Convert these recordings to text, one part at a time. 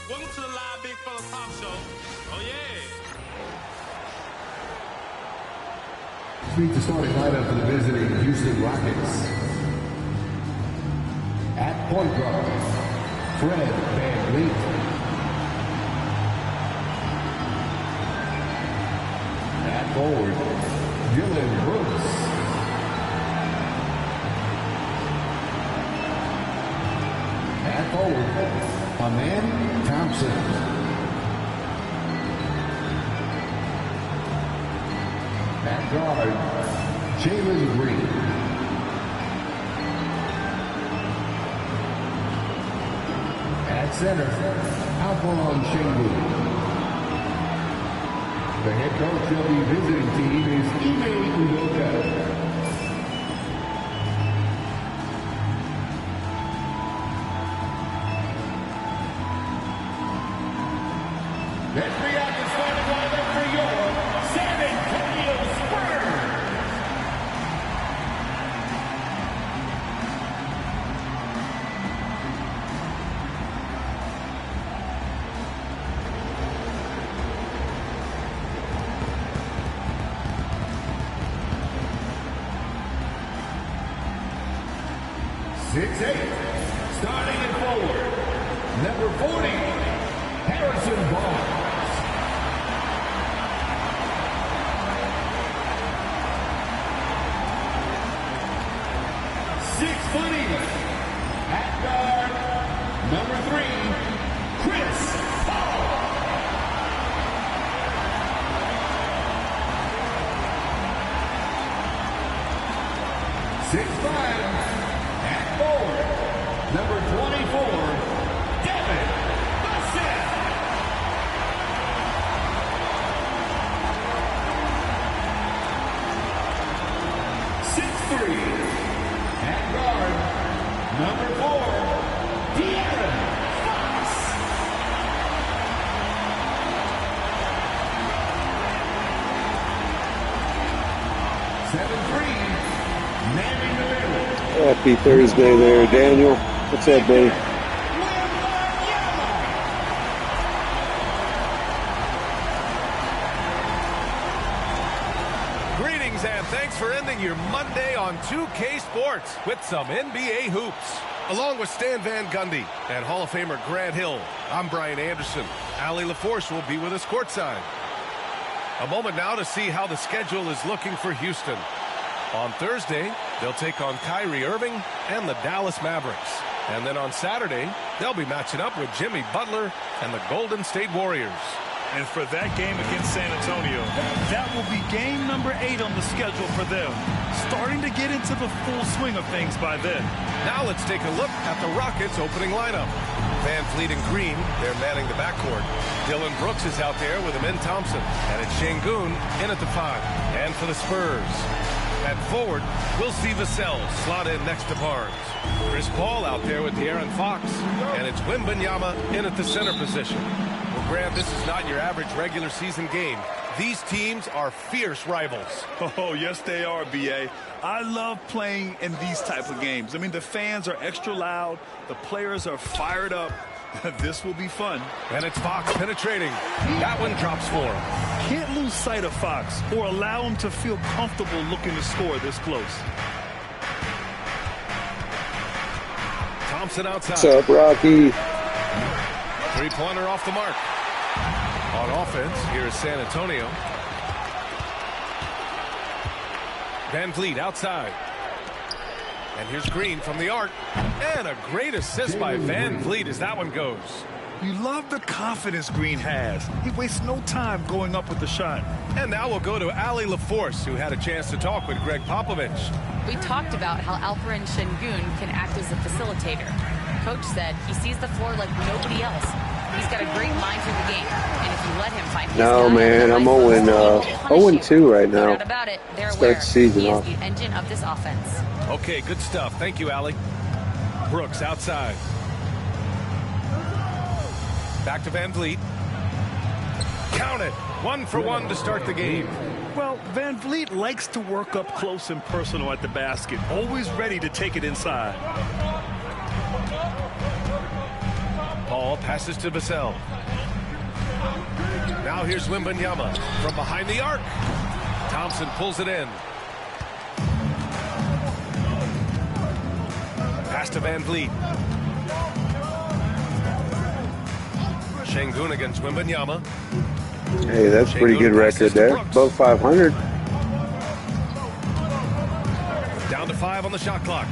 Welcome to the Live Big Fella Talk Show. Oh, yeah. Meet the starting lineup for the visiting Houston Rockets. At point guard, Fred VanVleet. At forward, Dylan Brooks. At forward, Amen Thompson. At guard, Jalen Green. At center, Alphonse Sengun. The head coach of the visiting team is Ime Udoka. Let's bring out the starting lineup for your San Antonio Spurs. 6'8", starting at forward, number 40, Harrison Barnes. At guard, number 3, Chris Paul. At forward, number 24, Devin Bassett. 6'3", at guard, number 4, De'Aaron Fox. 7'3", manning the middle. Happy Thursday there, Daniel. What's up, buddy? Greetings and thanks for ending your Monday on 2K Sports with some NBA hoops. Along with Stan Van Gundy and Hall of Famer Grant Hill, I'm Brian Anderson. Allie LaForce will be with us courtside. A moment now to see how the schedule is looking for Houston. On Thursday, they'll take on Kyrie Irving and the Dallas Mavericks. And then on Saturday, they'll be matching up with Jimmy Butler and the Golden State Warriors. And for that game against San Antonio, that will be game number 8 on the schedule for them. Starting to get into the full swing of things by then. Now let's take a look at the Rockets' opening lineup. VanVleet and Green, they're manning the backcourt. Dylan Brooks is out there with Amen Thompson. And it's Sengun in at the 5. And for the Spurs, at forward, we'll see Vassell slot in next to Barnes. Chris Paul out there with De'Aaron Fox. And it's Wembanyama in at the center position. Well, Grant, this is not your average regular season game. These teams are fierce rivals. Oh, yes, they are, B.A. I love playing in these type of games. I mean, the fans are extra loud. The players are fired up. This will be fun. And it's Fox penetrating. That one drops for him. Can't lose sight of Fox or allow him to feel comfortable looking to score this close. Thompson outside. What's up, Rocky? Three-pointer off the mark. On offense, here is San Antonio. VanVleet outside. And here's Green from the arc. And a great assist by VanVleet as that one goes. You love the confidence Green has. He wastes no time going up with the shot. And now we'll go to Allie LaForce, who had a chance to talk with Greg Popovich. We talked about how Alperen Sengun can act as a facilitator. Coach said he sees the floor like nobody else. He's got a great mind for the game, and if you let him find his No, guy, man, I'm 0-2 right now. No doubt about it. They're Start aware the season he is off. the engine of this offense. Okay, good stuff. Thank you, Allie. Brooks outside. Back to VanVleet. Count it. 1 for 1 to start the game. Well, VanVleet likes to work up close and personal at the basket, always ready to take it inside. Paul Ball passes to Vassell. Now here's Wembanyama from behind the arc. Thompson pulls it in. Pass to Van Vliet. Şengün against Wembanyama. Hey, that's a pretty good record there. Above 500. Down to 5 on the shot clock.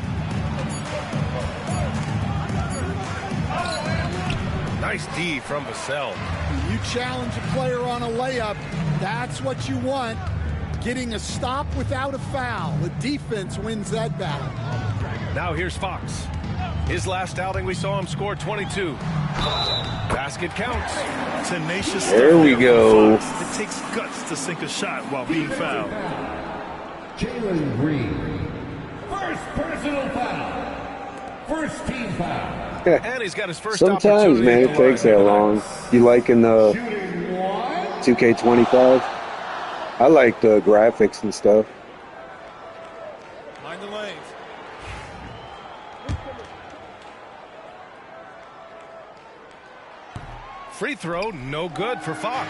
Nice D from Vassell. You challenge a player on a layup, that's what you want. Getting a stop without a foul. The defense wins that battle. Now here's Fox. His last outing, we saw him score 22. Basket counts. Tenacious. There we go. It takes guts to sink a shot while being fouled. Jalen Green. First personal foul. First team foul. And he's got his first Sometimes, opportunity. man, it takes that long. You like in the 2K25? I like the graphics and stuff. Mind the lanes. Free throw, no good for Fox.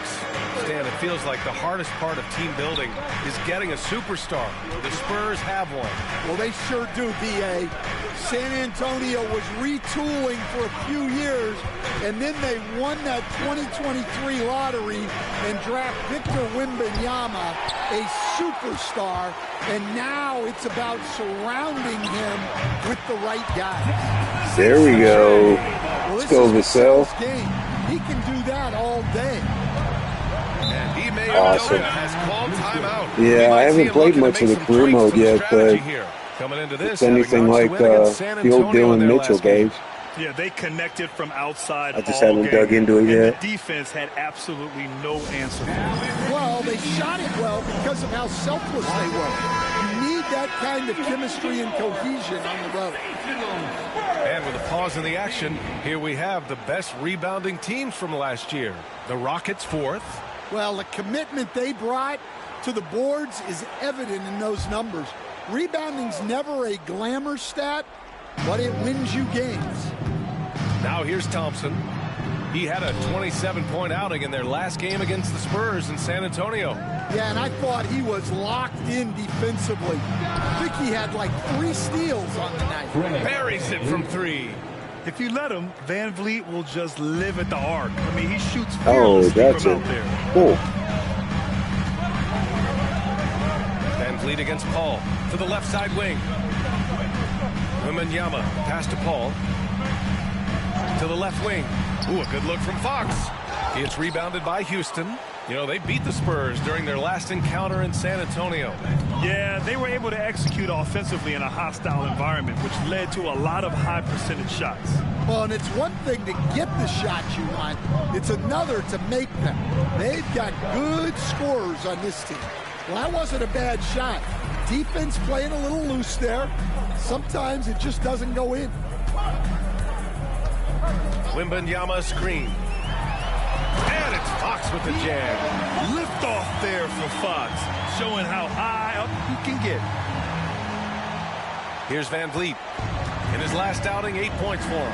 Stan, it feels like the hardest part of team building is getting a superstar. The Spurs have one. Well, they sure do, B.A. San Antonio was retooling for a few years, and then they won that 2023 lottery and draft Victor Wembanyama, a superstar, and now it's about surrounding him with the right guys. There we go. Well, Let's go, Vassell. Game. He can do that all day. And he may Awesome. has called timeout. Yeah, I haven't played much of the career mode yet, but coming into this, it's anything like the old Dylan Mitchell days. Yeah, they connected from outside. I just all haven't game, dug into it and yet. The defense had absolutely no answer for it. Well, they shot it well because of how selfless they were. You need that kind of chemistry and cohesion on the road. And with a pause in the action, here we have the best rebounding teams from last year. The Rockets 4th. Well, the commitment they brought to the boards is evident in those numbers. Rebounding's never a glamour stat, but it wins you games. Now here's Thompson. He had a 27-point outing in their last game against the Spurs in San Antonio. Yeah, and I thought he was locked in defensively. I think he had like 3 steals on the night. Buries it from 3. If you let him, Van Vliet will just live at the arc. I mean, he shoots Oh, fearlessly that's from it. out there. Cool. Van Vliet against Paul to the left side wing. Wembanyama pass to Paul. To the left wing. Ooh, a good look from Fox. It's rebounded by Houston. You know, they beat the Spurs during their last encounter in San Antonio. Yeah, they were able to execute offensively in a hostile environment, which led to a lot of high percentage shots. Well, and it's one thing to get the shots you want. It's another to make them. They've got good scorers on this team. Well, that wasn't a bad shot. Defense playing a little loose there. Sometimes it just doesn't go in. Wembanyama screen. And it's Fox with the jam. Lift off there for Fox, showing how high up he can get. Here's Van Vliet. In his last outing, 8 points for him.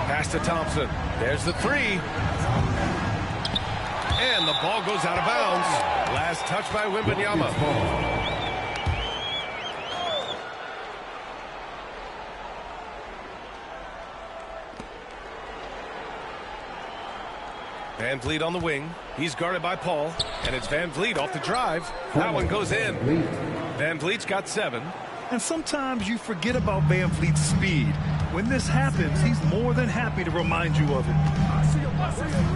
Pass to Thompson. There's the 3. And the ball goes out of bounds. Last touch by Wembanyama. Van Vliet on the wing. He's guarded by Paul. And it's Van Vliet off the drive. That one goes in. Van Vliet's got 7. And sometimes you forget about Van Vliet's speed. When this happens, he's more than happy to remind you of it.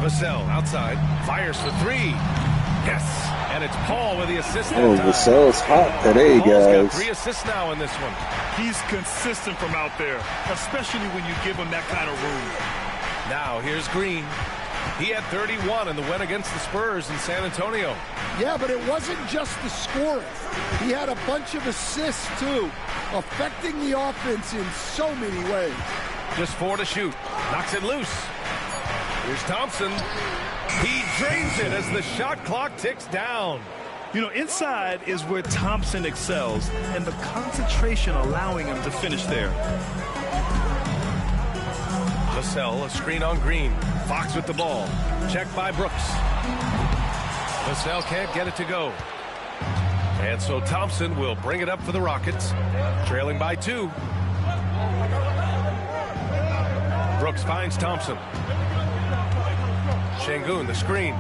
Vassell outside. Fires for 3. Yes. And it's Paul with the assist. Oh, Vassell's hot today, Paul's got guys. 3 assists now in this one. He's consistent from out there, especially when you give him that kind of room. Now here's Green. He had 31 in the win against the Spurs in San Antonio. Yeah, but it wasn't just the scoring. He had a bunch of assists, too, affecting the offense in so many ways. Just 4 to shoot. Knocks it loose. Here's Thompson. He drains it as the shot clock ticks down. You know, inside is where Thompson excels, and the concentration allowing him to finish there. Vassell, a screen on Green. Fox with the ball. Checked by Brooks. Vassell can't get it to go. And so Thompson will bring it up for the Rockets. Trailing by 2. Brooks finds Thompson. Şengün, the screen.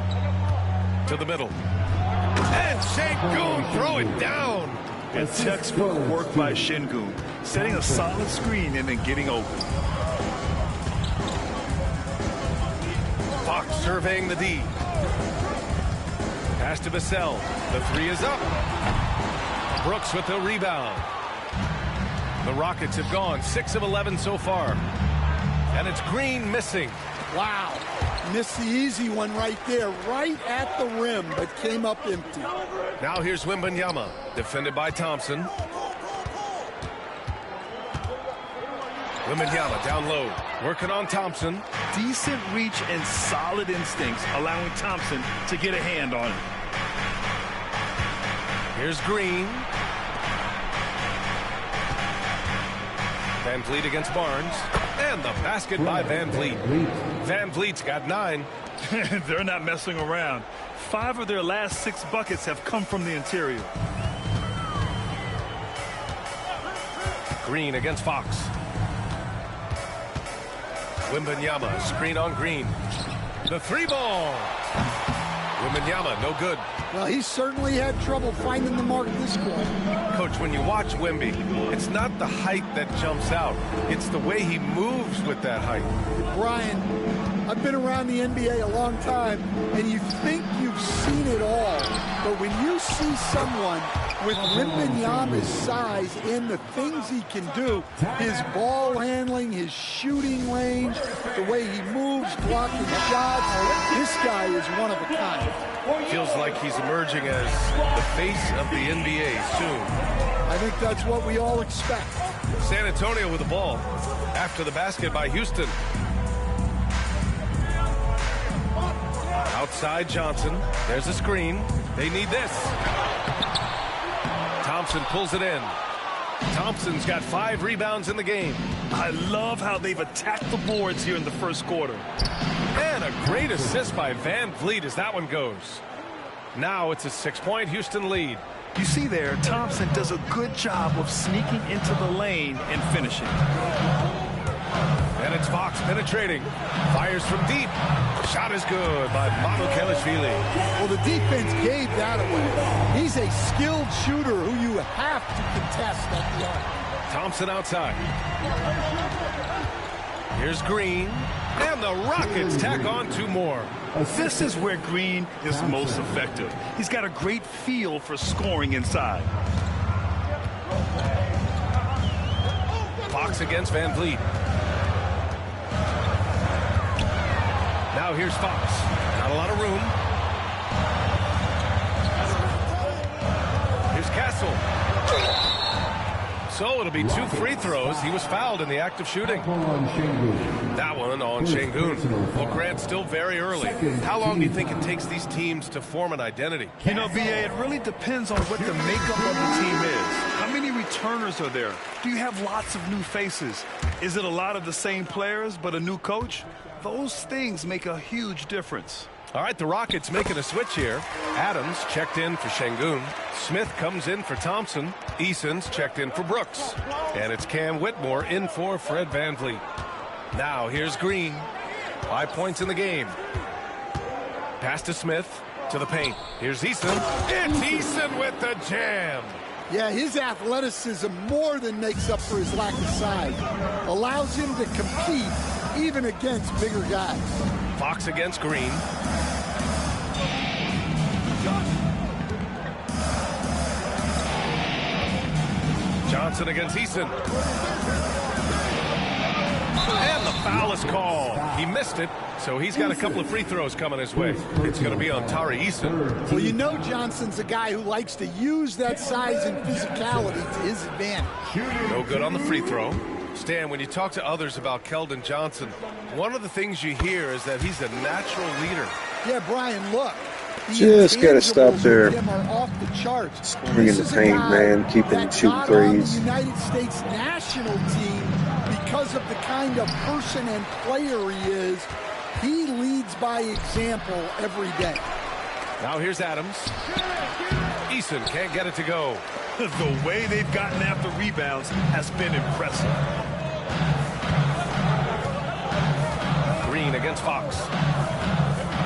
To the middle. And Şengün throw it down. And textbook work by Şengün. Setting a solid screen and then getting open. Fox surveying the D. Pass to Vassell. The 3 is up. Brooks with the rebound. The Rockets have gone 6 of 11 so far. And it's Green missing. Wow. Missed the easy one right there, right at the rim, but came up empty. Now here's Wembanyama, defended by Thompson. Wembanyama down low, working on Thompson. Decent reach and solid instincts, allowing Thompson to get a hand on it. Here's Green. Van Vliet against Barnes. And the basket by Van Vliet. Van Vliet's got 9. They're not messing around. 5 of their last 6 buckets have come from the interior. Green against Fox. Wembanyama, screen on Green. The 3 ball. Wembanyama, no good. Well, he certainly had trouble finding the mark this quarter. Coach, when you watch Wemby, it's not the height that jumps out. It's the way he moves with that height. Brian, I've been around the NBA a long time, and you think you've seen it all. But when you see someone with Wembanyama's size and the things he can do, his ball handling, his shooting range, the way he moves, blocking shots, this guy is one of a kind. Feels like he's emerging as the face of the NBA soon. I think that's what we all expect. San Antonio with the ball after the basket by Houston. Outside Johnson. There's a screen. They need this. Thompson pulls it in. Thompson's got 5 rebounds in the game. I love how they've attacked the boards here in the first quarter. And a great assist by Van Vliet as that one goes. Now it's a 6-point Houston lead. You see there, Thompson does a good job of sneaking into the lane and finishing. And it's Fox penetrating. Fires from deep. Shot is good by Mamukelashvili. Well, the defense gave that away. He's a skilled shooter who you have to contest at the arc. Thompson outside. Here's Green. And the Rockets tack on 2 more. This is where Green is most effective. He's got a great feel for scoring inside. Fox against Van Vliet. Now here's Fox. Not a lot of room. Here's Castle. So it'll be 2 free throws. He was fouled in the act of shooting. That one on Şengün. Well, Grant, still very early. How long do you think it takes these teams to form an identity? You know, B.A., it really depends on what the makeup of the team is. How many returners are there? Do you have lots of new faces? Is it a lot of the same players but a new coach? Those things make a huge difference. All right, the Rockets making a switch here. Adams checked in for Şengün. Smith comes in for Thompson. Eason's checked in for Brooks. And it's Cam Whitmore in for Fred Van Vliet. Now here's Green. 5 points in the game. Pass to Smith to the paint. Here's Eason. It's Eason with the jam. Yeah, his athleticism more than makes up for his lack of size. Allows him to compete even against bigger guys. Fox against Green. Johnson against Eason. And the foul is called. He missed it, so he's got a couple of free throws coming his way. It's going to be on Tari Eason. Well, you know Johnson's a guy who likes to use that size and physicality to his advantage. No good on the free throw. Stan, when you talk to others about Keldon Johnson, one of the things you hear is that he's a natural leader. Yeah, Brian, look. Just got to stop there. Off the charts. Scoring in the paint, man. Keeping shooting threes. The United States national team because of the kind of person and player he is. He leads by example every day. Now here's Adams. Eason can't get it to go. The way they've gotten after rebounds has been impressive. Green against Fox.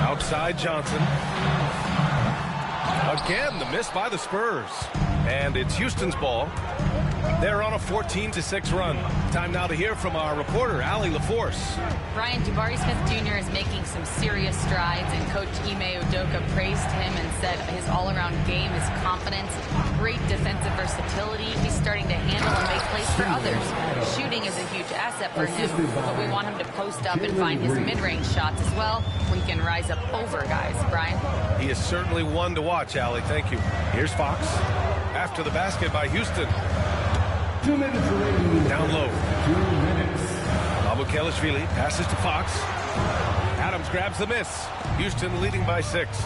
Outside Johnson. Again, the miss by the Spurs. And it's Houston's ball. They're on a 14-6 run. Time now to hear from our reporter, Allie LaForce. Brian, Jabari Smith Jr. is making some serious strides, and Coach Ime Udoka praised him and said his all-around game, his confidence, great defensive versatility. He's starting to handle and make plays for others. Shooting is a huge asset for him, but we want him to post up and find his mid-range shots as well, where he can rise up over guys. Brian? He is certainly one to watch, Allie. Thank you. Here's Fox. After the basket by Houston. 2 minutes remaining. Down low. 2 minutes. Kelishvili passes to Fox. Adams grabs the miss. Houston leading by 6.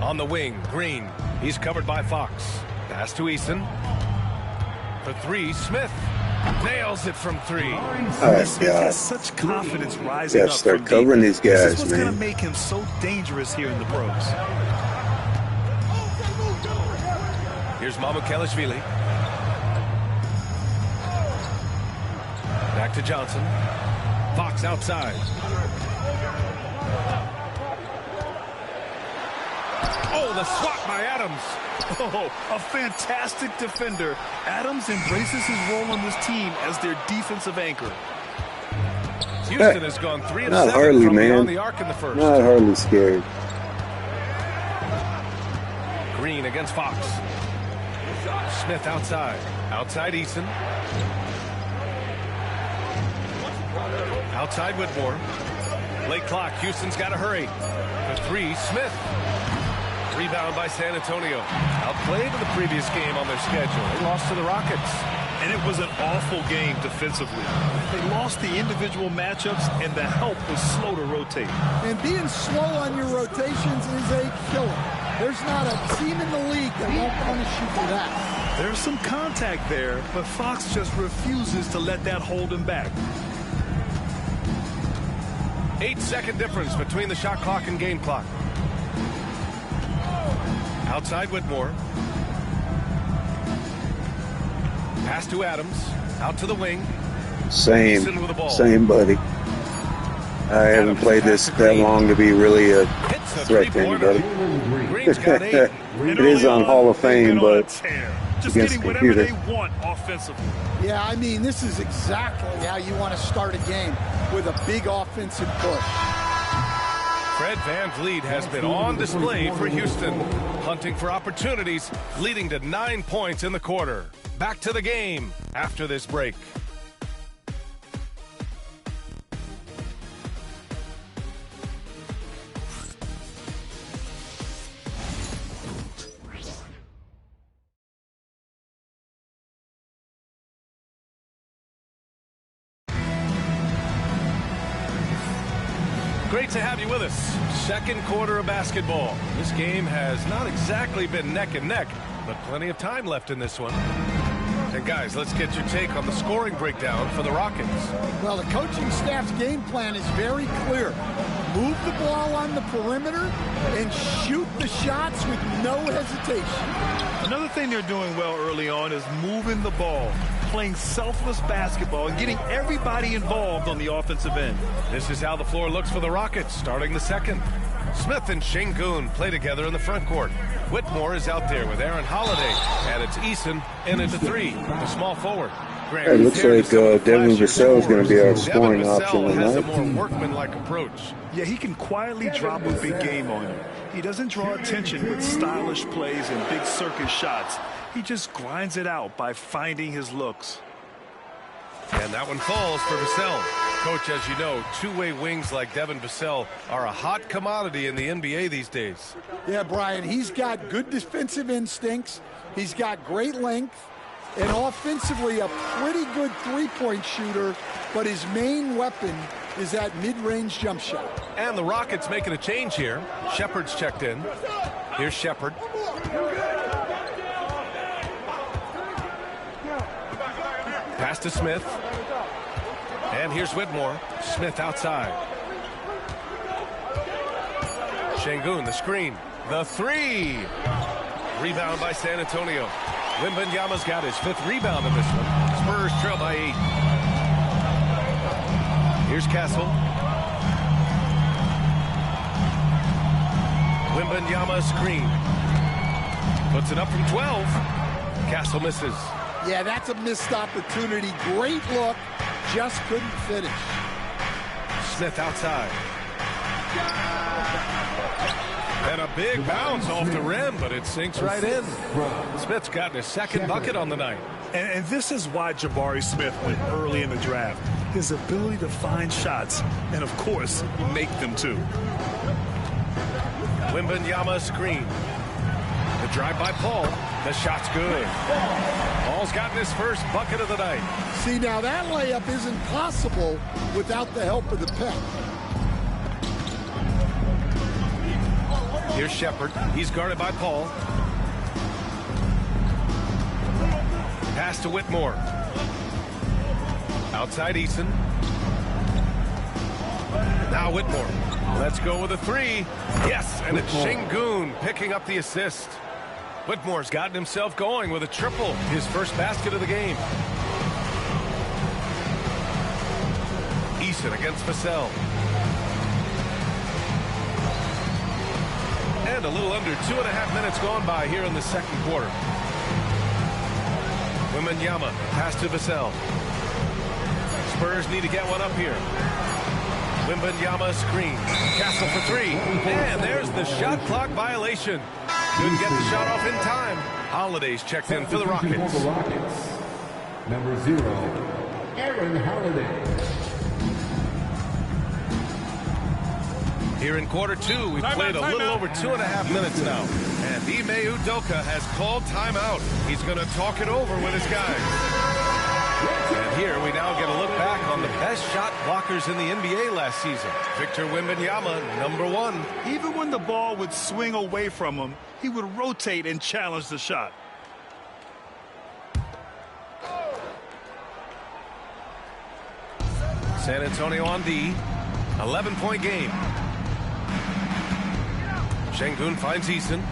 On the wing, Green. He's covered by Fox. Pass to Eason. For 3, Smith. Nails it from 3. He has such confidence rising up. Start covering these guys, this is what's man. going to make him so dangerous here in the pros. Here's Kelishvili. Back to Johnson. Fox outside. Oh, the swat by Adams. Oh, a fantastic defender. Adams embraces his role on this team as their defensive anchor. Houston has gone 3 of 7 hardly, from man. beyond the arc in the first. Not hardly scared. Green against Fox. Smith outside. Outside Eason. Outside Whitmore. Late clock. Houston's got to hurry. For 3, Smith. Rebound by San Antonio. Outplayed in the previous game on their schedule. They lost to the Rockets. And it was an awful game defensively. They lost the individual matchups, and the help was slow to rotate. And being slow on your rotations is a killer. There's not a team in the league that won't punish you for that. There's some contact there, but Fox just refuses to let that hold him back. 8-second difference between the shot clock and game clock. Outside Whitmore. Pass to Adams. Out to the wing. Same, With the ball. same, buddy. I haven't played this that long to be really a Hits a threat to anybody. Green's got 8. It is on Hall of Fame, but just against getting whatever computer. they want offensively. Yeah, I mean, this is exactly how you want to start a game, with a big offensive push. Fred VanVleet has been on display for Houston, hunting for opportunities, leading to 9 points in the quarter. Back to the game after this break. Great to have you with us. Second quarter of basketball. This game has not exactly been neck and neck, but plenty of time left in this one. And guys, let's get your take on the scoring breakdown for the Rockets. Well, the coaching staff's game plan is very clear. Move the ball on the perimeter and shoot the shots with no hesitation. Another thing they're doing well early on is moving the ball, playing selfless basketball, and getting everybody involved on the offensive end. This is how the floor looks for the Rockets starting the second. Smith and Şengün play together in the front court. Whitmore is out there with Aaron Holiday, and it's Eason in at the 3, the small forward. it looks like Devin Vassell is going to be our scoring option has a tonight. more workmanlike approach. Yeah, he can quietly drop a big game on you. He doesn't draw attention with stylish plays and big circus shots. He just grinds it out by finding his looks. And that one falls for Vassell. Coach, as you know, two-way wings like Devin Vassell are a hot commodity in the NBA these days. Yeah, Brian, he's got good defensive instincts. He's got great length. And offensively, a pretty good three-point shooter. But his main weapon is that mid-range jump shot. And the Rockets making a change here. Shepard's checked in. Here's Shepard. Pass to Smith. And here's Whitmore. Smith outside. Şengün, the screen. The three. Rebound by San Antonio. Wembanyama's got his 5th rebound in this one. Spurs trail by 8. Here's Castle. Wembanyama screen. Puts it up from 12. Castle misses. Yeah, that's a missed opportunity. Great look. Just couldn't finish. Smith outside. And a big bounce off the rim, but it sinks right in. Smith's gotten his 2nd bucket on the night. And this is why Jabari Smith went early in the draft. His ability to find shots and, of course, make them too. Wembanyama screen. The drive by Paul. The shot's good. Paul's gotten his 1st bucket of the night. See, now that layup isn't possible without the help of the pick. Here's Shepard. He's guarded by Paul. Pass to Whitmore. Outside Eason. Now Whitmore. Let's go with a 3. Yes, and it's Şengün picking up the assist. Whitmore's gotten himself going with a triple. His 1st basket of the game. Eason against Vassell. And a little under 2.5 minutes gone by here in the 2nd quarter. Wembanyama, pass to Vassell. Spurs need to get one up here. Wembanyama screen. Castle for 3. And there's the shot clock violation. Couldn't get the shot off in time. Holiday's checked in for the Rockets. Number 0, Aaron Holiday. Here in quarter 2, we've played a little over 2.5 minutes now. And Ime Udoka has called timeout. He's going to talk it over with his guys. And here we now get a look back on the best shot blockers in the NBA last season. Victor Wembanyama, number 1. Even when the ball would swing away from him, he would rotate and challenge the shot. San Antonio on D. 11-point game. Şengün finds Eason.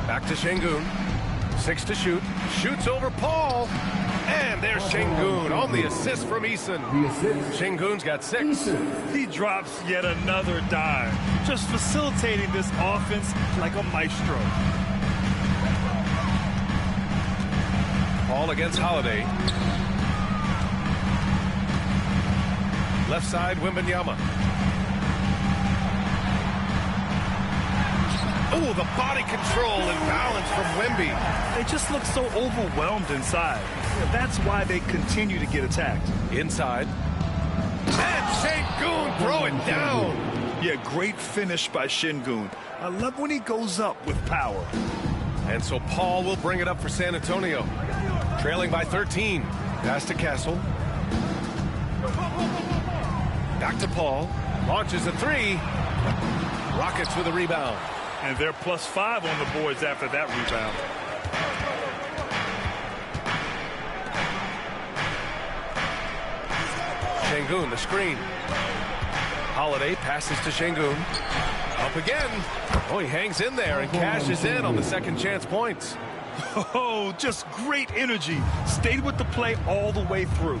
Back to Şengün. 6 to shoot. Shoots over Paul. And there's Şengün on the assist from Eason. Şengün's got 6. He drops yet another dime, just facilitating this offense like a maestro. Paul against Holiday. Left side, Wembanyama. Oh, the body control and balance from Wemby. They just look so overwhelmed inside. That's why they continue to get attacked. Inside. And Şengün throw it down. Yeah, great finish by Şengün. I love when he goes up with power. And so Paul will bring it up for San Antonio. Trailing by 13. Pass to Castle. Back to Paul. Launches a 3. Rockets with a rebound. And they're +5 on the boards after that rebound. Şengün, the screen. Holiday passes to Şengün. Up again. Oh, he hangs in there and cashes in on the second chance points. Oh, just great energy. Stayed with the play all the way through.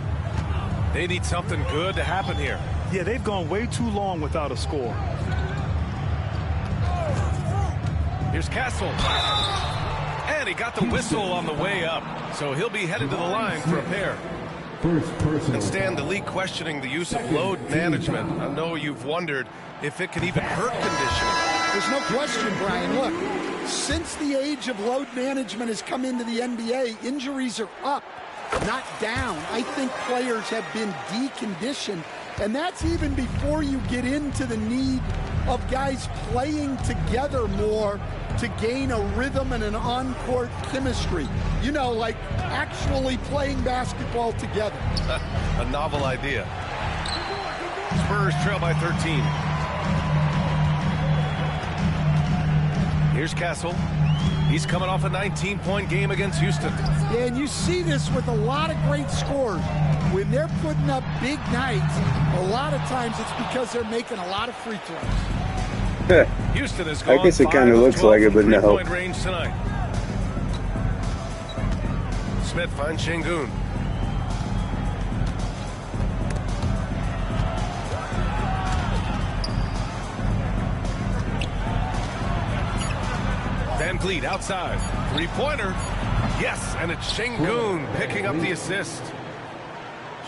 They need something good to happen here. Yeah, they've gone way too long without a score. Here's Castle. And he got the whistle on the way up. So he'll be headed to the line for a pair. And Stan, the league questioning the use of load management. I know you've wondered if it could even hurt conditioning. There's no question, Brian. Look, since the age of load management has come into the NBA, injuries are up, not down. I think players have been deconditioned, and that's even before you get into the need of guys playing together more to gain a rhythm and an on-court chemistry. You know, like actually playing basketball together. A novel idea. Spurs trail by 13. Here's Castle. He's coming off a 19-point game against Houston. Yeah, and you see this with a lot of great scores. When they're putting up big nights, a lot of times it's because they're making a lot of free throws. Houston is gone I guess it kind of looks like it, but no. Three-point range tonight. Smith finds Şengün. Van Vliet outside. Three-pointer. Yes, and it's Şengün picking up the assist.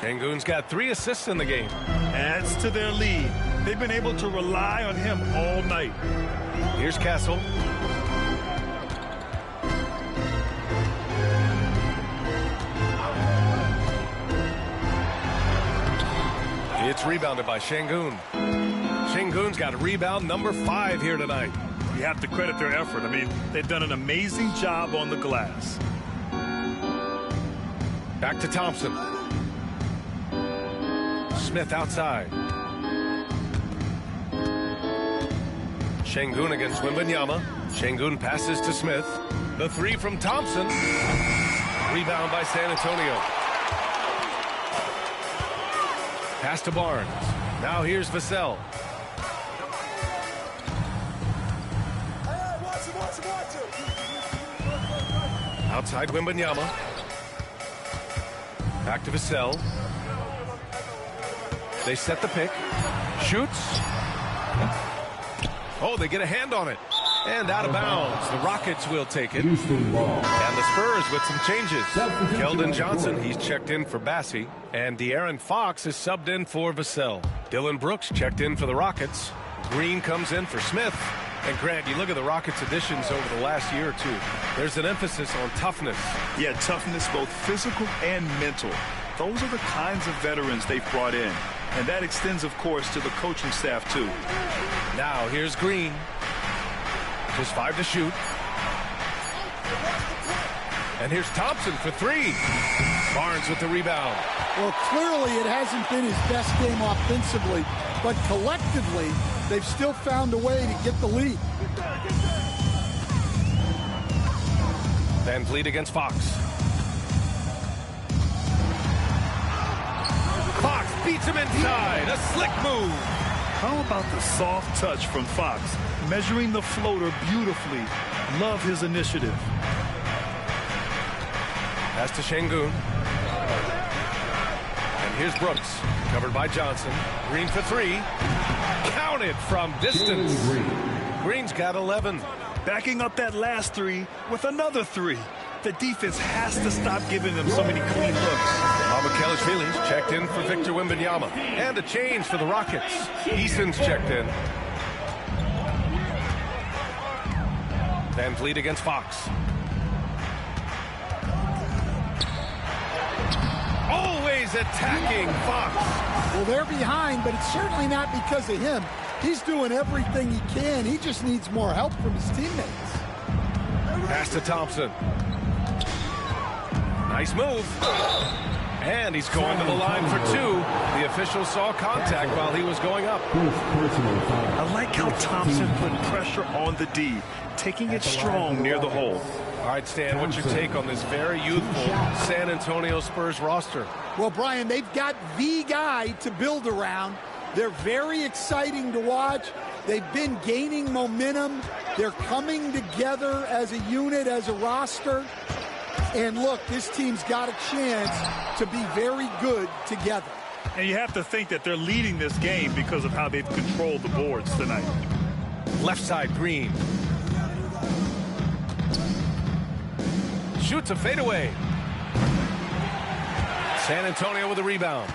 Şengün's got 3 assists in the game. Adds to their lead. They've been able to rely on him all night. Here's Castle. It's rebounded by Şengün. Şengün's got a rebound number 5 here tonight. You have to credit their effort. I mean, they've done an amazing job on the glass. Back to Thompson. Smith outside. Şengün against Wembanyama. Şengün passes to Smith. The 3 from Thompson. Rebound by San Antonio. Pass to Barnes. Now here's Vassell. Outside Wembanyama. Back to Vassell. They set the pick. Shoots. Oh, they get a hand on it. And out of bounds. The Rockets will take it. And the Spurs with some changes. Keldon Johnson, he's checked in for Bassey. And De'Aaron Fox is subbed in for Vassell. Dylan Brooks checked in for the Rockets. Green comes in for Smith. And Grant, you look at the Rockets' additions over the last year or two. There's an emphasis on toughness. Yeah, toughness, both physical and mental. Those are the kinds of veterans they've brought in. And that extends, of course, to the coaching staff, too. Now, here's Green. Just 5 to shoot. And here's Thompson for 3. Barnes with the rebound. Well, clearly it hasn't been his best game offensively, but collectively, they've still found a way to get the lead. Van Vliet against Fox. Fox beats him inside. A slick move. How about the soft touch from Fox? Measuring the floater beautifully. Love his initiative. Pass to Şengün. And here's Brooks. Covered by Johnson. Green for 3. Counted from distance. Green's got 11. Backing up that last 3 with another 3. The defense has to stop giving them so many clean looks. Kelishvili's checked in for Victor Wembanyama. And a change for the Rockets. Eason's checked in. Van Vliet against Fox. Always attacking Fox. Well, they're behind, but it's certainly not because of him. He's doing everything he can. He just needs more help from his teammates. Pass to Thompson. Nice move. And he's going to the line for 2. The official saw contact while he was going up. I like how Thompson put pressure on the D, taking it strong near the hole. All right, Stan, what's your take on this very youthful San Antonio Spurs roster? Well, Brian, they've got the guy to build around. They're very exciting to watch. They've been gaining momentum. They're coming together as a unit, as a roster. And look, this team's got a chance to be very good together. And you have to think that they're leading this game because of how they've controlled the boards tonight. Left side, Green. Shoots a fadeaway. San Antonio with a rebound.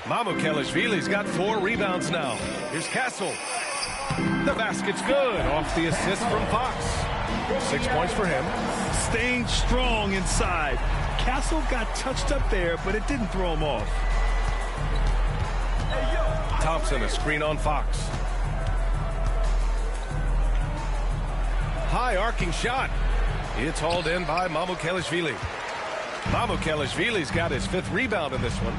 Kelishvili's got 4 rebounds now. Here's Castle. The basket's good off the assist from Fox. 6 points for him. Staying strong inside. Castle got touched up there, but it didn't throw him off. Thompson, a screen on Fox. High arcing shot. It's hauled in by Kelishvili. Kelishvili's got his 5th rebound in this one.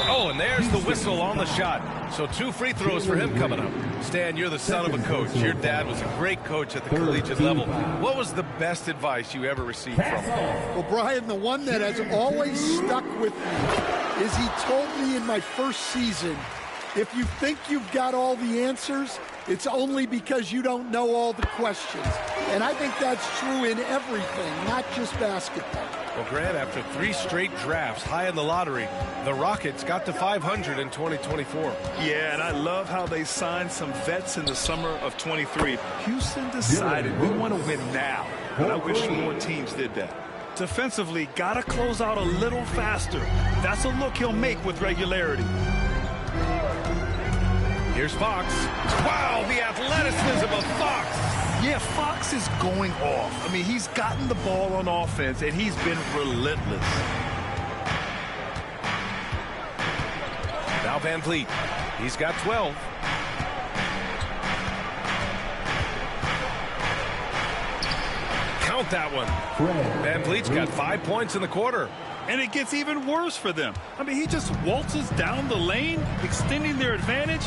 Oh, and there's the whistle on the shot. So 2 free throws for him coming up. Stan, you're the son of a coach. Your dad was a great coach at the collegiate level. What was the best advice you ever received from him? Well, Brian, the one that has always stuck with me is he told me in my first season, if you think you've got all the answers, it's only because you don't know all the questions. And I think that's true in everything, not just basketball. Well, Grant, after 3 straight drafts high in the lottery, the Rockets got to 500 in 2024. Yeah, and I love how they signed some vets in the summer of 23. Houston decided we want to win now, but I wish more teams did that. Defensively, got to close out a little faster. That's a look he'll make with regularity. Here's Fox. Wow, the athleticism of Fox. Yeah, Fox is going off. I mean, he's gotten the ball on offense, and he's been relentless. Now Van Vliet. He's got 12. Count that one. Van Vliet's got 5 points in the quarter. And it gets even worse for them. I mean, he just waltzes down the lane, extending their advantage.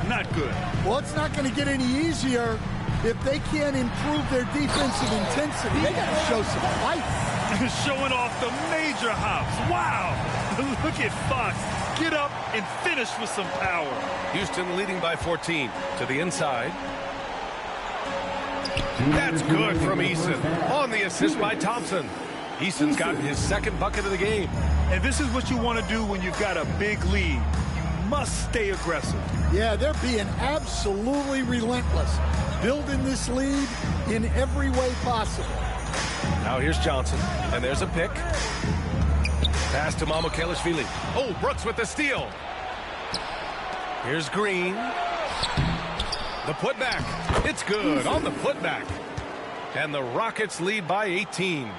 Not good. Well, it's not going to get any easier if they can't improve their defensive intensity. They got to show some fight. Showing off the major hops. Wow. Look at Fox. Get up and finish with some power. Houston leading by 14 to the inside. That's good from Eason on the assist by Thompson. Eason's gotten his 2nd bucket of the game. And this is what you want to do when you've got a big lead. You must stay aggressive. Yeah, they're being absolutely relentless, building this lead in every way possible. Now here's Johnson, and there's a pick. Pass to Mamukelashvili. Oh, Brooks with the steal. Here's Green. The putback. It's good on the putback. And the Rockets lead by 18.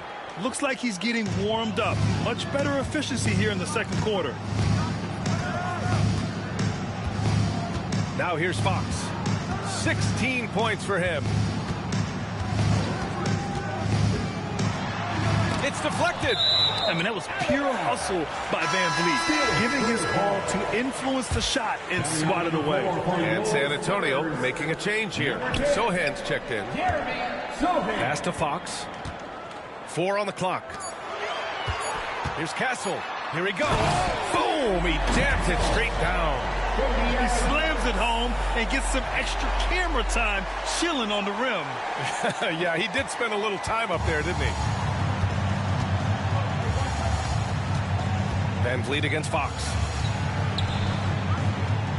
Looks like he's getting warmed up. Much better efficiency here in the 2nd quarter. Now here's Fox. 16 points for him. It's deflected. I mean, that was pure hustle by Van Vliet, giving his ball to influence the shot and swat it away. And San Antonio making a change here. Sohan's checked in. Pass to Fox. 4 on the clock. Here's Castle. Here he goes. Boom! He jams it straight down. He slams it home and gets some extra camera time chilling on the rim. Yeah, he did spend a little time up there, didn't he? Van Vliet against Fox.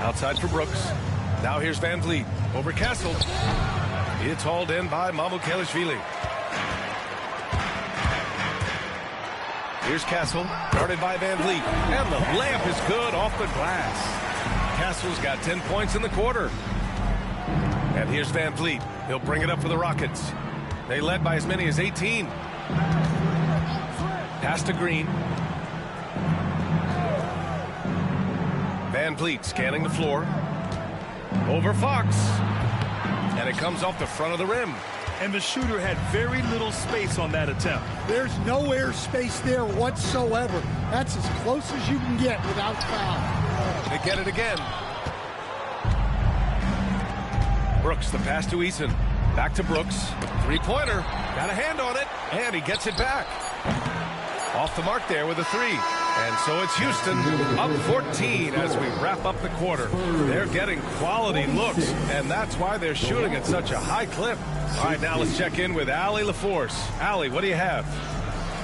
Outside for Brooks. Now here's Van Vliet over Castle. It's hauled in by Mamukelashvili. Here's Castle, guarded by Van Vliet. And the layup is good off the glass. Castle's got 10 points in the quarter. And here's Van Vliet. He'll bring it up for the Rockets. They led by as many as 18. Pass to Green. Van Vliet scanning the floor. Over Fox. And it comes off the front of the rim. And the shooter had very little space on that attempt. There's no air space there whatsoever. That's as close as you can get without foul. They get it again. Brooks, the pass to Eason. Back to Brooks. 3-pointer. Got a hand on it. And he gets it back. Off the mark there with a 3. And so it's Houston up 14 as we wrap up the quarter. They're getting quality looks, and that's why they're shooting at such a high clip. All right, now let's check in with Allie LaForce. Allie, what do you have?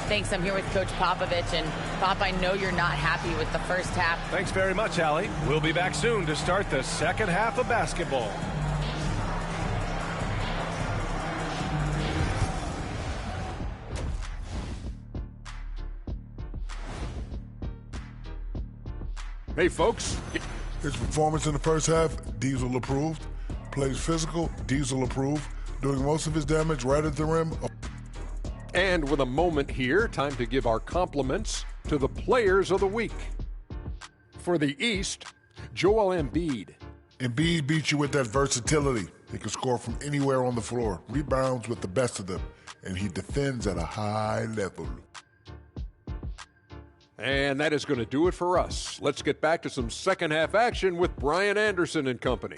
Thanks. I'm here with Coach Popovich. And, Pop, I know you're not happy with the first half. Thanks very much, Allie. We'll be back soon to start the second half of basketball. Hey, folks. His performance in the first half, Diesel approved. Plays physical, Diesel approved. Doing most of his damage right at the rim. And with a moment here, time to give our compliments to the players of the week. For the East, Joel Embiid. Embiid beats you with that versatility. He can score from anywhere on the floor, rebounds with the best of them, and he defends at a high level. And that is going to do it for us. Let's get back to some second half action with Brian Anderson and company.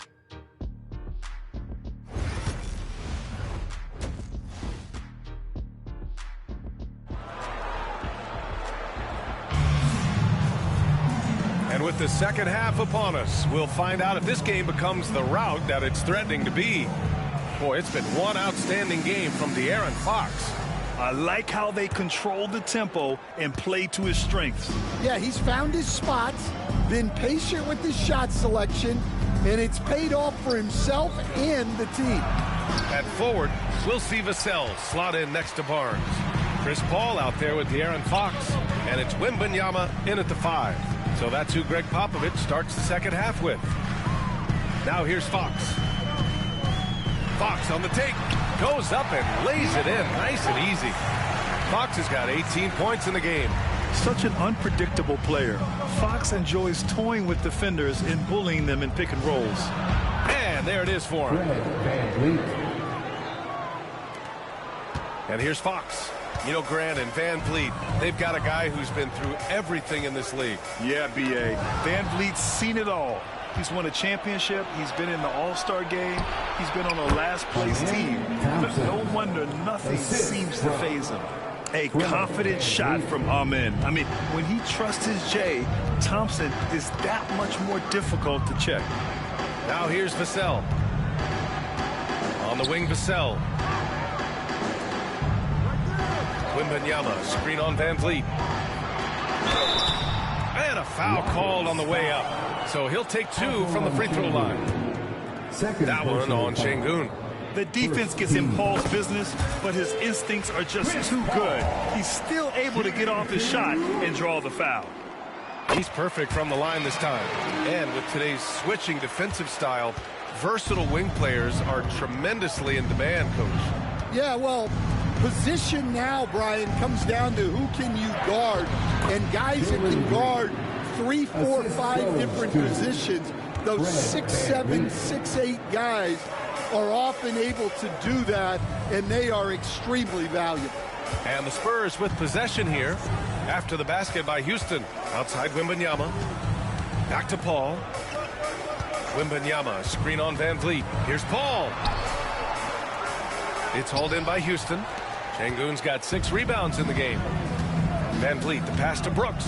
And with the second half upon us, we'll find out if this game becomes the rout that it's threatening to be. Boy, it's been one outstanding game from De'Aaron Fox. I like how they control the tempo and play to his strengths. Yeah, he's found his spots, been patient with his shot selection, and it's paid off for himself and the team. At forward, we'll see Vassell slot in next to Barnes. Chris Paul out there with De'Aaron Fox, and it's Wembanyama in at the 5. So that's who Greg Popovich starts the second half with. Now here's Fox. Fox on the take. Goes up and lays it in nice and easy. Fox has got 18 points in the game. Such an unpredictable player. Fox enjoys toying with defenders and bullying them in pick and rolls. And there it is for him. And here's Fox. You know, Grant and Van Vliet, they've got a guy who's been through everything in this league. Yeah, B.A. Van Vliet's seen it all. He's won a championship. He's been in the All-Star game. He's been on a last-place team. But no wonder nothing seems to faze him. A confident shot from Amen. I mean, when he trusts his J, Thompson is that much more difficult to check. Now here's Vassell. On the wing, Vassell. Wembanyama, screen on Van Vliet. And a foul called on the way up. So he'll take 2 from the free throw line. That one on Şengün. The defense gets in Paul's business, but his instincts are just too good. He's still able to get off his shot and draw the foul. He's perfect from the line this time. And with today's switching defensive style, versatile wing players are tremendously in demand, Coach. Yeah, well, position now, Brian, comes down to who can you guard. And guys that can guard 3, 4, 5 different positions, those 6'7", 6'8" guys are often able to do that, and they are extremely valuable. And the Spurs with possession here after the basket by Houston. Outside Wembanyama. Back to Paul. Wembanyama, screen on Van Vliet. Here's Paul. It's hauled in by Houston. Şengün's got 6 rebounds in the game. Van Vliet, the pass to Brooks.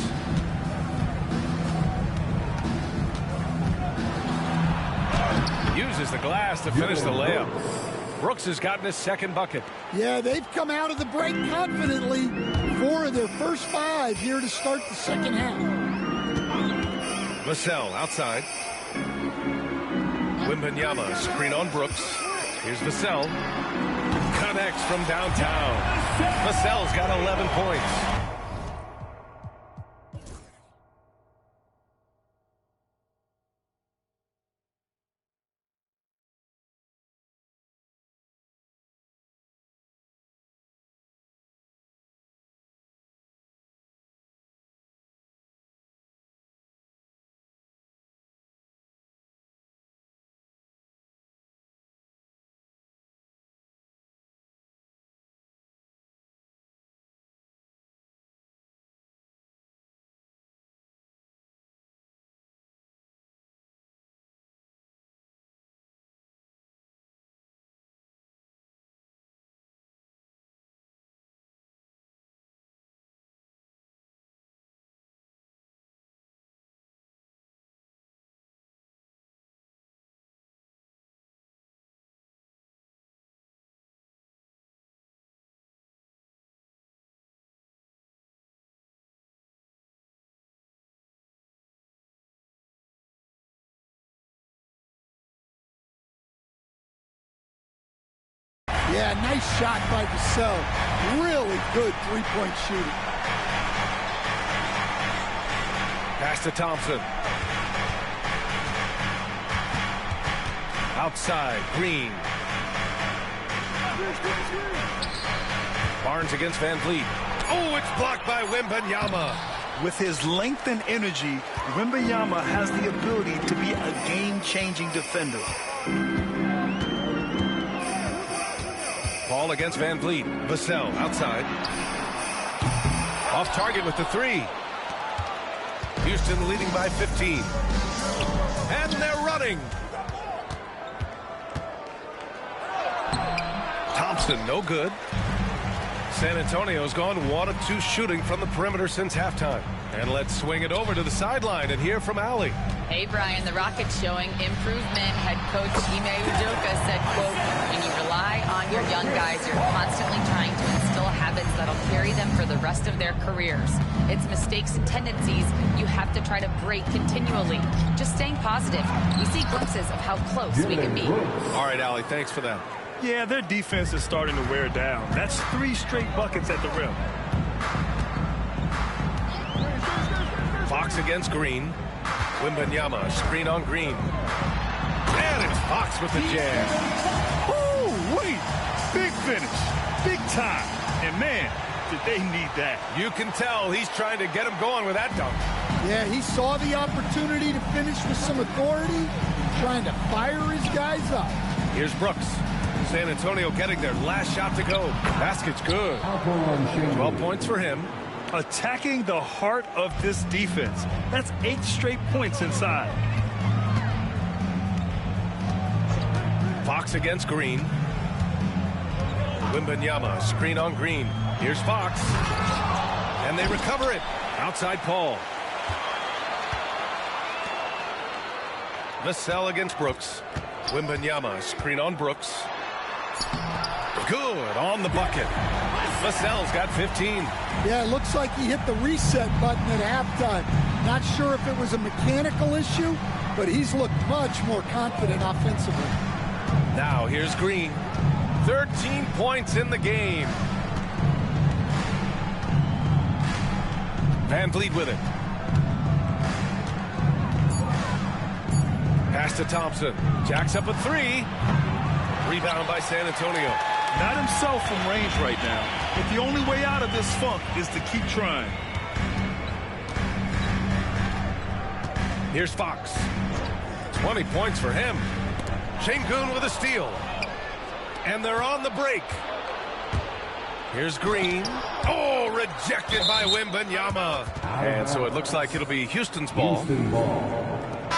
Uses the glass to finish the layup. Brooks has gotten his second bucket. Yeah, they've come out of the break confidently. 4 of their first 5 here to start the second half. Vassell outside. Wembanyama, screen on Brooks. Here's Vassell. Connects from downtown. Vassell's got 11 points. Yeah, nice shot by Vassell. Really good three-point shooting. Pass to Thompson. Outside, Green. Barnes against Van Vliet. Oh, it's blocked by Wembanyama. With his length and energy, Wembanyama has the ability to be a game-changing defender. Paul against Van Vliet. Vassell outside. Off target with the 3. Houston leading by 15. And they're running. Thompson, no good. San Antonio's gone 1 of 2 shooting from the perimeter since halftime. And let's swing it over to the sideline and hear from Allie. Hey, Brian, the Rockets showing improvement. Head coach Ime Udoka said, quote, when you rely on your young guys, you're constantly trying to instill habits that'll carry them for the rest of their careers. It's mistakes and tendencies you have to try to break continually. Just staying positive. We see glimpses of how close we can be. All right, Allie, thanks for that. Yeah, their defense is starting to wear down. That's 3 straight buckets at the rim. Fox against Green. Wembanyama, screen on Green. And it's Fox with the jam. Oh, wait. Big finish. Big time. And, man, did they need that. You can tell he's trying to get him going with that dunk. Yeah, he saw the opportunity to finish with some authority, trying to fire his guys up. Here's Brooks. San Antonio getting their last shot to go. Basket's good. 12 points for him. Attacking the heart of this defense. That's 8 straight points inside. Fox against Green. Wembanyama, screen on Green. Here's Fox. And they recover it. Outside Paul. Vassell against Brooks. Wembanyama, screen on Brooks. Good on the bucket. Vassell's got 15. Yeah, it looks like he hit the reset button at halftime. Not sure if it was a mechanical issue, but he's looked much more confident offensively. Now here's Green. 13 points in the game. Van Vliet with it. Pass to Thompson. Jacks up a 3. Rebound by San Antonio. Not himself from range right now. But the only way out of this funk is to keep trying. Here's Fox. 20 points for him. Şengün with a steal. And they're on the break. Here's Green. Oh, rejected by Wembanyama. And so it looks like it'll be Houston's ball.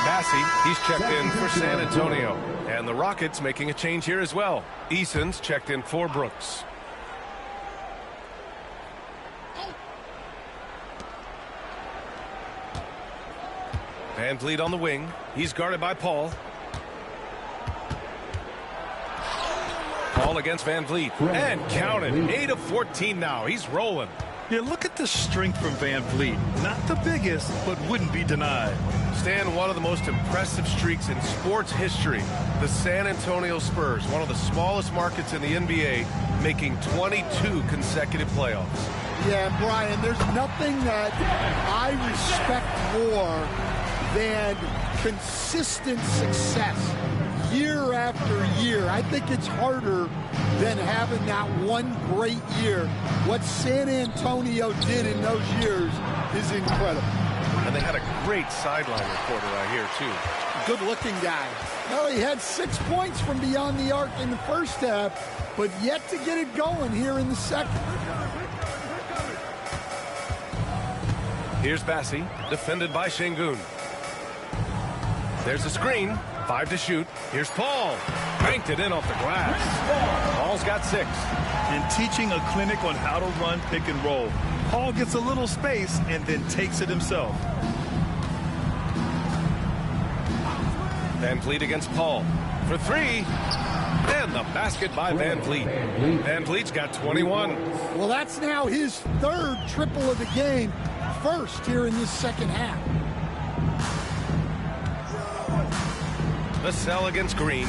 Massey, he's checked in for San Antonio. And the Rockets making a change here as well. Eason's checked in for Brooks. Van Vliet on the wing. He's guarded by Paul. Paul against Van Vliet. And counted. 8 of 14 now. He's rolling. Yeah, look at the strength from Van Vliet. Not the biggest, but wouldn't be denied. Stan, one of the most impressive streaks in sports history. The San Antonio Spurs, one of the smallest markets in the NBA, making 22 consecutive playoffs. Yeah, Brian, there's nothing that I respect more than consistent success year after year. I think it's harder than having that one great year. What San Antonio did in those years is incredible. And they had a great sideline reporter right here, too. Good-looking guy. Well, he had 6 points from beyond the arc in the first half, but yet to get it going here in the second. Here's Bassey, defended by Şengün. There's a screen. 5 to shoot. Here's Paul. Banked it in off the glass. Paul's got 6. And teaching a clinic on how to run pick and roll. Paul gets a little space and then takes it himself. Van Vliet against Paul for 3. And the basket by Van Vliet. Van Vliet's got 21. Well, that's now his 3rd triple of the game. First here in this second half. Vassell against Green.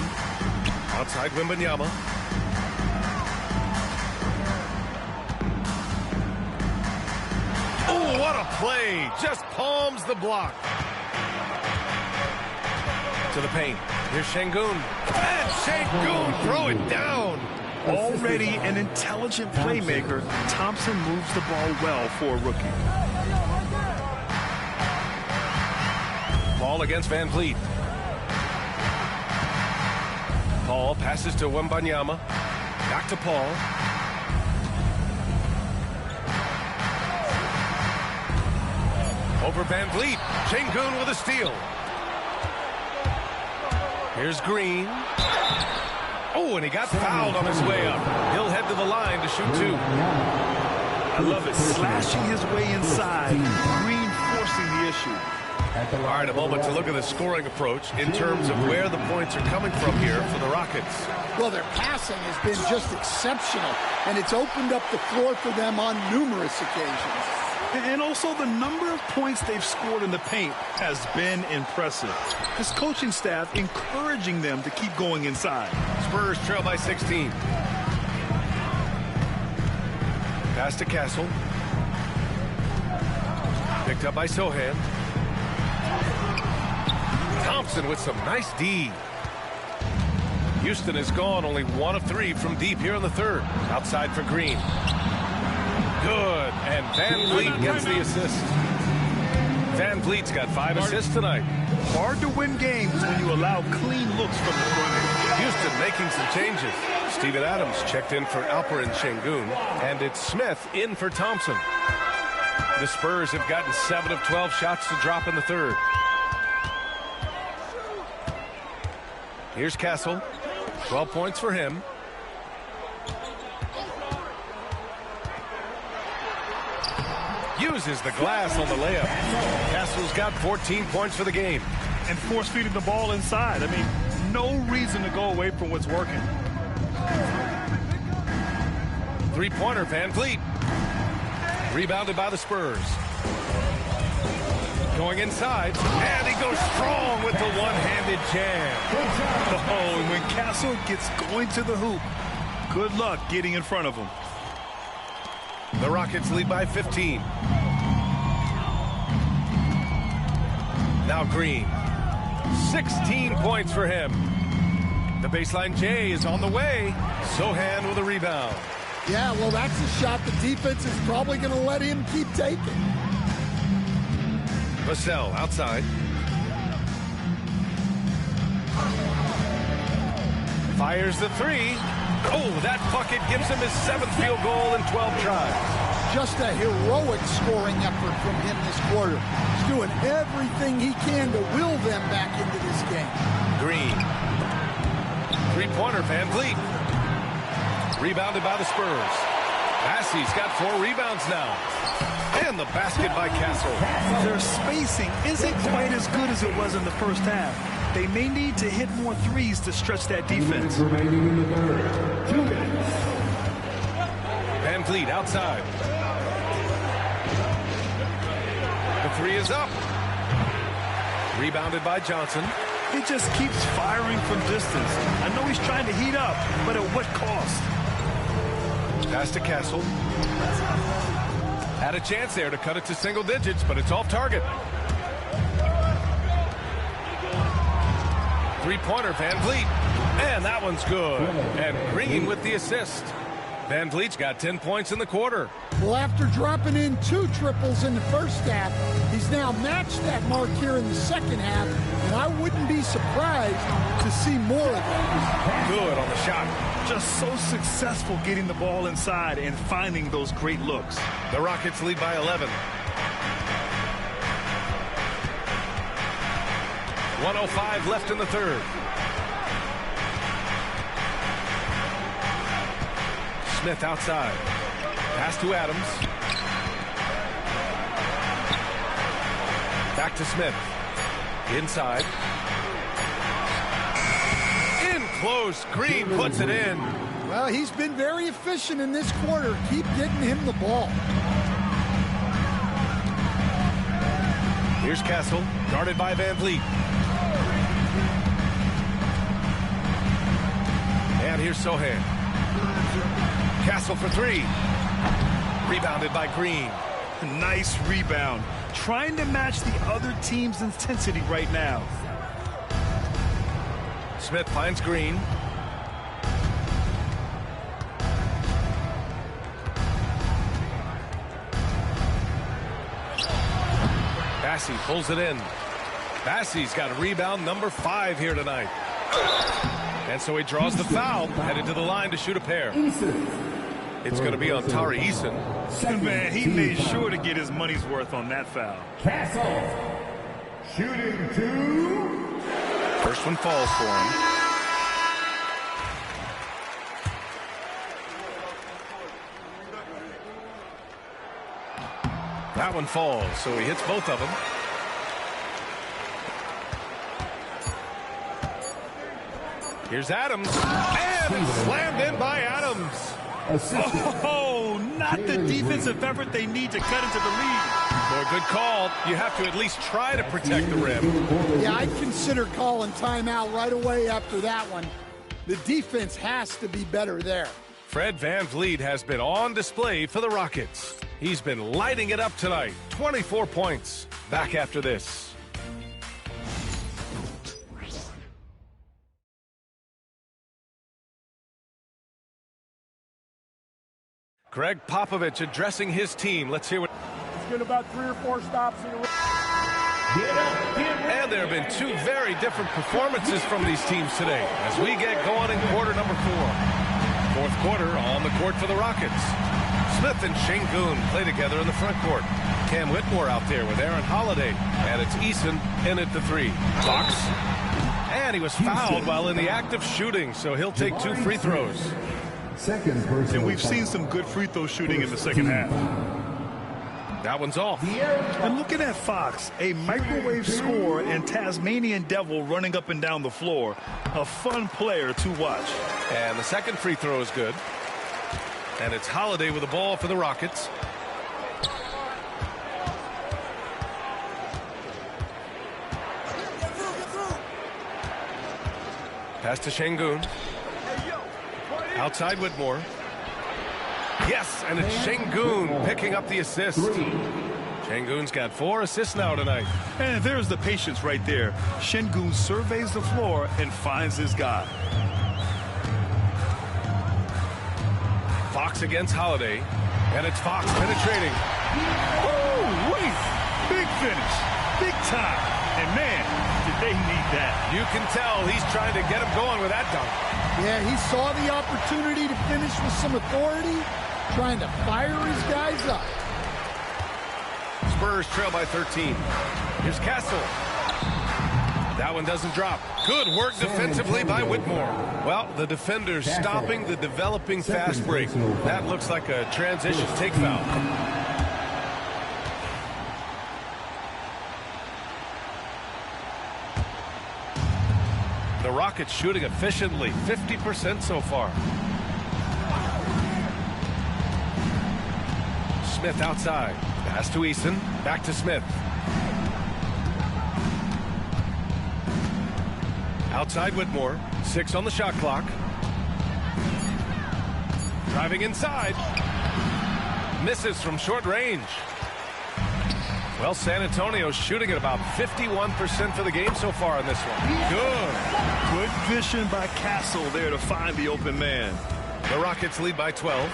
Outside Wembanyama. Oh, what a play. Just palms the block. To the paint. Here's Şengün. And Şengün throw it down. Already an intelligent playmaker, Thompson moves the ball well for a rookie. Paul against Van Vliet. Paul passes to Wembanyama. Back to Paul. Over Van Vliet. Şengün with a steal. Here's Green. Oh, and he got fouled on his way up. He'll head to the line to shoot 2. I love it. Slashing his way inside. Green forcing the issue. All right, a moment to look at the scoring approach in terms of where the points are coming from here for the Rockets. Well, their passing has been just exceptional, and it's opened up the floor for them on numerous occasions. And also the number of points they've scored in the paint has been impressive. This coaching staff encouraging them to keep going inside. Spurs trail by 16. Pass to Castle. Picked up by Sohan. Thompson with some nice D. Houston is gone, only 1 of 3 from deep here in the third. Outside for Green. Good, and Van Vliet gets the assist. Van Vliet's got 5 assists tonight. Hard to win games when you allow clean looks from the front end. Houston making some changes. Steven Adams checked in for Alperen Şengün, and it's Smith in for Thompson. The Spurs have gotten 7 of 12 shots to drop in the third. Here's Castle. 12 points for him. Uses the glass on the layup. Castle's got 14 points for the game. And force feeding the ball inside. I mean, no reason to go away from what's working. Three-pointer, Van Vliet. Rebounded by the Spurs. Going inside, and he goes strong with the one-handed jam. Oh, and when Castle gets going to the hoop, good luck getting in front of him. The Rockets lead by 15. Now Green. 16 points for him. The baseline J is on the way. Sohan with a rebound. Yeah, well, that's a shot the defense is probably going to let him keep taking. Vassell outside. Fires the 3. Oh, that bucket gives him his 7th field goal in 12 tries. Just a heroic scoring effort from him this quarter. He's doing everything he can to will them back into this game. Green. Three-pointer, Van Vliet. Rebounded by the Spurs. Bassey's got 4 rebounds now. And the basket by Castle. Their spacing isn't quite as good as it was in the first half. They may need to hit more threes to stretch that defense. Remaining in the third. 2 minutes. Van Vliet outside. The 3 is up. Rebounded by Johnson. He just keeps firing from distance. I know he's trying to heat up, but at what cost? Pass to Castle. Had a chance there to cut it to single digits, but it's off target. Three-pointer, Van Vliet. And that one's good. And Green with the assist. Van Vliet's got 10 points in the quarter. Well, after dropping in 2 triples in the first half, he's now matched that mark here in the second half, and I wouldn't be surprised to see more of that. Good on the shot. Just so successful getting the ball inside and finding those great looks. The Rockets lead by 11. 1:05 left in the third. Smith outside. Pass to Adams. Back to Smith. Inside. In close. Green puts it in. Well, he's been very efficient in this quarter. Keep getting him the ball. Here's Castle, guarded by Van Vliet. And here's Sohan. Castle for 3. Rebounded by Green. Nice rebound. Trying to match the other team's intensity right now. Smith finds Green. Bassey pulls it in. Bassey's got a rebound number 5 here tonight. And so he draws the foul, headed to the line to shoot a pair. It's going to be on Tari Eason. Man, he made sure to get his money's worth on that foul. Castle. Shooting 2. First one falls for him. That one falls, so he hits both of them. Here's Adams, and it's slammed in by Adams. Oh, not the defensive effort they need to cut into the lead. Boy, good call. You have to at least try to protect the rim. Yeah, I'd consider calling timeout right away after that one. The defense has to be better there. Fred VanVleet has been on display for the Rockets. He's been lighting it up tonight. 24 points. Back after this. Greg Popovich addressing his team. Let's hear what... He's got about 3 or 4 stops in a row. And there have been 2 very different performances from these teams today as we get going in quarter number 4. Fourth quarter on the court for the Rockets. Smith and Şengün play together in the front court. Cam Whitmore out there with Aaron Holiday. And it's Eason in at the 3. Fox. And he was fouled while in the act of shooting, so he'll take 2 free throws. And we've seen some good free throw shooting in the second half. That one's off. And looking at Fox, a microwave scorer and Tasmanian Devil running up and down the floor. A fun player to watch. And the second free throw is good. And it's Holiday with the ball for the Rockets. Pass to Şengün. Outside Whitmore. Yes, and it's Şengün picking up the assist. Şengün's got 4 assists now tonight. And there's the patience right there. Şengün surveys the floor and finds his guy. Fox against Holiday. And it's Fox penetrating. Oh, wait. Big finish. Big time. And man, did they need that. You can tell he's trying to get him going with that dunk. Yeah, he saw the opportunity to finish with some authority, trying to fire his guys up. Spurs trail by 13. Here's Castle. That one doesn't drop. Good work defensively by Whitmore. Well, the defender's stopping the developing fast break. That looks like a transition take foul. The Rockets shooting efficiently, 50% so far. Smith outside. Pass to Eason. Back to Smith. Outside Whitmore. 6 on the shot clock. Driving inside. Misses from short range. Well, San Antonio's shooting at about 51% for the game so far in this one. Good vision by Castle there to find the open man. The Rockets lead by 12.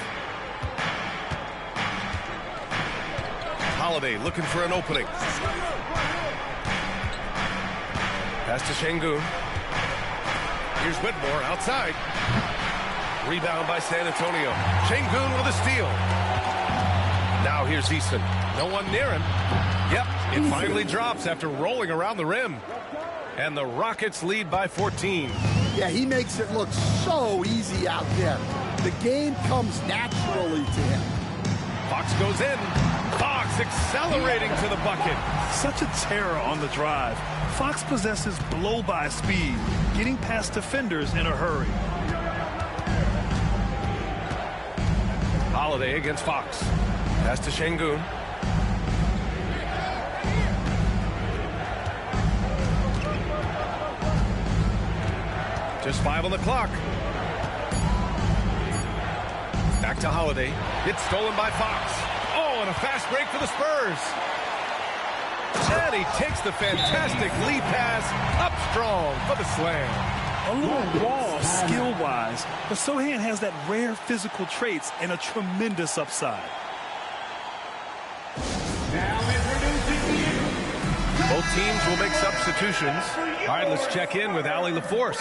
Holiday looking for an opening. Pass to Şengün. Here's Whitmore outside. Rebound by San Antonio. Şengün with a steal. Now here's Eason. No one near him. Yep, it finally drops after rolling around the rim. And the Rockets lead by 14. Yeah, he makes it look so easy out there. The game comes naturally to him. Fox goes in. Fox accelerating to the bucket. Such a terror on the drive. Fox possesses blow-by speed, getting past defenders in a hurry. Holiday against Fox. Pass to Şengün. Just 5 on the clock. Back to Holiday. It's stolen by Fox. Oh, and a fast break for the Spurs. And he takes the fantastic lead pass up strong for the slam. A little raw skill-wise, but Sochan has that rare physical traits and a tremendous upside. Both teams will make substitutions. All right, let's check in with Allie LaForce.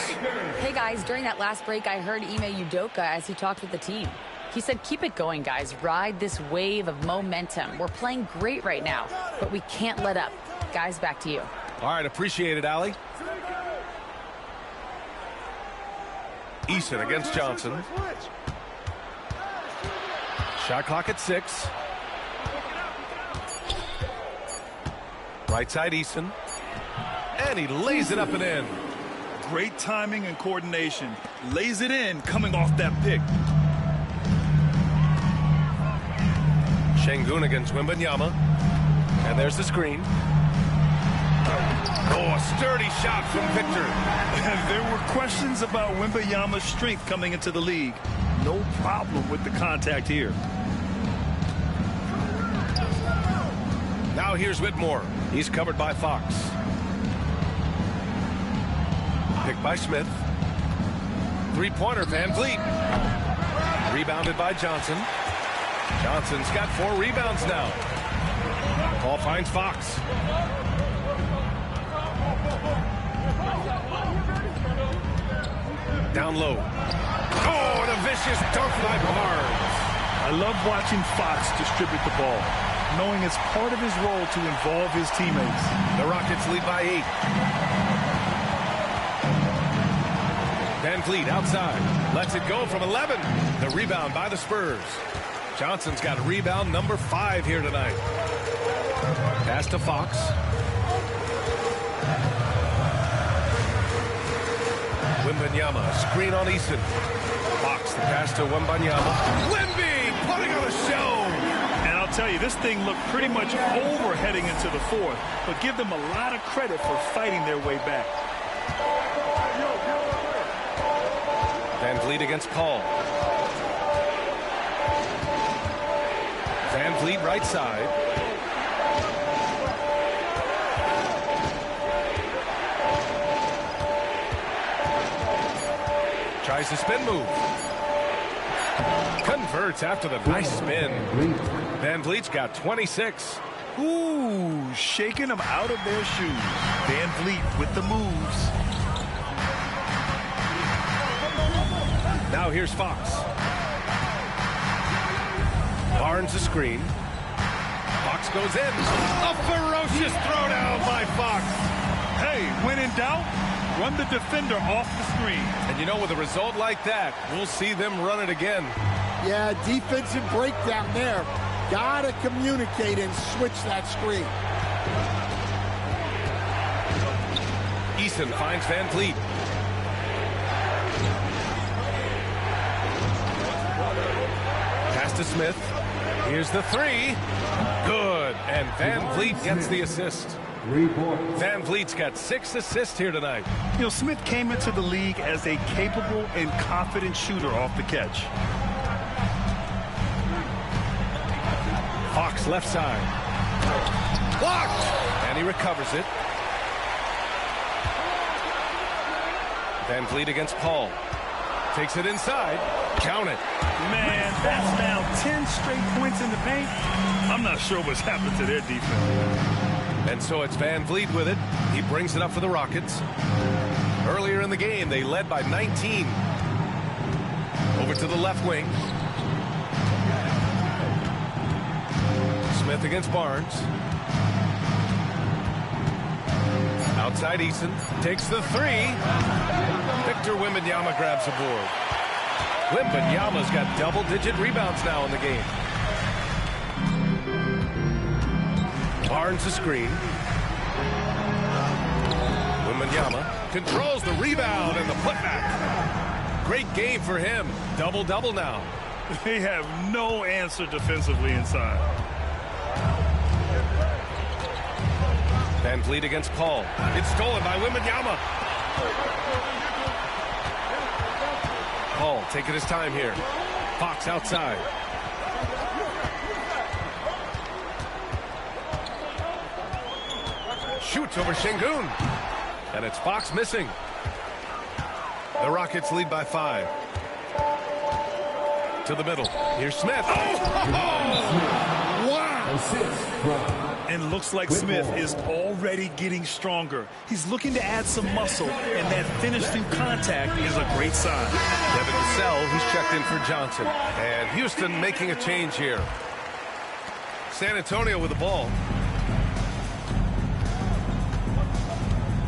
Hey, guys, during that last break, I heard Ime Udoka as he talked with the team. He said, keep it going, guys. Ride this wave of momentum. We're playing great right now, but we can't let up. Guys, back to you. All right, appreciate it, Allie. Eason against Johnson. Shot clock at 6. Right side Eason. And he lays it up and in. Great timing and coordination. Lays it in coming off that pick. Şengün against Wembanyama. And there's the screen. Oh, a sturdy shot from Victor. There were questions about Wembanyama's strength coming into the league. No problem with the contact here. Now here's Whitmore. He's covered by Fox. Picked by Smith. Three-pointer, Van Vliet. Rebounded by Johnson. Johnson's got 4 rebounds now. Ball finds Fox. Down low. Oh, and a vicious dunk by Barnes. I love watching Fox distribute the ball, knowing it's part of his role to involve his teammates. The Rockets lead by 8. Van Vliet outside. Lets it go from 11. The rebound by the Spurs. Johnson's got rebound number 5 here tonight. Pass to Fox. Wembanyama, screen on Eason. Fox, the pass to Wembanyama. Wemby putting on a show. And I'll tell you, this thing looked pretty much over heading into the 4th, but give them a lot of credit for fighting their way back. Van Vliet against Paul. Van Vliet right side. Tries the spin move. Converts after the nice spin. Van Vliet's got 26. Ooh, shaking them out of their shoes. Van Vliet with the moves. Now here's Fox. Barnes the screen. Fox goes in. A ferocious throwdown by Fox. Hey, when in doubt, run the defender off the screen. And you know, with a result like that, we'll see them run it again. Yeah, defensive breakdown there. Gotta communicate and switch that screen. Eason finds Van Vliet. Pass to Smith. Here's the 3. Good. And Van Vliet gets the assist. Van Vliet's got 6 assists here tonight. You know, Smith came into the league as a capable and confident shooter off the catch. Fox left side. Blocked! And he recovers it. Van Vliet against Paul. Takes it inside. Count it. Man, that's now 10 straight points in the paint. I'm not sure what's happened to their defense. And so it's Van Vliet with it. He brings it up for the Rockets. Earlier in the game, they led by 19. Over to the left wing. Smith against Barnes. Outside Eason. Takes the 3. Victor Wembanyama grabs the board. Wembanyama's got double-digit rebounds now in the game. Barnes the screen. Wembanyama controls the rebound and the putback. Great game for him. Double-double now. They have no answer defensively inside. Van Vliet against Paul. It's stolen by Wembanyama. Paul taking his time here. Fox outside. Shoots over Şengün. And it's Fox missing. The Rockets lead by 5. To the middle. Here's Smith. Oh! Wow! And looks like Smith is already getting stronger. He's looking to add some muscle, and that finish through contact is a great sign. Devin Vassell, he's checked in for Johnson. And Houston making a change here. San Antonio with the ball.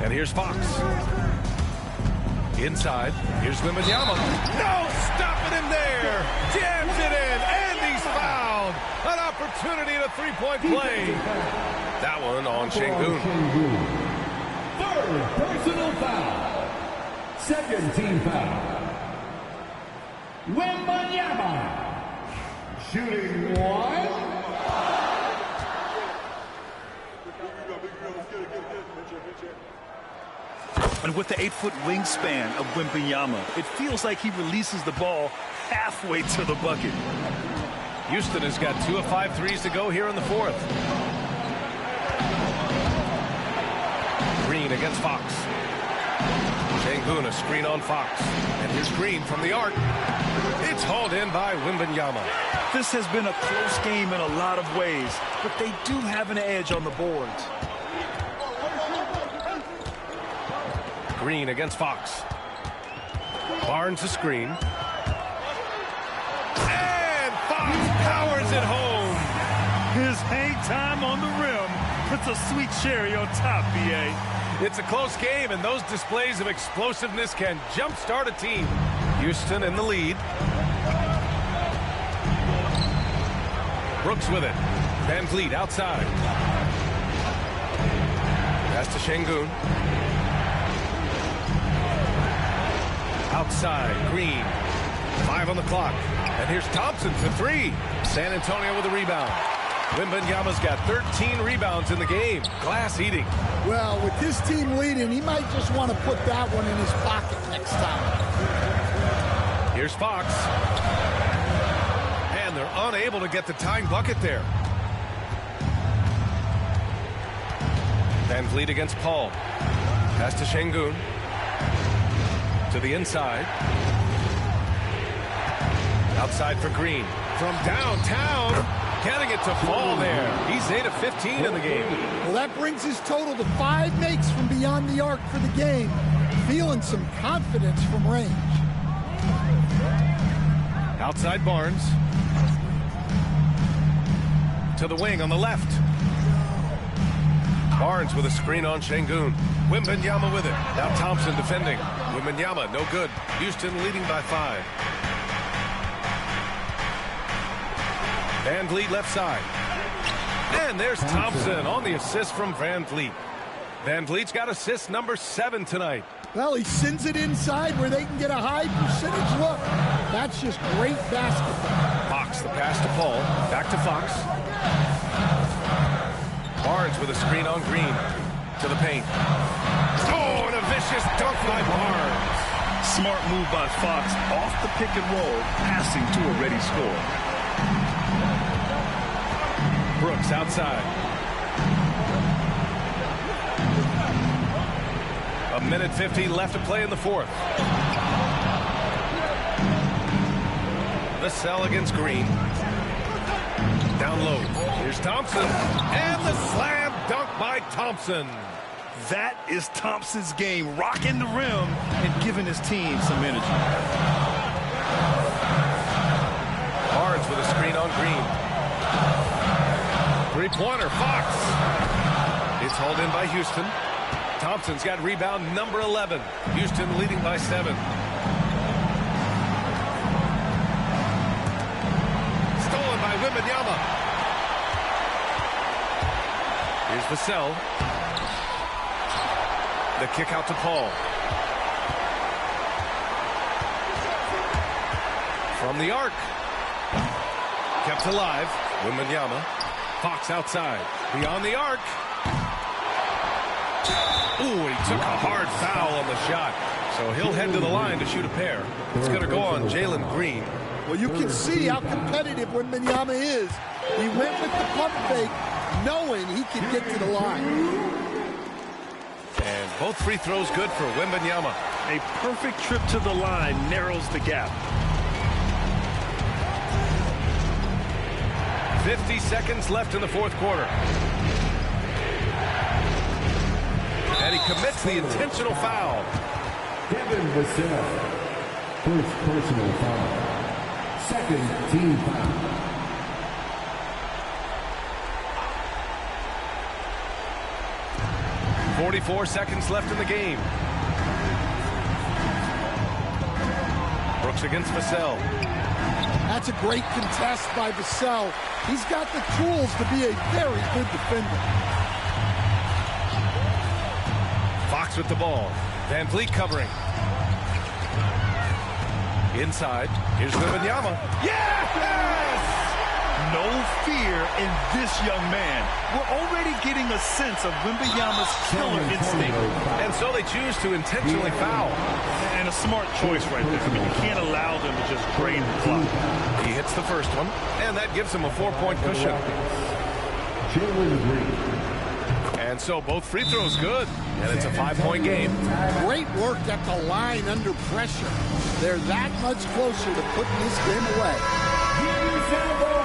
And here's Fox. Inside. Here's Wembanyama. No, stopping him there. Jams it in, and he's fouled. An opportunity at a three-point play. That one on Şengün. Third personal foul. Second team foul. Wembanyama. Shooting one. And with the 8-foot wingspan of Wembanyama, it feels like he releases the ball halfway to the bucket. Houston has got 2 of 5 threes to go here in the fourth. Green against Fox. Şengün, a screen on Fox. And here's Green from the arc. It's hauled in by Wembanyama. This has been a close game in a lot of ways, but they do have an edge on the boards. Green against Fox. Barnes a screen. And Fox powers it home. His hang time on the rim puts a sweet cherry on top, B.A. It's a close game, and those displays of explosiveness can jumpstart a team. Houston in the lead. Brooks with it. Van Vliet outside. Pass to Şengün. Outside, Green. 5 on the clock. And here's Thompson for 3. San Antonio with a rebound. Wembanyama's got 13 rebounds in the game. Glass eating. Well, with this team leading, he might just want to put that one in his pocket next time. Here's Fox. And they're unable to get the tying bucket there. Van Vliet against Paul. Pass to Şengün. To the inside. Outside for Green. From downtown. Getting it to fall there. He's 8 of 15 in the game. Well, that brings his total to 5 makes from beyond the arc for the game. Feeling some confidence from range. Outside Barnes. To the wing on the left. Barnes with a screen on Şengün. Wembanyama with it. Now Thompson defending. Wembanyama, no good. Houston leading by 5. Van Vliet left side. And there's Thompson on the assist from Van Vliet. Van Vliet's got assist number 7 tonight. Well, he sends it inside where they can get a high percentage look. That's just great basketball. Fox, the pass to Paul. Back to Fox. Barnes with a screen on Green. To the paint. Oh, and a vicious dunk by Barnes. Smart move by Fox off the pick and roll, passing to a ready score. Brooks outside. A minute 50 left to play in the fourth. Vassell against Green. Down low. Here's Thompson. And the slam dunk by Thompson. That is Thompson's game, rocking the rim and giving his team some energy. Barnes with a screen on Green. Three-pointer, Fox. It's hauled in by Houston. Thompson's got rebound number 11. Houston leading by 7. Stolen by Wembanyama. Here's Vassell. The kick out to Paul. From the arc. Kept alive. Wembanyama. Fox outside. Beyond the arc. Ooh, he took a hard foul on the shot. So he'll head to the line to shoot a pair. It's going to go on Jalen Green. Well, you can see how competitive Wembanyama is. He went with the pump fake, knowing he could get to the line. And both free throws good for Wembanyama. A perfect trip to the line narrows the gap. 50 seconds left in the fourth quarter. gets the intentional foul. Devin Vassell, first personal foul. Second team foul. .44 seconds left in the game. Brooks against Vassell. That's a great contest by Vassell. He's got the tools to be a very good defender. Fox with the ball. Van Vliet covering. Inside. Here's Wembanyama. Yes! No fear in this young man. We're already getting a sense of Wembanyama's killer instinct. And so they choose to intentionally foul. And a smart choice right there. I mean, you can't allow them to just drain the clock. He hits the first one, and that gives him a 4-point cushion. And so both free throws good, and it's a 5-point game. Great work at the line under pressure. They're that much closer to putting this game away.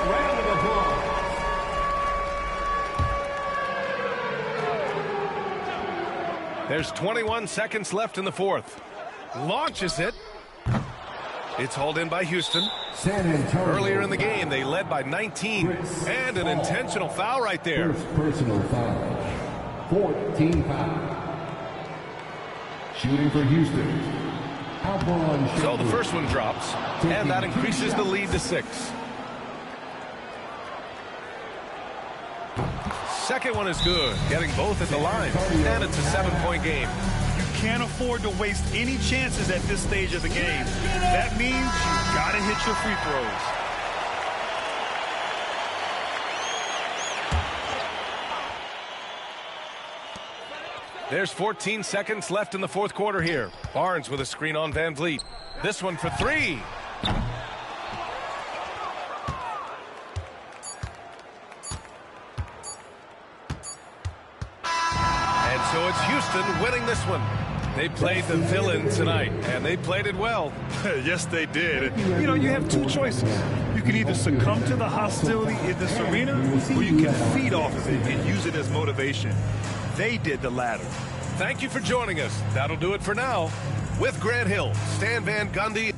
Round of applause. There's 21 seconds left in the fourth. Launches it. It's hauled in by Houston. San Antonio. Earlier in the game, they led by 19. And an intentional foul right there. First personal foul. 14 foul. Shooting for Houston. So the first one drops, and that increases the lead to 6. Second one is good, getting both at the line, and it's a 7-point game. You can't afford to waste any chances at this stage of the game. That means you gotta hit your free throws. There's 14 seconds left in the fourth quarter here. Barnes with a screen on Van Vliet. This one for 3. And so it's Houston winning this one. They played the villain tonight, and they played it well. Yes, they did. You know, you have two choices. You can either succumb to the hostility in this arena, or you can feed off of it and use it as motivation. They did the latter. Thank you for joining us. That'll do it for now. With Grant Hill, Stan Van Gundy.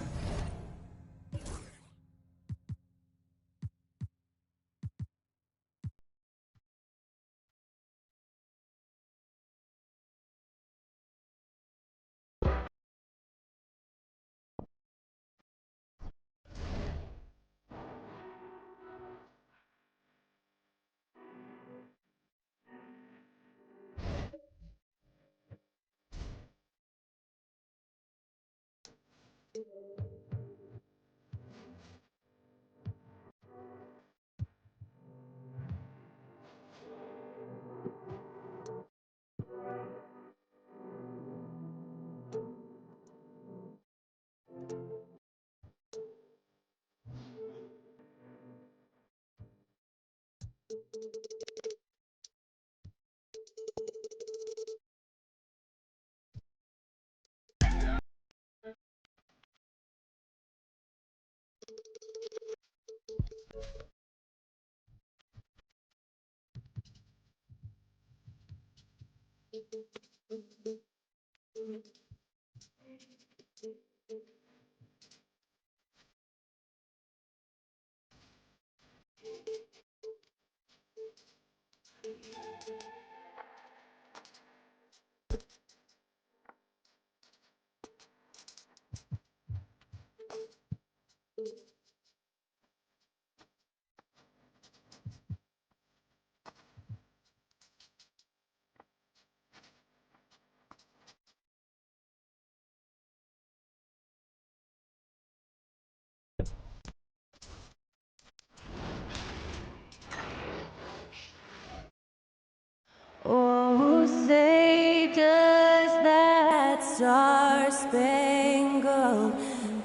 Oh, say does that star-spangled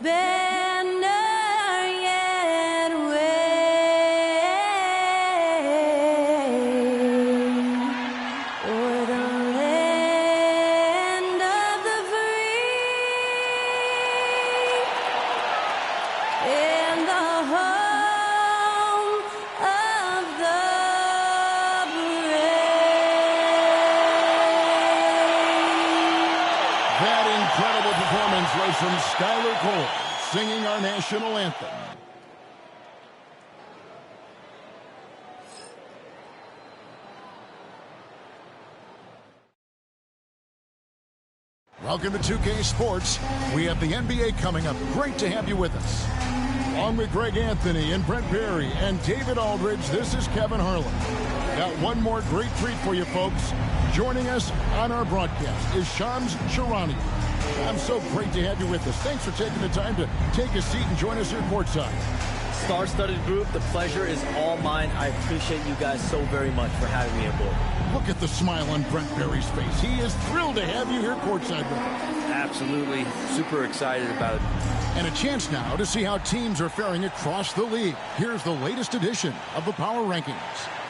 banner yet wave o'er the land of the free and the home of the brave? incredible performance was from Skylar Cole, singing our national anthem. Welcome to 2K Sports. We have the NBA coming up. Great to have you with us. Along with Greg Anthony and Brent Berry and David Aldridge, this is Kevin Harlan. Got one more great treat for you folks. Joining us on our broadcast is Shams Charania. I'm so great to have you with us. Thanks for taking the time to take a seat and join us here courtside. Star-studded group, the pleasure is all mine. I appreciate you guys so very much for having me aboard. Look at the smile on Brent Berry's face. He is thrilled to have you here courtside with us. Absolutely. Super excited about it. And a chance now to see how teams are faring across the league. Here's the latest edition of the Power Rankings.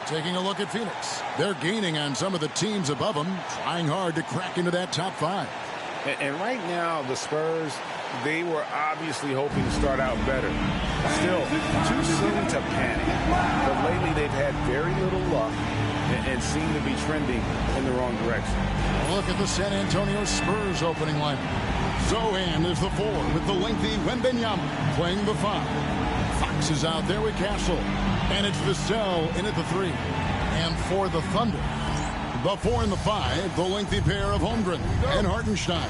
Taking a look at Phoenix. They're gaining on some of the teams above them, trying hard to crack into that top 5. And right now, the Spurs, they were obviously hoping to start out better. Still, too soon to panic. But lately, they've had very little luck and seem to be trending in the wrong direction. Look at the San Antonio Spurs opening lineup. Zohan is the 4 with the lengthy Wembanyama playing the 5. Fox is out there with Castle. And it's Vassell in at the 3. And for the Thunder, the 4 and the 5, the lengthy pair of Holmgren and Hartenstein.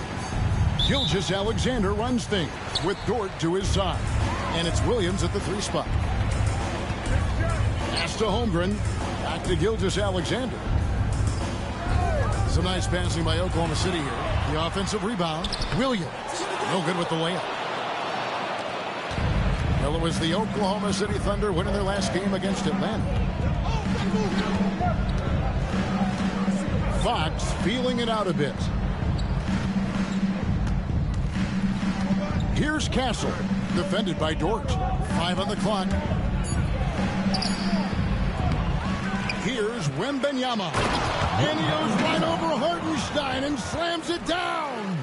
Gilgeous-Alexander runs things with Dort to his side. And it's Williams at the 3 spot. Pass to Holmgren. Back to Gilgeous-Alexander. Some nice passing by Oklahoma City here. The offensive rebound. Williams. No good with the layup. Well, it was the Oklahoma City Thunder winning their last game against Atlanta. Fox feeling it out a bit. Here's Castle, defended by Dort. 5 on the clock. Here's Wembanyama. And he goes right over Hartenstein and slams it down.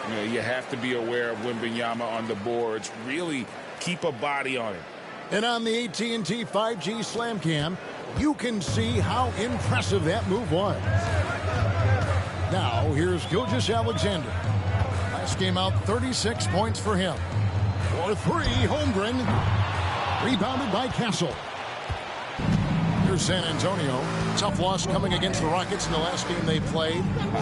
You know, you have to be aware of Wembanyama on the boards. Really keep a body on him. And on the AT&T 5G Slam Cam, you can see how impressive that move was. Now, here's Gilgeous-Alexander. Last game out, 36 points for him. For 3, Holmgren. Rebounded by Castle. Here's San Antonio. Tough loss coming against the Rockets in the last game they played.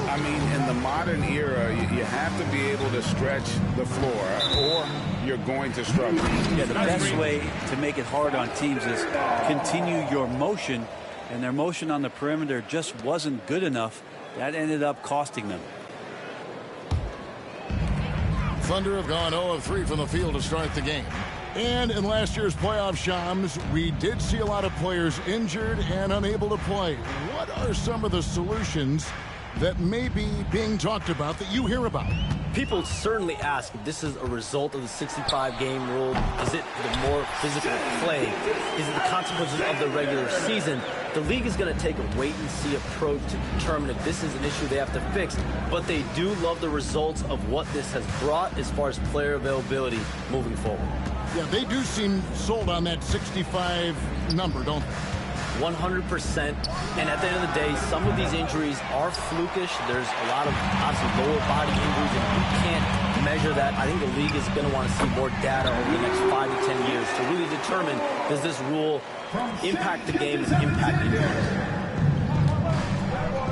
I mean, in the modern era, you have to be able to stretch the floor, or you're going to struggle. Yeah, the best way to make it hard on teams is continue your motion, and their motion on the perimeter just wasn't good enough. That ended up costing them. Thunder have gone 0 of 3 from the field to start the game. And in last year's playoff, Shams, we did see a lot of players injured and unable to play. What are some of the solutions that may be being talked about that you hear about? People certainly ask if this is a result of the 65-game rule. Is it the more physical play? Is it the consequences of the regular season? The league is going to take a wait-and-see approach to determine if this is an issue they have to fix. But they do love the results of what this has brought as far as player availability moving forward. Yeah, they do seem sold on that 65 number, don't they? 100%. And at the end of the day, some of these injuries are flukish. There's a lot of obviously lower body injuries, and you can't measure that. I think the league is going to want to see more data over the next 5 to 10 years to really determine, does this rule impact the game and impact injuries?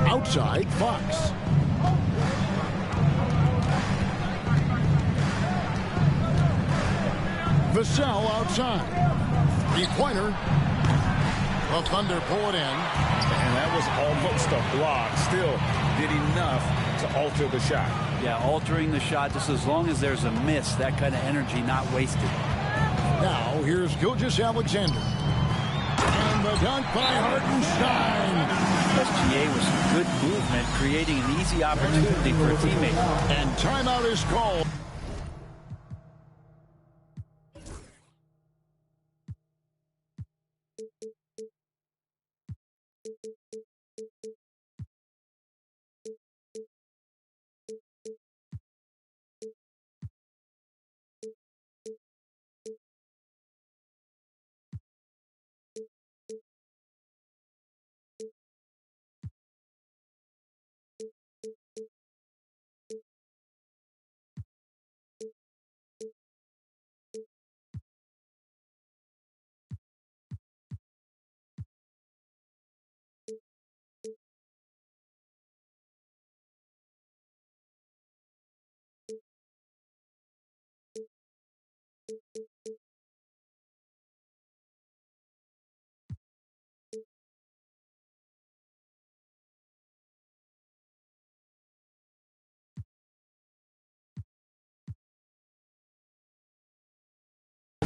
Outside, Fox. Vassell outside. 3-pointer. The Thunder pull it in. And that was almost a block. Still did enough to alter the shot. Yeah, altering the shot just as long as there's a miss. That kind of energy not wasted. Now, here's Gilgeous-Alexander. And the dunk by Hartenstein. SGA was some good movement, creating an easy opportunity for a teammate. And timeout is called.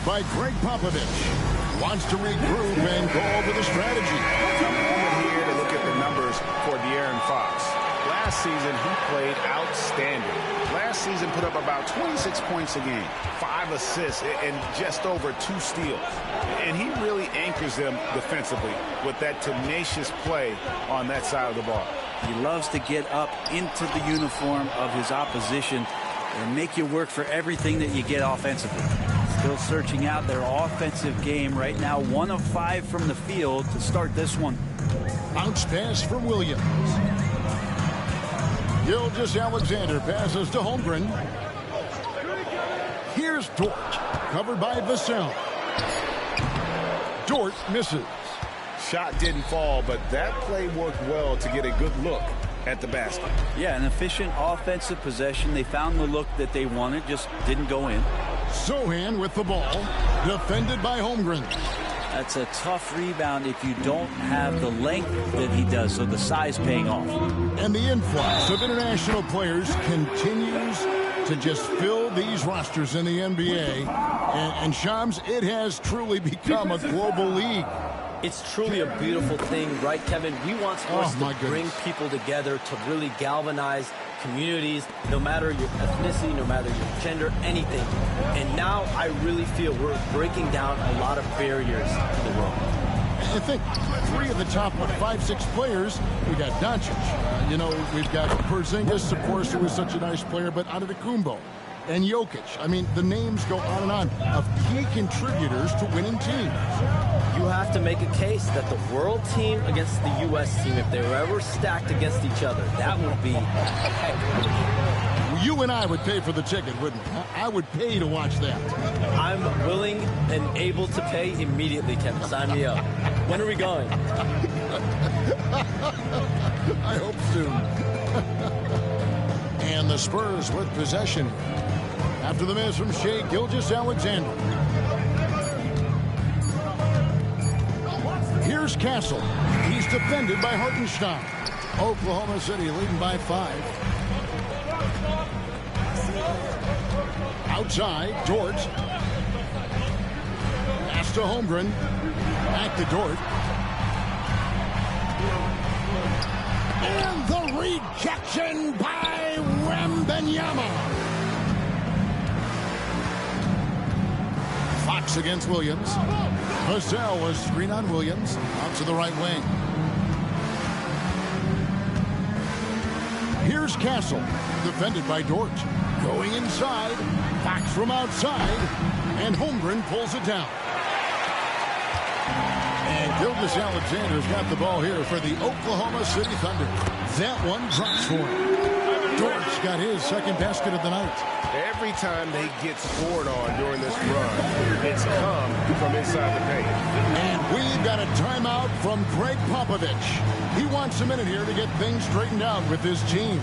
by Greg Popovich. Wants to regroup and go over the strategy. A moment here to look at the numbers for De'Aaron Fox. Last season, he played outstanding. Last season put up about 26 points a game, 5 assists, and just over 2 steals. And he really anchors them defensively with that tenacious play on that side of the ball. He loves to get up into the uniform of his opposition and make you work for everything that you get offensively. Still searching out their offensive game right now. 1 of 5 from the field to start this one. Bounce pass from Williams. Gilgeous-Alexander passes to Holmgren. Here's Dort, covered by Vassell. Dort misses. Shot didn't fall, but that play worked well to get a good look at the basket. Yeah, an efficient offensive possession. They found the look that they wanted, just didn't go in. Sohan with the ball, defended by Holmgren. That's a tough rebound if you don't have the length that he does, so the size paying off. And the influx of international players continues to just fill these rosters in the NBA. And Shams, it has truly become a global league. It's truly a beautiful thing, right, Kevin? We want sports to bring people together, to really galvanize communities, no matter your ethnicity, no matter your gender, anything. And now I really feel we're breaking down a lot of barriers to the world. I think 3 of the top, 5-6 players, we got Doncic. We've got Porzingis, of course, who was such a nice player, but Antetokounmpo and Jokic. I mean, the names go on and on of key contributors to winning teams. You have to make a case that the world team against the U.S. team, if they were ever stacked against each other, that would be heck. You and I would pay for the ticket, wouldn't we? I would pay to watch that. I'm willing and able to pay immediately, Kevin. Sign me up. When are we going? I hope soon. And the Spurs with possession after the miss from Shai Gilgeous-Alexander. Here's Castle. He's defended by Hartenstein. Oklahoma City leading by 5. Outside, Dort. Pass to Holmgren. Back to Dort. And the rejection by Wembanyama. Fox against Williams. Vassell was screen on Williams. Out to the right wing. Here's Castle. Defended by Dort. Going inside. Fox from outside. And Holmgren pulls it down. And Gilgeous-Alexander's got the ball here for the Oklahoma City Thunder. That one drops for him. Dort's got his second basket of the night. Every time they get scored on during this run, it's come from inside the paint. And we've got a timeout from Greg Popovich. He wants a minute here to get things straightened out with his team.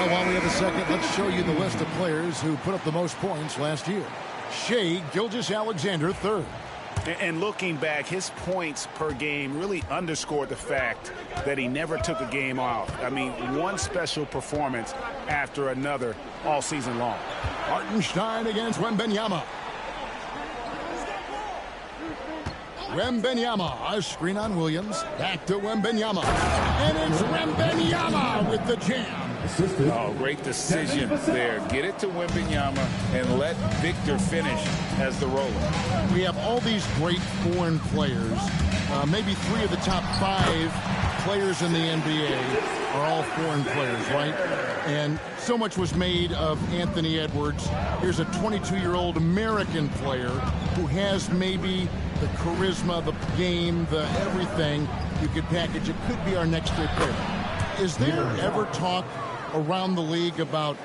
Well, while we have a second, let's show you the list of players who put up the most points last year. Shai Gilgeous-Alexander, 3rd. And looking back, his points per game really underscored the fact that he never took a game off. I mean, one special performance after another all season long. Hartenstein against Wembanyama. Wembanyama, a screen on Williams. Back to Wembanyama. And it's Wembanyama with the jam. Oh, great decision there. Get it to Wembanyama and let Victor finish as the roller. We have all these great foreign players. Maybe 3 of the top 5 players in the NBA are all foreign players, right? And so much was made of Anthony Edwards. Here's a 22-year-old American player who has maybe the charisma, the game, the everything you could package. It could be our next great player. Is there ever talk around the league about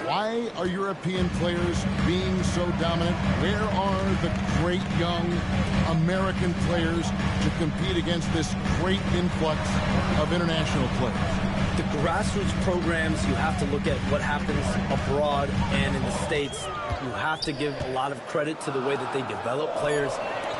why are European players being so dominant? Where are the great young American players to compete against this great influx of international players? The grassroots programs, you have to look at what happens abroad and in the States. You have to give a lot of credit to the way that they develop players.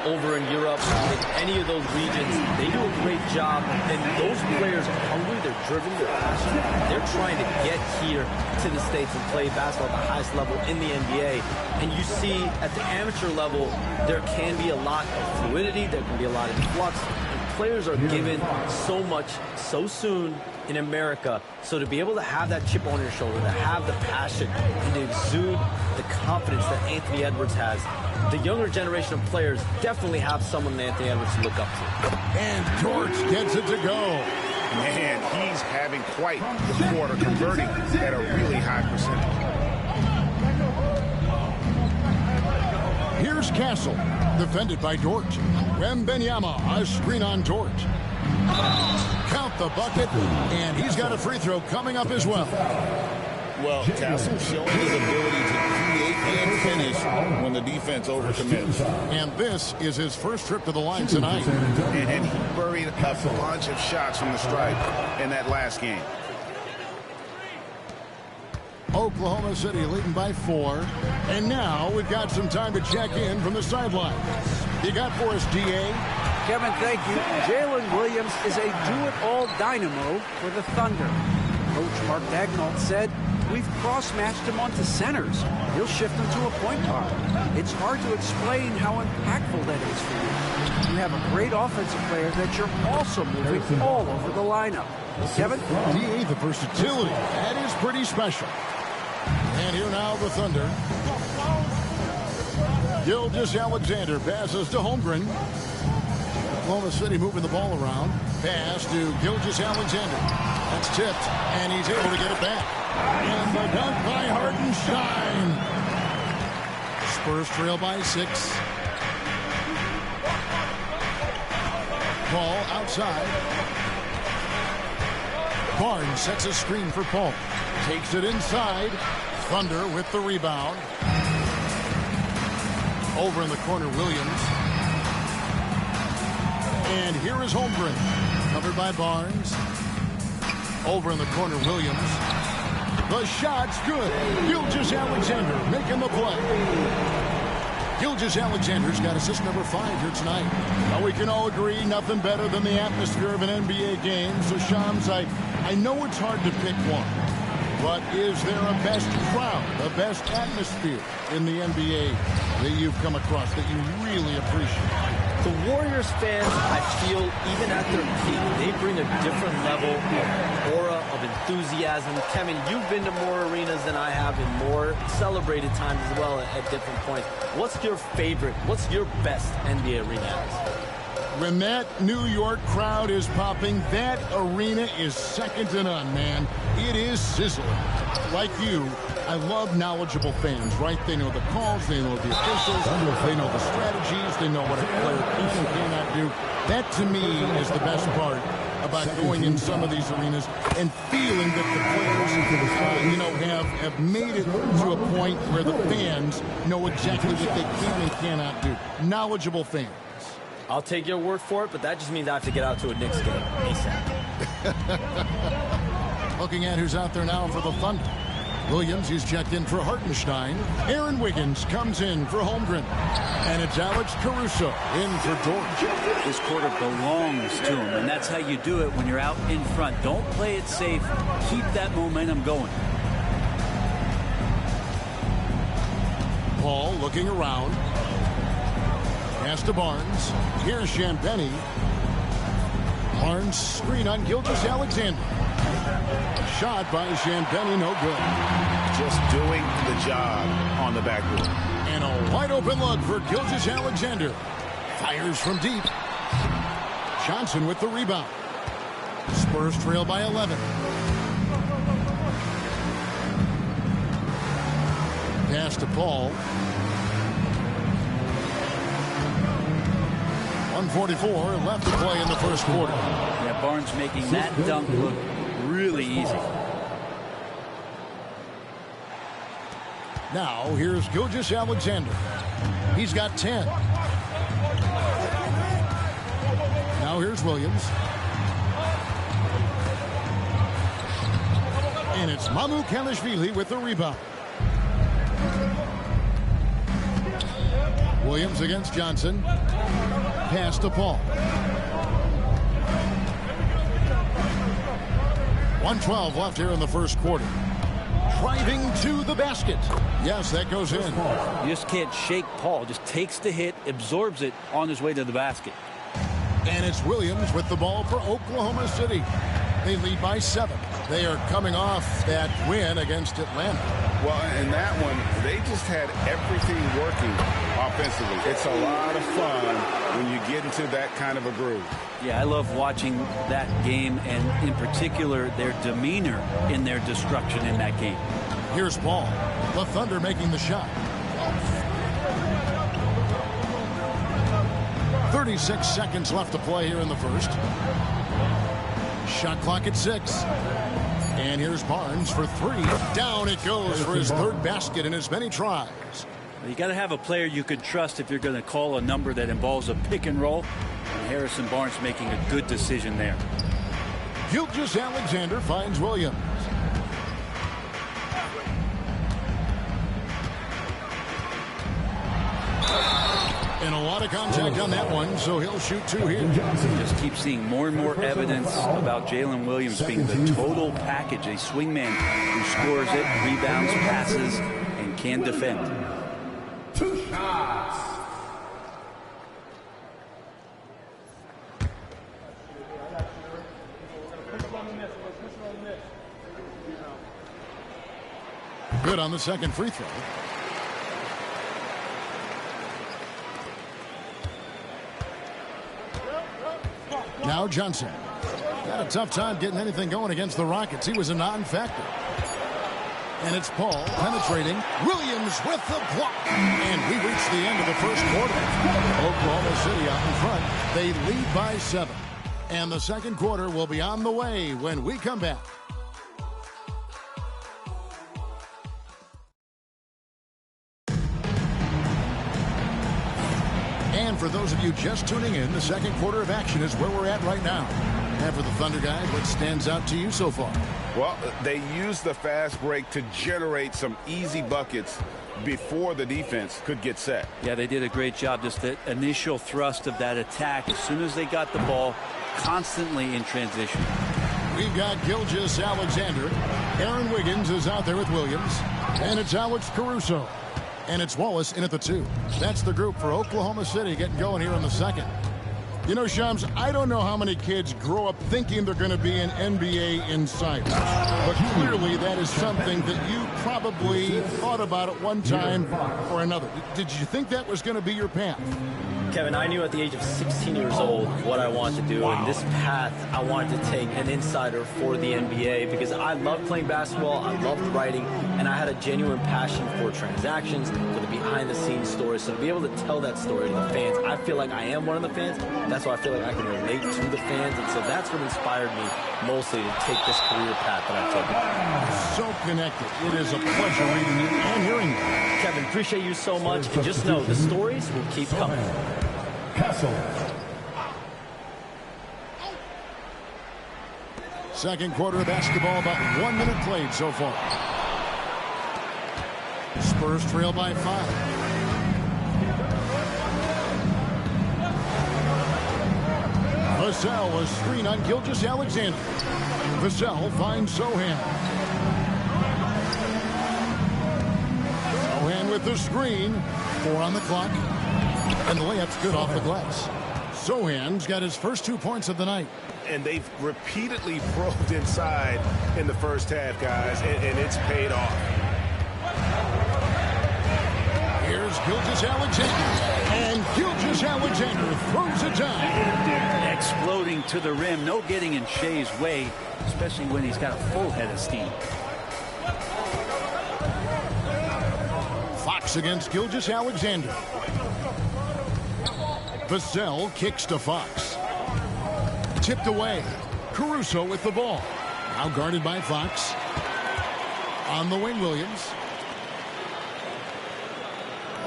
over in Europe, in any of those regions, they do a great job. And those players are hungry, they're driven, they're passionate. They're trying to get here to the States and play basketball at the highest level in the NBA. And you see at the amateur level, there can be a lot of fluidity, there can be a lot of flux. Players are given so much so soon in America, so to be able to have that chip on your shoulder, to have the passion, and to exude the confidence that Anthony Edwards has, the younger generation of players definitely have someone that Anthony Edwards to look up to. And George gets it to go. Man, he's having quite the quarter, converting at a really high percentage. Here's Castle, defended by Dort. Wembenyama, a screen on Dort. Count the bucket, and he's got a free throw coming up as well. Well, Castle showing his ability to create and finish when the defense overcommits. And this is his first trip to the line tonight. And he buried a bunch of shots from the stripe in that last game. Oklahoma City leading by 4. And now we've got some time to check in from the sideline. You got for us, D.A.? Kevin, thank you. Jalen Williams is a do-it-all dynamo for the Thunder. Coach Mark Daigneault said, we've cross-matched him onto centers. He'll shift him to a point guard. It's hard to explain how impactful that is for you. You have a great offensive player that you're also moving all over the lineup. Kevin? D.A., the versatility. That is pretty special. And here now the Thunder. Gilgeous-Alexander passes to Holmgren. Oklahoma City moving the ball around. Pass to Gilgeous-Alexander. That's tipped, and he's able to get it back. And the dunk by Hartenstein. Spurs trail by 6. Paul outside. Barnes sets a screen for Paul. Takes it inside. Thunder with the rebound. Over in the corner, Williams. And here is Holmgren. Covered by Barnes. Over in the corner, Williams. The shot's good. Gilgeous-Alexander making the play. Gilgeous-Alexander's got assist number 5 here tonight. Now we can all agree nothing better than the atmosphere of an NBA game. So, Shams, I know it's hard to pick one. But is there a best crowd, a best atmosphere in the NBA that you've come across that you really appreciate? The Warriors fans, I feel, even at their peak, they bring a different level of aura, of enthusiasm. Kevin, you've been to more arenas than I have in more celebrated times as well at different points. What's your favorite, what's your best NBA arena atmosphere? When that New York crowd is popping, that arena is second to none, man. It is sizzling. Like you, I love knowledgeable fans, right? They know the calls, they know the officials, they know the strategies, they know what a player can and cannot do. That, to me, is the best part about going in some of these arenas and feeling that the players, have made it to a point where the fans know exactly what they can and cannot do. Knowledgeable fans. I'll take your word for it, but that just means I have to get out to a Knicks game ASAP. Looking at who's out there now for the Thunder. Williams, he's checked in for Hartenstein. Aaron Wiggins comes in for Holmgren. And it's Alex Caruso in for Dort. This quarter belongs to him, and that's how you do it when you're out in front. Don't play it safe. Keep that momentum going. Paul looking around. Pass to Barnes. Here's Champagnie. Barnes screen on Gilgeous-Alexander. Shot by Champagnie, no good. Just doing the job on the backboard. And a wide open look for Gilgeous-Alexander. Fires from deep. Johnson with the rebound. Spurs trail by 11. Pass to Paul. 1:44 left to play in the first quarter. Yeah, Barnes making that dunk look really easy. Now here's Gilgeous-Alexander. He's got 10. Now here's Williams. And it's Mamukelashvili with the rebound. Williams against Johnson. Pass to Paul. 1:12 left here in the first quarter. Driving to the basket. Yes, that goes in. You just can't shake Paul. Just takes the hit, absorbs it on his way to the basket. And it's Williams with the ball for Oklahoma City. They lead by 7. They are coming off that win against Atlanta. Well, in that one, they just had everything working offensively. It's a lot of fun when you get into that kind of a groove. Yeah, I love watching that game, and in particular, their demeanor in their destruction in that game. Here's Paul. The Thunder making the shot. 36 seconds left to play here in the first. Shot clock at 6. And here's Barnes for 3. Down it goes for his 3rd basket in as many tries. You got to have a player you can trust if you're going to call a number that involves a pick and roll. And Harrison Barnes making a good decision there. Gilgeous-Alexander finds Williams. And a lot of contact on that one, so he'll shoot 2 here. Just keep seeing more and more evidence about Jalen Williams being the total package, a swingman who scores it, rebounds, passes, and can defend. 2 shots. Good on the second free throw. Now Johnson. Had a tough time getting anything going against the Rockets. He was a non-factor. And it's Paul penetrating. Williams with the block. And we reach the end of the first quarter. Oklahoma City out in front. They lead by 7. And the second quarter will be on the way when we come back. And for those of you just tuning in, the second quarter of action is where we're at right now. And for the Thunder guys, what stands out to you so far? Well, they used the fast break to generate some easy buckets before the defense could get set. Yeah, they did a great job. Just the initial thrust of that attack, as soon as they got the ball, constantly in transition. We've got Gilgeous-Alexander. Aaron Wiggins is out there with Williams. And it's Alex Caruso. And it's Wallace in at the 2. That's the group for Oklahoma City getting going here in the second. You know, Shams, I don't know how many kids grow up thinking they're going to be an NBA insider. But clearly that is something that you probably thought about at one time or another. Did you think that was going to be your path? Kevin, I knew at the age of 16 years old what I wanted to do. And this path, I wanted to take an insider for the NBA because I loved playing basketball, I loved writing, and I had a genuine passion for transactions, for the behind-the-scenes stories. So to be able to tell that story to the fans, I feel like I am one of the fans. That's why I feel like I can relate to the fans. And so that's what inspired me mostly to take this career path that I've taken. So connected. It is a pleasure reading you and hearing you. Kevin, appreciate you so much. And just know the stories will keep coming. Castle. Second quarter of basketball, about 1 minute played so far. Spurs trail by 5. Vassell, a screen on Gilgeous-Alexander. Vassell finds Sohan. Sohan with the screen. 4 on the clock. And the layup's good off the glass. Sohan's got his first 2 points of the night. And they've repeatedly probed inside in the first half, guys, and it's paid off. Here's Gilgeous-Alexander. And Gilgeous-Alexander throws it down. Exploding to the rim. No getting in Shea's way, especially when he's got a full head of steam. Fox against Gilgeous-Alexander. Vassell kicks to Fox. Tipped away. Caruso with the ball. Now guarded by Fox. On the wing, Williams.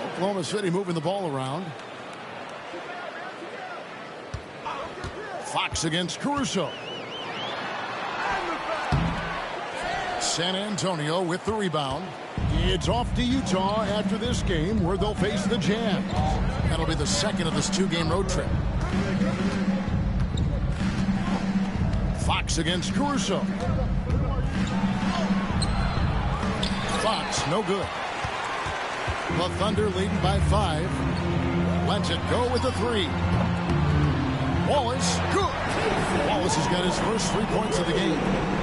Oklahoma City moving the ball around. Fox against Caruso. San Antonio with the rebound. It's off to Utah after this game where they'll face the Jazz. That'll be the second of this 2-game road trip. Fox against Caruso. Fox, no good. The Thunder leading by 5. Lets it go with the 3. Wallace, good. Wallace has got his first 3 points of the game.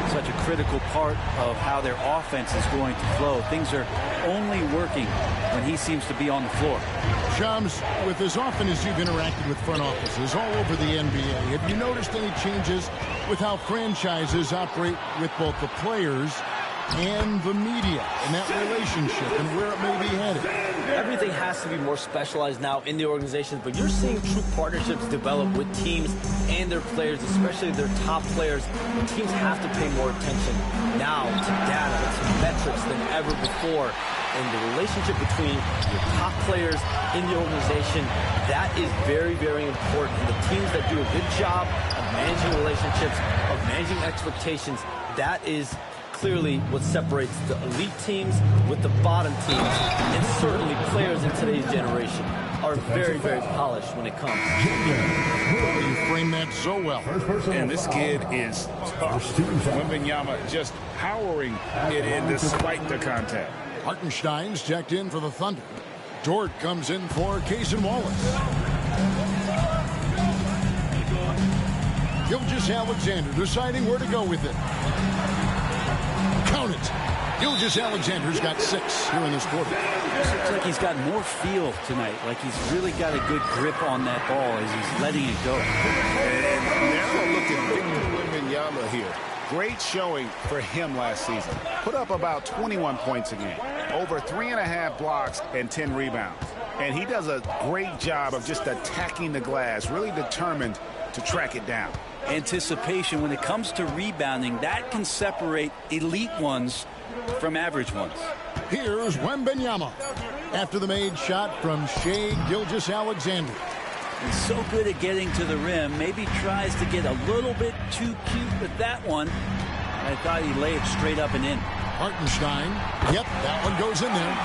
Such a critical part of how their offense is going to flow. Things are only working when he seems to be on the floor. Shams, with as often as you've interacted with front offices all over the NBA, have you noticed any changes with how franchises operate with both the players and the media and that relationship and where it may be headed? Everything has to be more specialized now in the organizations, but you're seeing true partnerships develop with teams and their players, especially their top players. Teams have to pay more attention now to data, to metrics than ever before. And the relationship between your top players in the organization, that is very, very important. And the teams that do a good job of managing relationships, of managing expectations, that is clearly what separates the elite teams with the bottom teams. And certainly players in today's generation are very, very polished when it comes. You frame that so well. And this kid is tough. Wembanyama just powering it in despite the contact. Hartenstein's checked in for the Thunder. Dort comes in for Cason Wallace. Gilgeous-Alexander deciding where to go with it. Count it. Gilgeous-Alexander's got 6 here in this quarter. It looks like he's got more feel tonight, like he's really got a good grip on that ball as he's letting it go. And now look at Victor Wembanyama here. Great showing for him last season. Put up about 21 points a game, over 3.5 blocks and 10 rebounds. And he does a great job of just attacking the glass, really determined to track it down. Anticipation when it comes to rebounding, that can separate elite ones from average ones. Here's Wembanyama after the made shot from Shai Gilgeous-Alexander. He's so good at getting to the rim. Maybe tries to get a little bit too cute with that one. I thought he laid it straight up and in. Hartenstein. Yep, that one goes in there.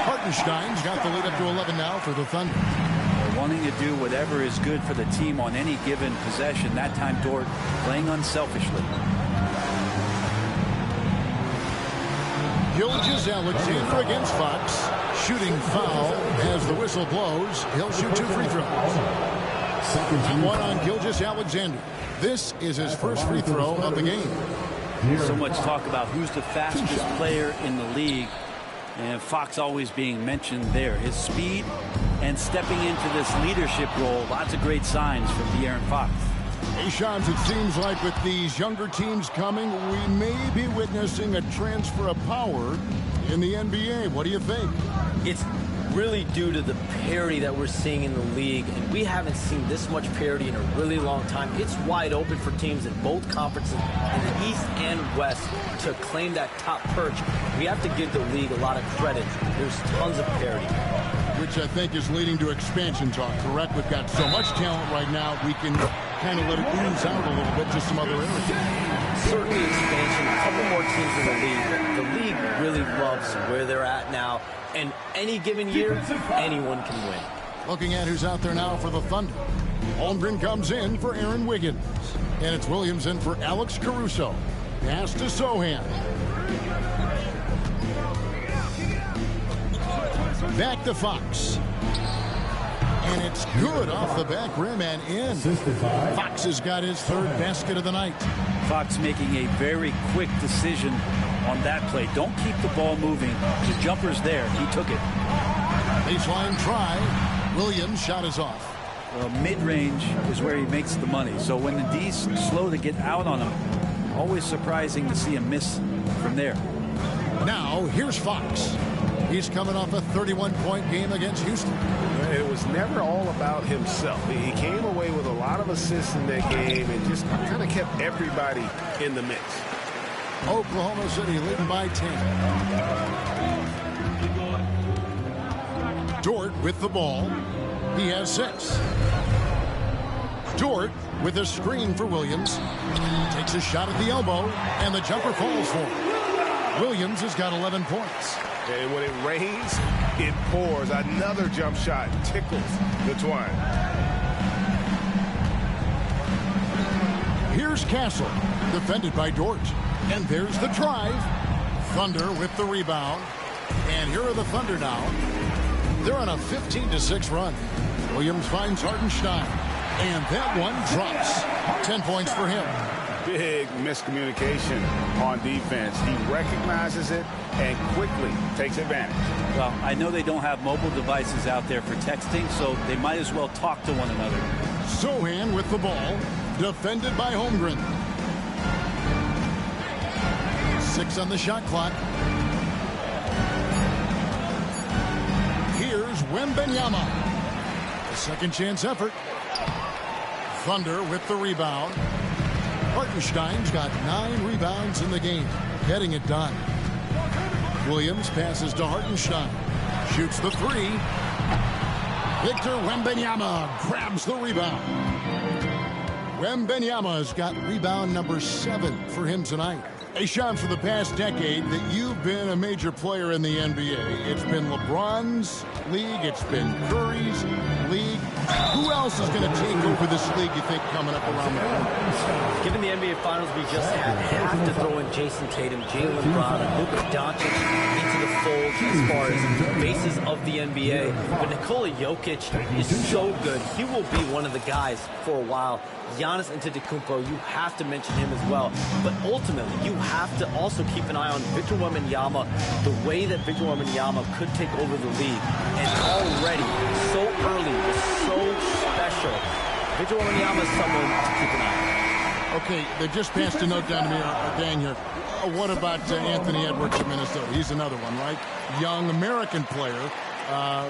Hartenstein's got the lead up to 11 now for the Thunder. They're wanting to do whatever is good for the team on any given possession. That time, Dort playing unselfishly. Gilgeous-Alexander against Fox. Shooting foul as the whistle blows. He'll shoot 2 free throws. One on Gilgeous-Alexander. This is his first free throw of the game. So much talk about who's the fastest player in the league. And Fox always being mentioned there. His speed and stepping into this leadership role. Lots of great signs from De'Aaron Fox. Hey, Shams, it seems like with these younger teams coming, we may be witnessing a transfer of power in the NBA. What do you think? It's really due to the parity that we're seeing in the league, and we haven't seen this much parity in a really long time. It's wide open for teams in both conferences, in the East and West, to claim that top perch. We have to give the league a lot of credit. There's tons of parity. Which I think is leading to expansion talk, correct? We've got so much talent right now, we can kind of let it ooze out a little bit to some other areas. Certainly expansion, a couple more teams in the league. The league really loves where they're at now, and any given year, anyone can win. Looking at who's out there now for the Thunder. Holmgren comes in for Aaron Wiggins. And it's Williams in for Alex Caruso. Pass to Sohan. Back to Fox. And it's good off the back rim and in. Fox has got his 3rd basket of the night. Fox making a very quick decision on that play. Don't keep the ball moving. The jumper's there. He took it. Baseline try. Williams' shot is off. Well, mid-range is where he makes the money. So when the D's slow to get out on him, always surprising to see him miss from there. Now, here's Fox. He's coming off a 31-point game against Houston. It was never all about himself. He came away with a lot of assists in that game and just kind of kept everybody in the mix. Oklahoma City leading by 10. Dort with the ball. He has 6. Dort with a screen for Williams. Takes a shot at the elbow, and the jumper falls for him. Williams has got 11 points. And when it rains, it pours. Another jump shot tickles the twine. Here's Castle, defended by Dort. And there's the drive. Thunder with the rebound. And here are the Thunder now. They're on a 15-6 run. Williams finds Hartenstein. And that one drops. 10 points for him. Big miscommunication on defense. He recognizes it and quickly takes advantage. Well, I know they don't have mobile devices out there for texting, so they might as well talk to one another. Sohan with the ball, defended by Holmgren. 6 on the shot clock. Here's Wembanyama. A second chance effort. Thunder with the rebound. Hartenstein's got 9 rebounds in the game, getting it done. Williams passes to Hartenstein. Shoots the 3. Victor Wembanyama grabs the rebound. Wembanyama's got rebound number 7 for him tonight. Hey, Sean, for the past decade that you've been a major player in the NBA, it's been LeBron's league, it's been Curry's league. Who else is going to take over this league, you think, coming up around the corner? Given the NBA Finals we just had, have to throw in Jason Tatum, Jaylen Brown, and Luka Doncic into the fold as far as faces of the NBA. But Nikola Jokic is so good. He will be one of the guys for a while. Giannis Antetokounmpo, you have to mention him as well. But ultimately, you have to also keep an eye on Victor Wembanyama, the way that Victor Wembanyama could take over the league. And already, so early, was so special. Victor Wembanyama is someone to keep an eye on. Okay, they just passed a note down to me, gang here. What about Anthony Edwards of Minnesota? He's another one, right? Young American player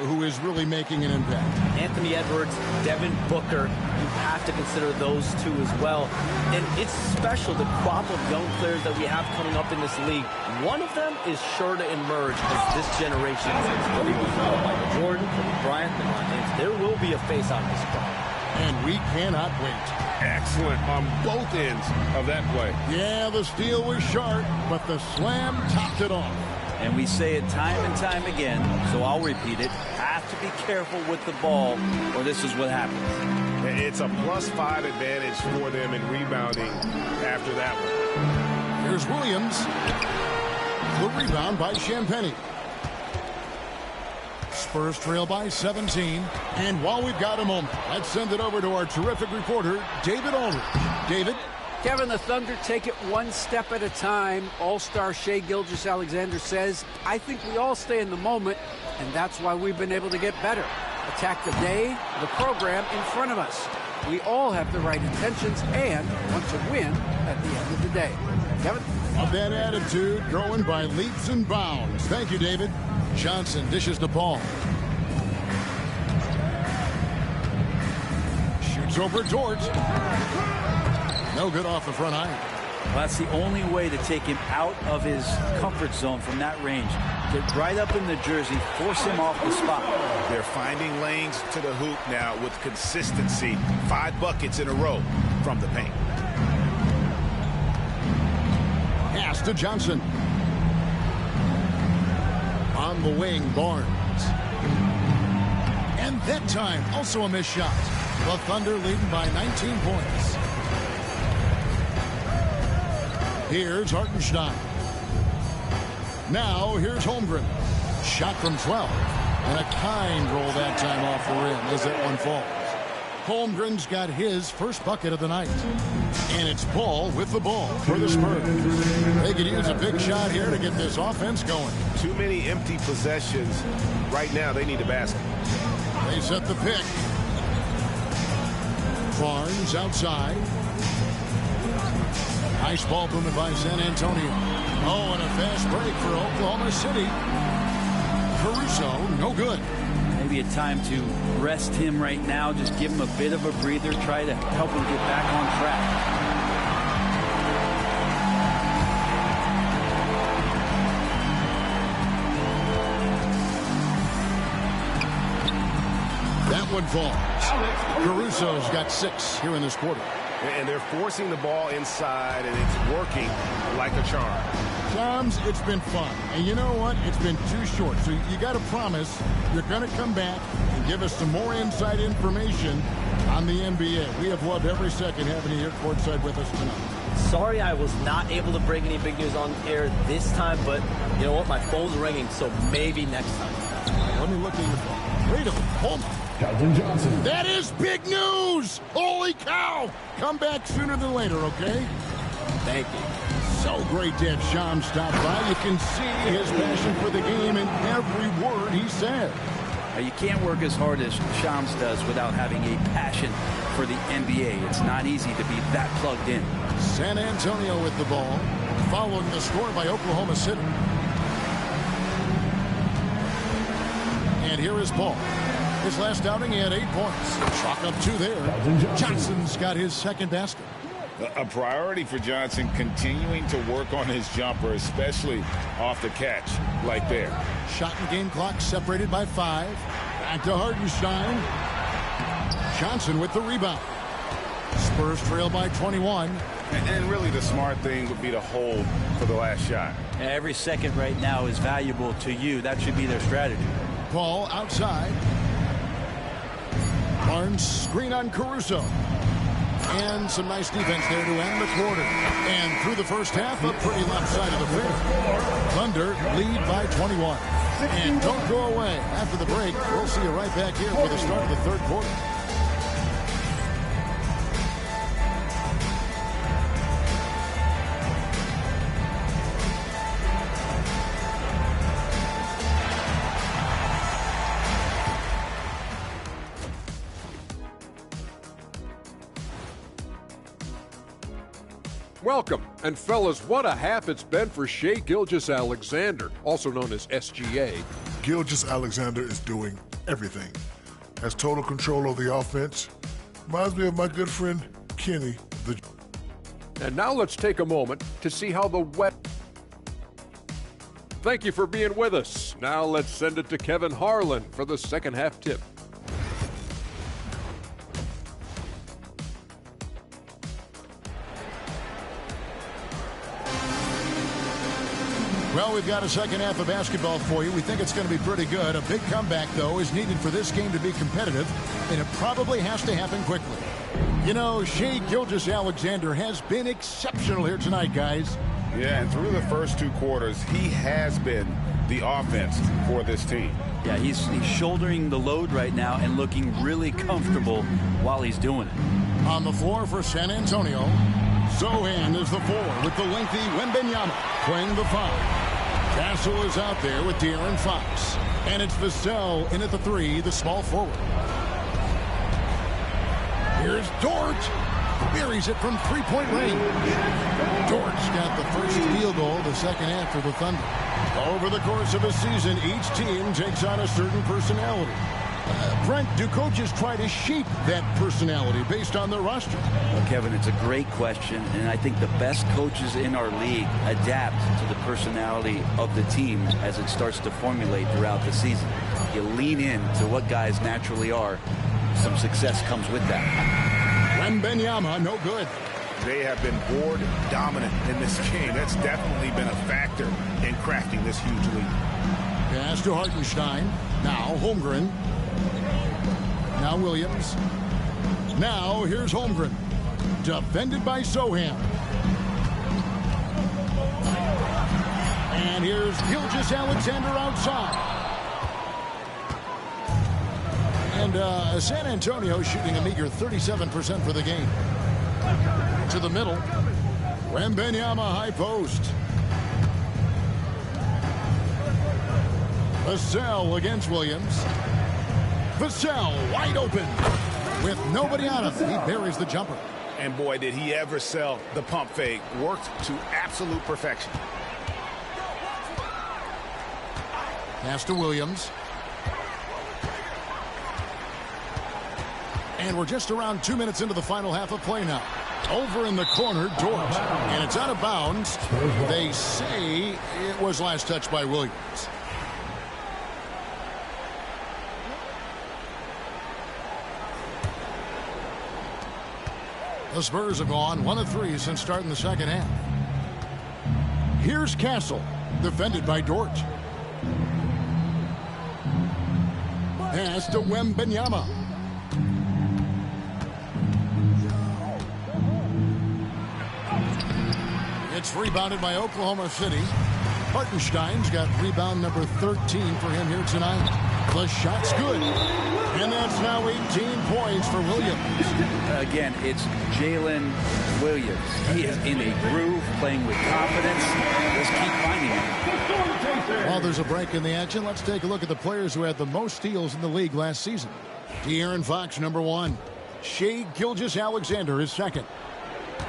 who is really making an impact. Anthony Edwards, Devin Booker, you have to consider those two as well. And it's special, the crop of young players that we have coming up in this league. One of them is sure to emerge as this generation. Whether you call Michael Jordan, Kobe Bryant, LeBron James, there will be a face on this crop. And we cannot wait. Excellent on both ends of that play. Yeah, the steal was sharp, but the slam topped it off. And we say it time and time again, so I'll repeat it. Have to be careful with the ball, or this is what happens. It's a +5 advantage for them in rebounding after that one. Here's Williams. The rebound by Champagnie. Spurs trail by 17. And while we've got a moment, let's send it over to our terrific reporter, David Aldridge. David? Kevin, the Thunder take it one step at a time. All-star Shai Gilgeous-Alexander says, I think we all stay in the moment, and that's why we've been able to get better. Attack the day, the program in front of us. We all have the right intentions and want to win at the end of the day. Kevin? Of that attitude, growing by leaps and bounds. Thank you, David. Johnson dishes to Paul. Shoots over Dort. No good off the front iron. Well, that's the only way to take him out of his comfort zone from that range. Get right up in the jersey, force him off the spot. They're finding lanes to the hoop now with consistency. 5 buckets in a row from the paint. Pass to Johnson. On the wing, Barnes. And that time, also a missed shot. The Thunder leading by 19 points. Here's Hartenstein. Now here's Holmgren. Shot from 12. And a kind roll that time off the rim as that one falls. Holmgren's got his first bucket of the night. And it's Paul with the ball for the Spurs. They could use a big shot here to get this offense going. Too many empty possessions. Right now, they need a basket. They set the pick. Barnes outside. Nice ball movement by San Antonio. Oh, and a fast break for Oklahoma City. Caruso, no good. Maybe a time to rest him right now. Just give him a bit of a breather. Try to help him get back on track. That one falls. Caruso's got 6 here in this quarter. And they're forcing the ball inside, and it's working like a charm. Shams, it's been fun. And you know what? It's been too short. So you got to promise you're going to come back and give us some more inside information on the NBA. We have loved every second having you here courtside with us tonight. Sorry I was not able to bring any big news on air this time, but you know what? My phone's ringing, so maybe next time. Let me look at your phone. Wait a minute. Hold on. Calvin Johnson. That is big news! Holy cow! Come back sooner than later, okay? Thank you. So great to have Shams stop by. You can see his passion for the game in every word he said. You can't work as hard as Shams does without having a passion for the NBA. It's not easy to be that plugged in. San Antonio with the ball, following the score by Oklahoma City. And here is Paul. His last outing, he had 8 points. Chalk up 2 there. Johnson's got his second basket. A priority for Johnson, continuing to work on his jumper, especially off the catch like there. Shot and game clock separated by 5. Back to Hartenstein. Johnson with the rebound. Spurs trail by 21. And really the smart thing would be to hold for the last shot. Every second right now is valuable to you. That should be their strategy. Ball outside. Barnes screen on Caruso. And some nice defense there to end the quarter. And through the first half, a pretty lopsided affair. Thunder lead by 21. And don't go away. After the break, we'll see you right back here for the start of the third quarter. Welcome. And fellas, what a half it's been for Shai Gilgeous-Alexander, also known as SGA. Gilgeous-Alexander is doing everything. Has total control of the offense. Reminds me of my good friend Kenny. And now let's take a moment to see how the Thank you for being with us. Now let's send it to Kevin Harlan for the second half tip. Well, we've got a second half of basketball for you. We think it's going to be pretty good. A big comeback, though, is needed for this game to be competitive, and it probably has to happen quickly. You know, Shai Gilgeous-Alexander has been exceptional here tonight, guys. Yeah, and through the first 2 quarters, he has been the offense for this team. Yeah, he's shouldering the load right now and looking really comfortable while he's doing it. On the floor for San Antonio, Zohan is the 4 with the lengthy Wembanyama playing the 5. Castle is out there with De'Aaron Fox. And it's Vassell in at the 3, the small forward. Here's Dort. Buries it from 3-point range. Dort's got the first field goal the second half for the Thunder. Over the course of a season, each team takes on a certain personality. Brent, do coaches try to shape that personality based on their roster? Well, Kevin, it's a great question, and I think the best coaches in our league adapt to the personality of the team as it starts to formulate throughout the season. You lean in to what guys naturally are. Some success comes with that. Wembanyama, no good. They have been board dominant in this game. That's definitely been a factor in crafting this huge lead. Pass to Hartenstein. Now Holmgren. Now Williams. Now here's Holmgren. Defended by Zohan. And here's Gilgeous-Alexander outside. And San Antonio shooting a meager 37% for the game. To the middle. Wembanyama high post. Vassell against Williams. Vassell wide open with nobody on him. He buries the jumper. And boy, did he ever sell the pump fake. Worked to absolute perfection. Pass to Williams. And we're just around 2 minutes into the final half of play now. Over in the corner, Dort. And it's out of bounds. They say it was last touched by Williams. The Spurs have gone 1 of 3 since starting the second half. Here's Castle, defended by Dort. Pass to Wembanyama. It's rebounded by Oklahoma City. Hartenstein's got rebound number 13 for him here tonight. The shot's good. And that's now 18 points for Williams. Again, it's Jalen Williams. He is in a groove, playing with confidence. Just keep finding him. While there's a break in the action, let's take a look at the players who had the most steals in the league last season. De'Aaron Fox, number 1. Shai Gilgeous-Alexander is second.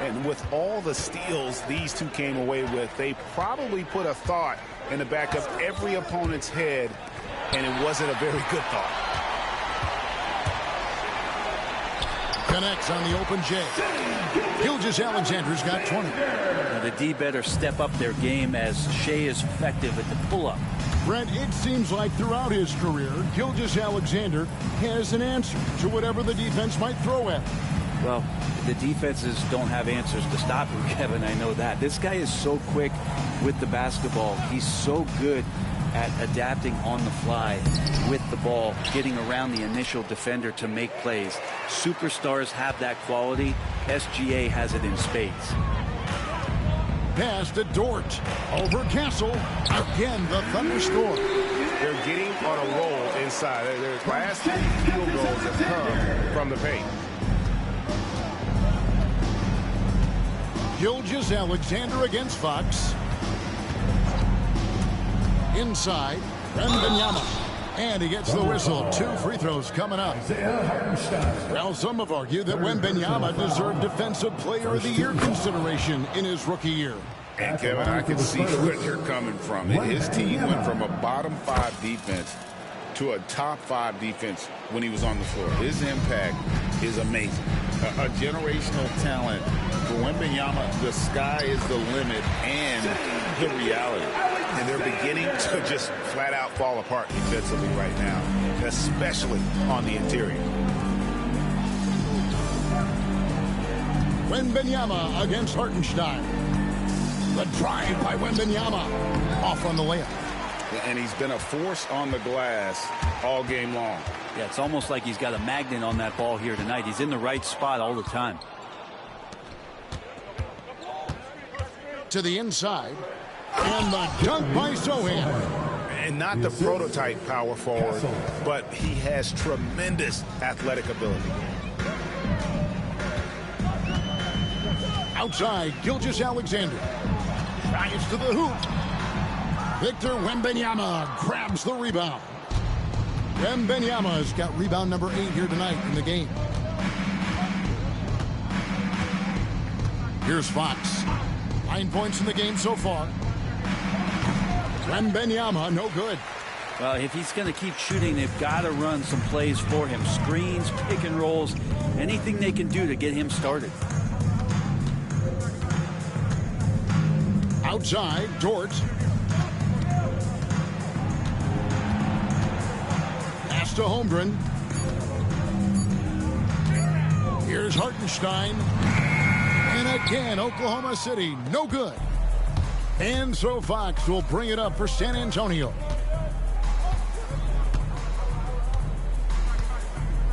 And with all the steals these two came away with, they probably put a thought in the back of every opponent's head, and it wasn't a very good thought. Connects on the open J. Gilgeous-Alexander's got 20. Now the D better step up their game as Shai is effective at the pull-up. Brent, it seems like throughout his career, Gilgeous-Alexander has an answer to whatever the defense might throw at him. Well, the defenses don't have answers to stop him, Kevin. I know that. This guy is so quick with the basketball. He's so good at adapting on the fly with the ball, getting around the initial defender to make plays. Superstars have that quality. SGA has it in spades. Pass to Dort. Over Castle. Again, the Thunder score. They're getting on a roll inside. Their last 3 field goals have come from the paint. Gilgeous-Alexander against Fox. Inside, Wembanyama. And he gets the whistle. 2 free throws coming up. Well, some have argued that Wembanyama deserved Defensive Player of the Year consideration in his rookie year. And Kevin, I can see where they're coming from. His team went from a bottom 5 defense to a top 5 defense when he was on the floor. His impact is amazing. A generational talent. For Wembanyama, the sky is the limit and the reality. And they're beginning to just flat out fall apart defensively right now, especially on the interior. Wembanyama against Hartenstein. The drive by Wembanyama. Off on the layup. And he's been a force on the glass all game long. Yeah, it's almost like he's got a magnet on that ball here tonight. He's in the right spot all the time. To the inside. And the dunk by Sohan. And not the prototype power forward, but he has tremendous athletic ability. Outside, Gilgeous-Alexander. Drives to the hoop. Victor Wembanyama grabs the rebound. Wembanyama's got rebound number 8 here tonight in the game. Here's Fox. 9 points in the game so far. Wembanyama, no good. Well, if he's going to keep shooting, they've got to run some plays for him. Screens, pick and rolls, anything they can do to get him started. Outside, Dort. Pass to Holmgren. Here's Hartenstein. And again, Oklahoma City, no good. And so Fox will bring it up for San Antonio.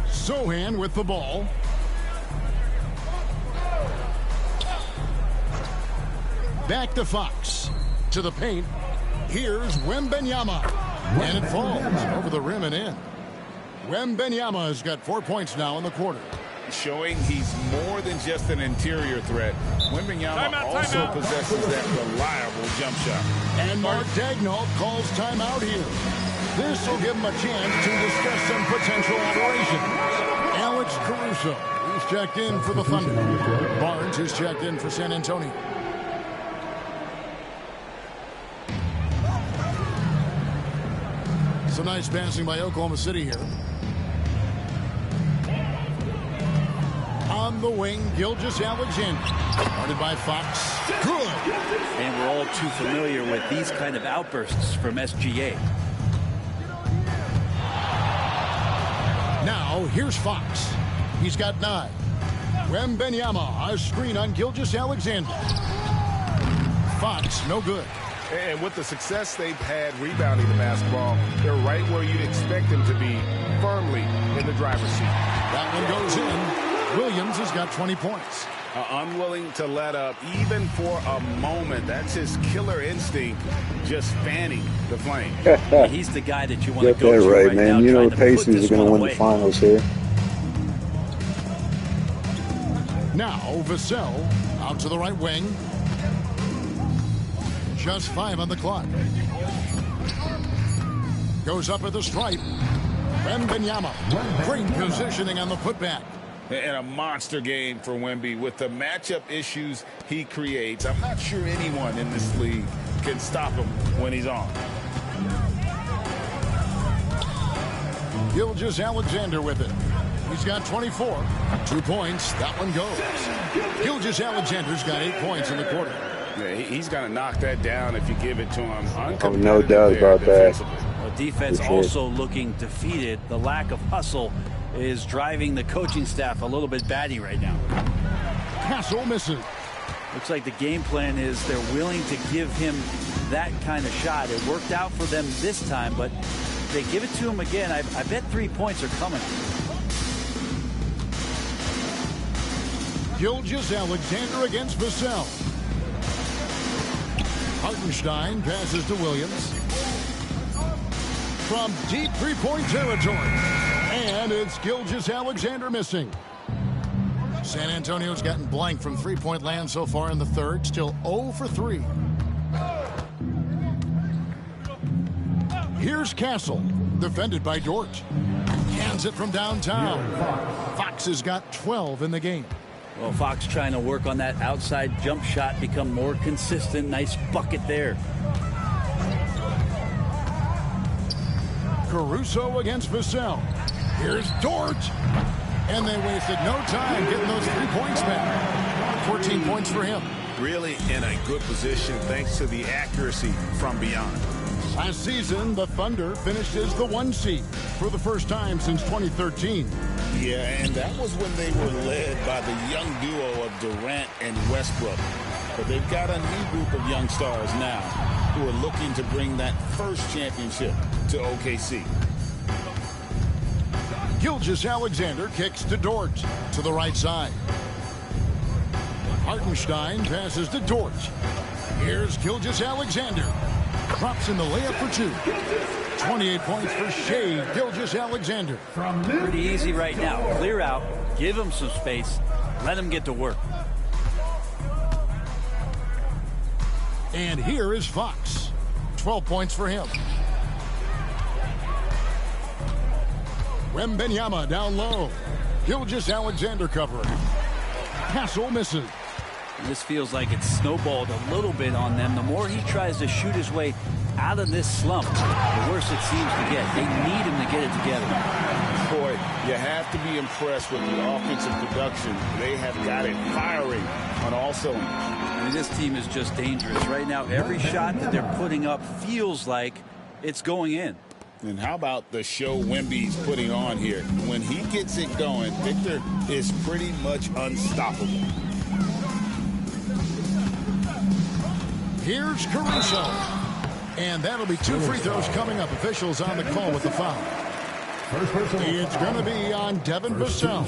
Sohan with the ball. Back to Fox. To the paint. Here's Wembanyama. And it falls over the rim and in. Wembanyama has got 4 points now in the quarter. Showing he's more than just an interior threat. Wembanyama also possesses that reliable jump shot. And Mark Daigneault calls timeout here. This will give him a chance to discuss some potential alterations. Alex Caruso, he's checked in for the Thunder. Barnes is checked in for San Antonio. Some nice passing by Oklahoma City here. On the wing, Gilgeous-Alexander. Guarded by Fox. Good. And we're all too familiar with these kind of outbursts from SGA. Now, here's Fox. He's got 9. Wembenyama, a screen on Gilgeous-Alexander. Fox, no good. And with the success they've had rebounding the basketball, they're right where you'd expect them to be, firmly in the driver's seat. That one goes in. Williams has got 20 points. Unwilling to let up, even for a moment. That's his killer instinct, just fanning the flame. He's the guy that you want to Get go that to right, right man. now. You know the trying to put Pacers this are going to one win the away. finals here. Now, Vassell out to the right wing. Just 5 on the clock. Goes up at the stripe. Wembenyama. Great positioning on the putback. And a monster game for Wemby with the matchup issues he creates. I'm not sure anyone in this league can stop him when he's on. Gilgeous-Alexander with it. He's got 24. 2 points. That one goes. Gilgeous-Alexander's got 8 points in the quarter. Yeah, he's going to knock that down if you give it to him. Oh, no doubt about that. Well, defense also looking defeated. The lack of hustle is driving the coaching staff a little bit batty right now. Castle misses. Looks like the game plan is they're willing to give him that kind of shot. It worked out for them this time, but if they give it to him again, I bet 3 points are coming. Gilgeous-Alexander against Vassell. Hartenstein passes to Williams. From deep three-point territory. And it's Gilgeous-Alexander missing. San Antonio's gotten blank from three-point land so far in the third. Still 0 for 3. Here's Castle, defended by Dort. Hands it from downtown. Fox has got 12 in the game. Well, Fox trying to work on that outside jump shot, become more consistent. Nice bucket there. Caruso against Vassell. Here's Dort. And they wasted no time getting those 3 points back. 14 points for him. Really in a good position thanks to the accuracy from beyond. Last season, the Thunder finished as the 1 seed for the first time since 2013. Yeah, and that was when they were led by the young duo of Durant and Westbrook. But they've got a new group of young stars now who are looking to bring that first championship to OKC. Gilgeous-Alexander kicks to Dort to the right side. Hartenstein passes to Dort. Here's Gilgeous-Alexander. Drops in the layup for 2. 28 points for Shea Gilgeous-Alexander. Pretty easy right now. Clear out, give him some space, let him get to work. And here is Fox. 12 points for him. Wembenyama down low. Gilgeous-Alexander covering. Castle misses. This feels like it's snowballed a little bit on them. The more he tries to shoot his way out of this slump, the worse it seems to get. They need him to get it together. Boy, you have to be impressed with the offensive production. They have got it firing on all cylinders. I mean, this team is just dangerous. Right now, every shot that they're putting up feels like it's going in. And how about the show Wemby's putting on here? When he gets it going, Victor is pretty much unstoppable. Here's Caruso. And that'll be 2 free throws coming up. Officials on the call with the foul. It's going to be on Devin Vassell.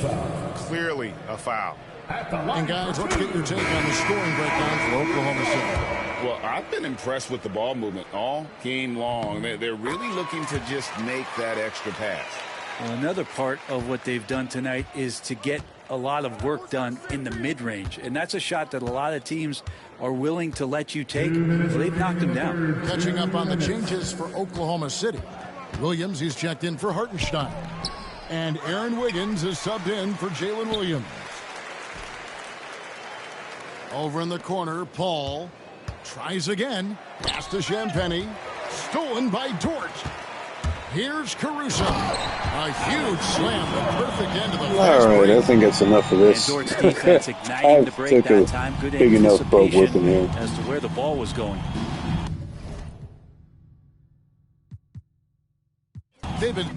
Clearly a foul. And guys, let's get your take on the scoring breakdown for Oklahoma City. Well, I've been impressed with the ball movement all game long. They're really looking to just make that extra pass. Well, another part of what they've done tonight is to get a lot of work done in the mid-range. And that's a shot that a lot of teams are willing to let you take. Well, they've knocked them down. Catching up on the changes for Oklahoma City. Williams is checked in for Hartenstein. And Aaron Wiggins is subbed in for Jalen Williams. Over in the corner, Paul tries again. Pass to Champagny. Stolen by Dort. Here's Caruso. A huge slam. The perfect end of the fast All right, break. I think that's enough of this. And Dort's defense igniting the break that time. Good big enough boat anticipation whipping here. as to where the ball was going. They've been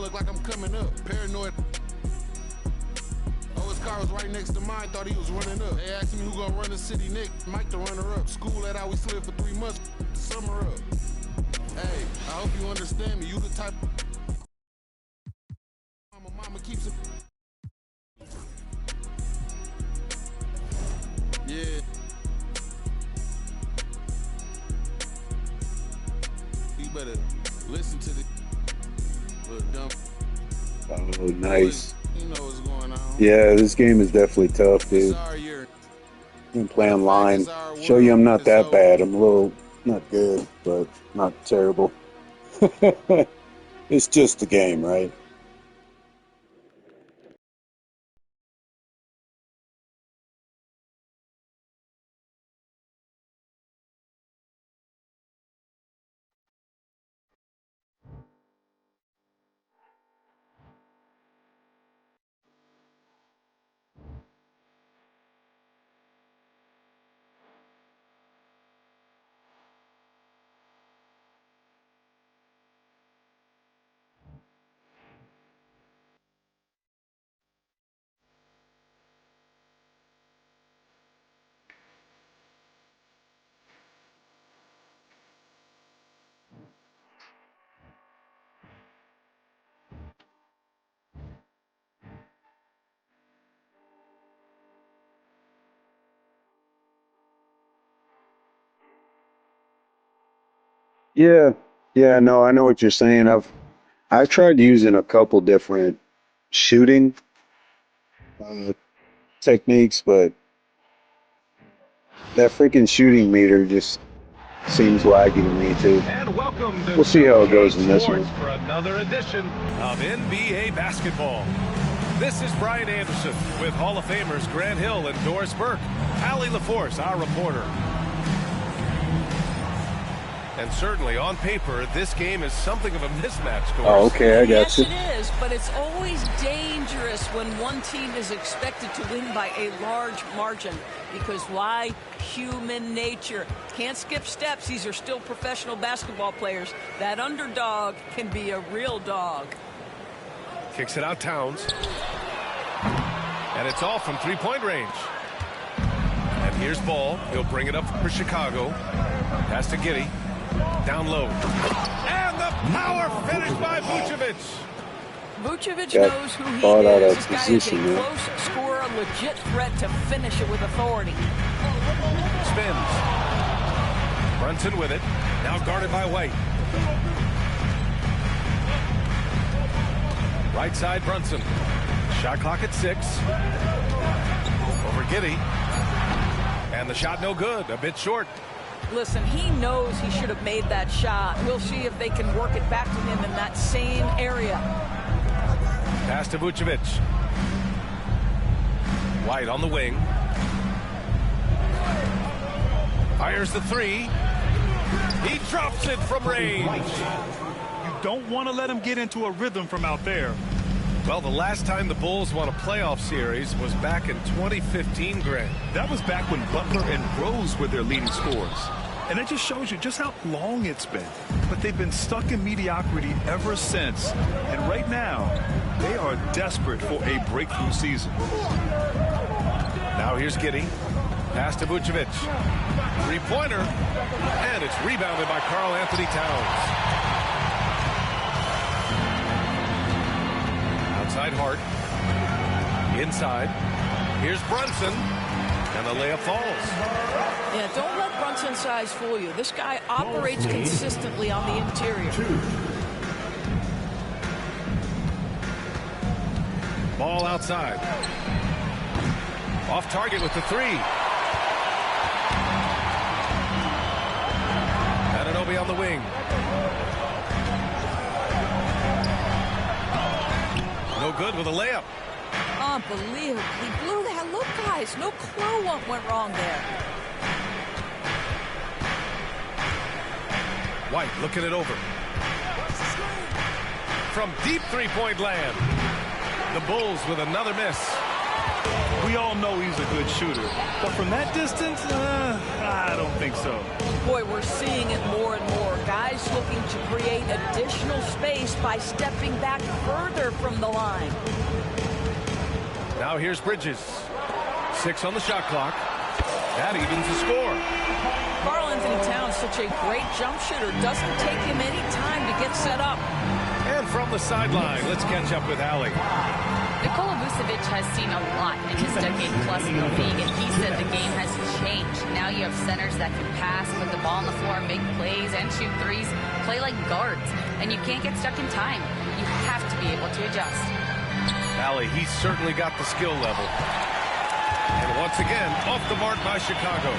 look like I'm coming up. Paranoid. Oh, his car was right next to mine. Thought he was running up. They asked me who gonna run the city next. Mike the runner up. School that I we slid for 3 months. Summer up. Hey, I hope you understand me. You the type. Mama keeps it. Yeah. You better listen to the little dumb. Oh, nice. You know what's going on. Yeah, this game is definitely tough, dude. I'm play online. Show you I'm not that bad. I'm a little not good, but not terrible. It's just a game, right? Yeah, no, I know what you're saying. I've tried using a couple different shooting techniques, but that freaking shooting meter just seems laggy to me too. And welcome to We'll see how it goes in this one. for another edition of NBA basketball. This is Brian Anderson with Hall of Famers Grant Hill and Doris Burke. Allie LaForce, our reporter. And certainly on paper, this game is something of a mismatch, Doris. Oh, okay, I got you. Yes, it is, but it's always dangerous when one team is expected to win by a large margin. Because why? Human nature. Can't skip steps. These are still professional basketball players. That underdog can be a real dog. Kicks it out, Towns. And it's all from three-point range. And here's Ball. He'll bring it up for Chicago. Pass to Giddey. Down low. And the power finish by Vucevic. Vucevic knows who he Out is. of This guy position, is a yeah. close scorer, a legit threat to finish it with authority. Spins. Brunson with it. Now guarded by White. Right side, Brunson. Shot clock at 6. Over Giddey. And the shot no good. A bit short. Listen, he knows he should have made that shot. We'll see if they can work it back to him in that same area. Pass to Vucevic. White on the wing. Fires the 3. He drops it from range. You don't want to let him get into a rhythm from out there. Well, the last time the Bulls won a playoff series was back in 2015, Grant. That was back when Butler and Rose were their leading scorers. And it just shows you just how long it's been. But they've been stuck in mediocrity ever since. And right now, they are desperate for a breakthrough season. Now here's Giddey. Pass to Vucevic. Three-pointer. And it's rebounded by Karl Anthony Towns. Outside Hart. Inside. Here's Brunson. And the layup falls. Yeah, don't let Brunson's size fool you. This guy operates consistently on the interior. Ball outside. Off target with the 3. Anunoby on the wing. No good with a layup. Unbelievable. He blew that. Look, guys, no clue what went wrong there. White looking it over. From deep three-point land. The Bulls with another miss. We all know he's a good shooter. But from that distance, I don't think so. Boy, we're seeing it more and more. Guys looking to create additional space by stepping back further from the line. Now here's Bridges. 6 on the shot clock. That evens the score. Carl-Anthony Towns, such a great jump shooter. Doesn't take him any time to get set up. And from the sideline, let's catch up with Allie. Nikola Vucevic has seen a lot in his decade plus in the league, and he said the game has changed. Now you have centers that can pass, put the ball on the floor, make plays, and shoot threes, play like guards. And you can't get stuck in time. You have to be able to adjust. Allie, he's certainly got the skill level. And once again, off the mark by Chicago.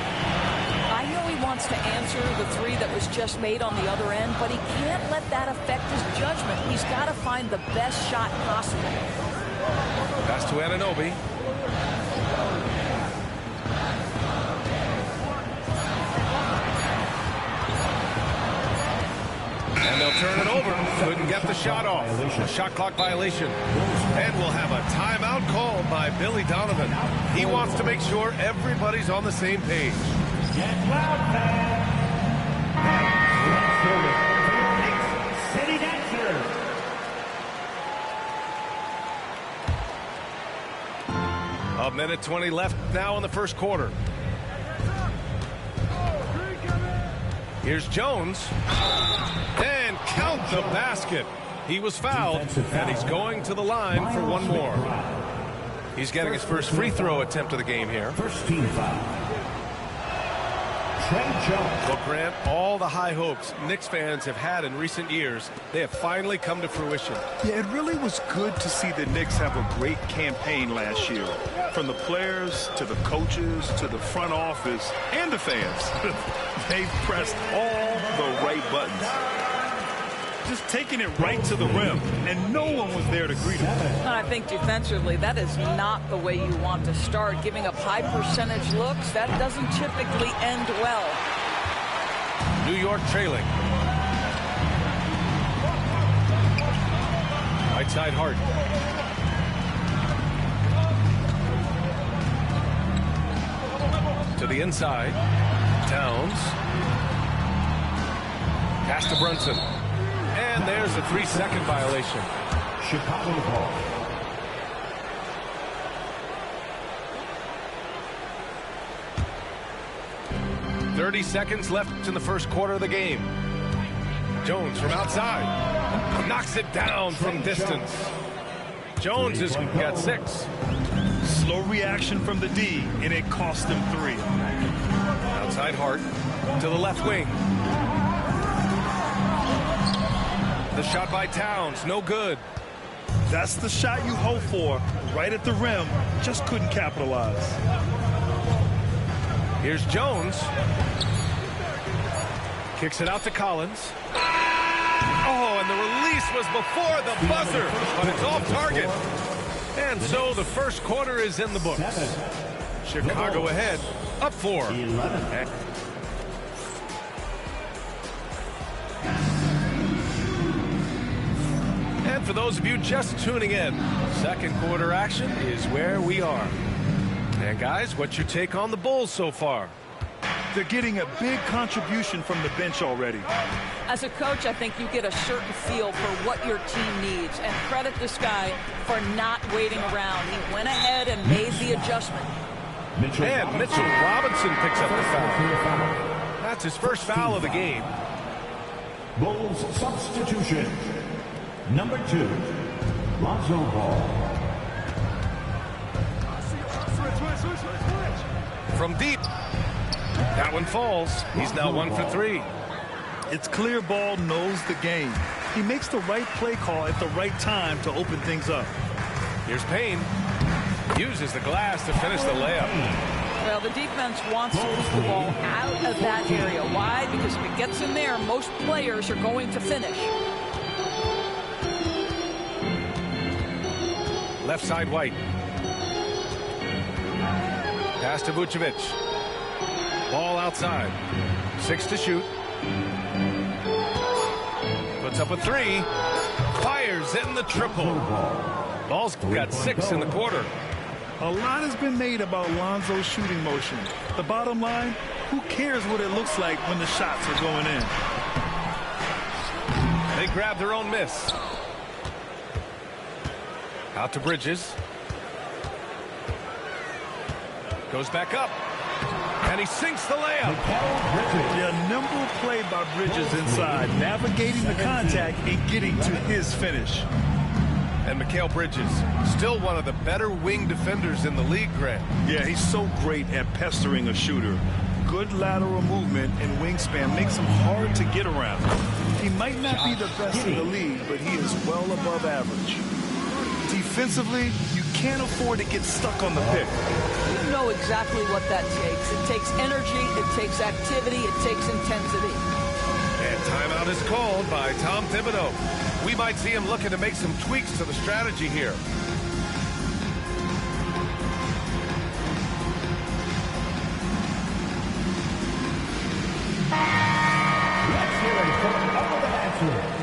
I know he wants to answer the three that was just made on the other end, but he can't let that affect his judgment. He's got to find the best shot possible. Pass to Anunoby. And they'll turn it over. Couldn't get the shot off. A shot clock violation. And we'll have a timeout called by Billy Donovan. He wants to make sure everybody's on the same page. Get loud, fans. City Dancers. A minute 20 left now in the first quarter. Here's Jones. And count the basket. He was fouled, and he's going to the line for one more. He's getting his first free throw attempt of the game here. First team foul. Well, Grant, all the high hopes Knicks fans have had in recent years, they have finally come to fruition. Yeah, it really was good to see the Knicks have a great campaign last year. From the players to the coaches to the front office and the fans. They pressed all the right buttons. Just taking it right to the rim, and no one was there to greet him. I think defensively, that is not the way you want to start. Giving up high percentage looks, that doesn't typically end well. New York trailing. Right side Hart. To the inside. Towns. Pass to Brunson. And there's a 3-second violation. Chicago ball. .30 seconds left in the first quarter of the game. Jones from outside. Knocks it down from distance. Jones has got 6. Slow reaction from the D, and it cost him 3. Outside Hart to the left wing. The shot by Towns, no good. That's the shot you hope for, right at the rim. Just couldn't capitalize. Here's Jones. Kicks it out to Collins. Oh, and the release was before the buzzer, but it's off target. And so the first quarter is in the books. Chicago ahead, up 4. And for those of you just tuning in, second quarter action is where we are. And guys, what's your take on the Bulls so far? They're getting a big contribution from the bench already. As a coach, I think you get a certain feel for what your team needs, and credit this guy for not waiting around. He went ahead and made the adjustment. And Mitchell Robinson picks up the foul. That's his first foul of the game. Bulls substitution. Number 2, Lonzo Ball. From deep. That one falls. He's now 1 for 3. It's clear Ball knows the game. He makes the right play call at the right time to open things up. Here's Payne. Uses the glass to finish the layup. Well, the defense wants to keep the ball out of that area. Why? Because if it gets in there, most players are going to finish. Left side White. Pass to Vucevic. Ball outside. 6 to shoot. Puts up a 3. Fires in the triple. Ball's got 6 in the quarter. A lot has been made about Lonzo's shooting motion. The bottom line, who cares what it looks like when the shots are going in? They grab their own miss. Out to Bridges. Goes back up. And he sinks the layup. Yeah, nimble play by Bridges inside, navigating the contact and getting to his finish. And Mikal Bridges, still one of the better wing defenders in the league, Grant. Yeah, he's so great at pestering a shooter. Good lateral movement and wingspan makes him hard to get around. He might not be the best in the league, but he is well above average. Defensively, you can't afford to get stuck on the pick. You know exactly what that takes. It takes energy, it takes activity, it takes intensity. And timeout is called by Tom Thibodeau. We might see him looking to make some tweaks to the strategy here. Let's hear it from all the answers.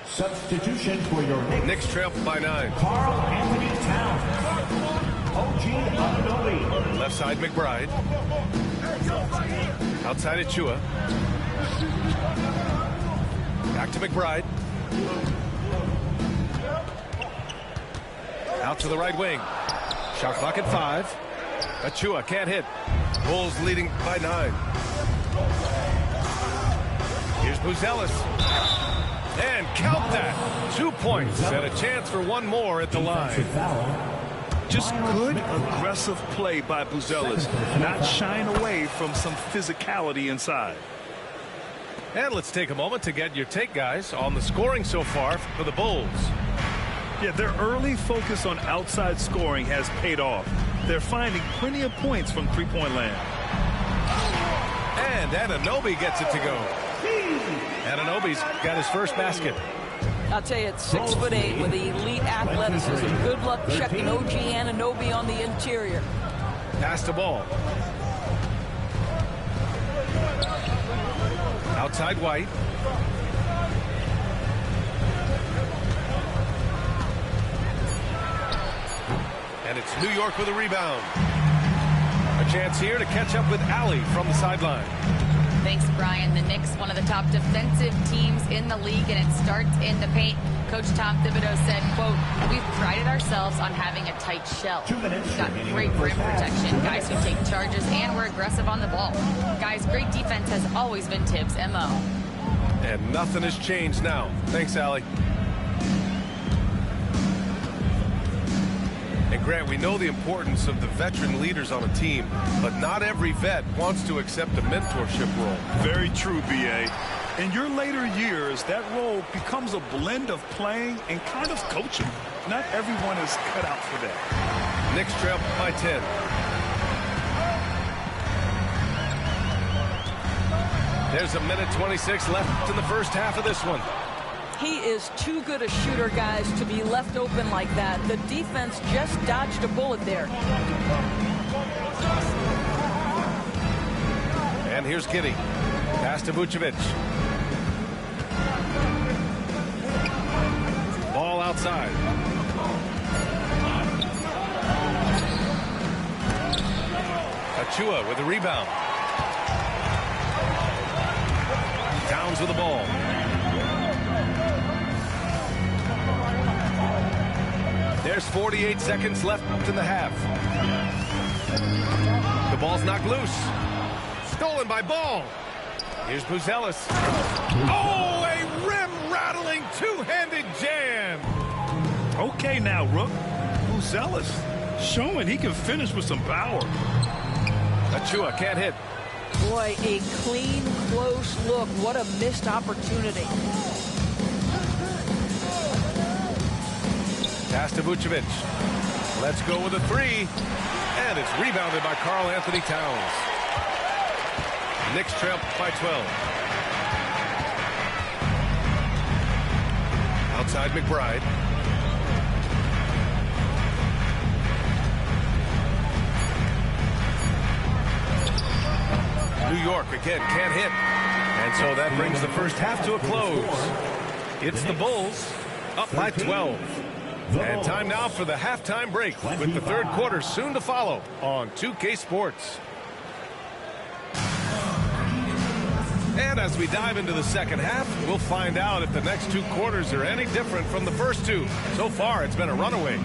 Substitution for your Knicks trail by 9. Carl Anthony Towns. OG Anunoby. Left side McBride. Outside Achua. Back to McBride. Out to the right wing. Shot clock at 5. Achua can't hit. Bulls leading by 9. Here's Buzelis. And count that. 2 points and a chance for one more at the line. Just good, aggressive play by Buzelis, not shying away from some physicality inside. And let's take a moment to get your take, guys, on the scoring so far for the Bulls. Yeah, their early focus on outside scoring has paid off. They're finding plenty of points from three-point land. And Anunoby gets it to go. Anunoby's got his first basket. I'll tell you, at 6'8" with elite athleticism. Good luck checking OG Anunoby on the interior. Pass the ball. Outside White. And it's New York with a rebound. A chance here to catch up with Allie from the sideline. Thanks, Brian. The Knicks, one of the top defensive teams in the league, and it starts in the paint. Coach Tom Thibodeau said, quote, "We've prided ourselves on having a tight shell. We've got great rim protection, guys who take charges, and we're aggressive on the ball. Guys, great defense has always been Tibbs' MO." And nothing has changed now. Thanks, Allie. And Grant, we know the importance of the veteran leaders on a team, but not every vet wants to accept a mentorship role. Very true, B.A. In your later years, that role becomes a blend of playing and kind of coaching. Not everyone is cut out for that. Knicks trail by 10. There's 1:26 left in the first half of this one. He is too good a shooter, guys, to be left open like that. The defense just dodged a bullet there. And here's Giddey. Pass to Vucevic. Ball outside. Achua with the rebound. Towns with the ball. There's 48 seconds left in the half. The ball's knocked loose. Stolen by Ball. Here's Buzelis. Oh, a rim-rattling two-handed jam. Okay now, Rook. Buzelis showing he can finish with some power. Achua can't hit. Boy, a clean, close look. What a missed opportunity. Pass to Vucevic. Let's go with a three. And it's rebounded by Karl Anthony Towns. Knicks trail by 12. Outside McBride. New York again can't hit. And so that brings the first half to a close. It's the Bulls up by 12. And time now for the halftime break with the third quarter soon to follow on 2K Sports. And as we dive into the second half, we'll find out if the next two quarters are any different from the first two. So far, it's been a runaway.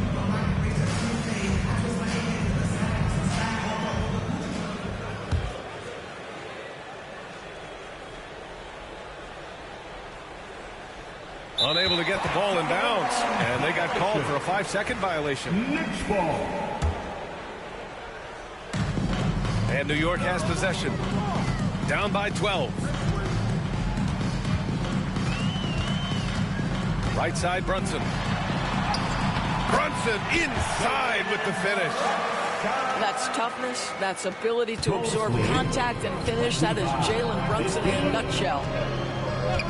Unable to get the ball in bounds, and they got called for a 5-second violation. Next ball. And New York has possession. Down by 12. Right side, Brunson. Brunson inside with the finish. That's toughness. That's ability to absorb contact and finish. That is Jalen Brunson in a nutshell.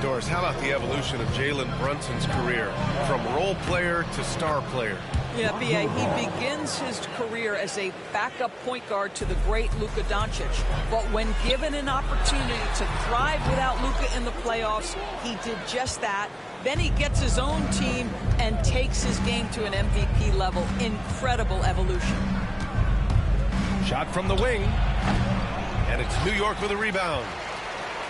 Doris, how about the evolution of Jalen Brunson's career from role player to star player? Yeah, B.A., he begins his career as a backup point guard to the great Luka Doncic. But when given an opportunity to thrive without Luka in the playoffs, he did just that. Then he gets his own team and takes his game to an MVP level. Incredible evolution. Shot from the wing. And it's New York with a rebound.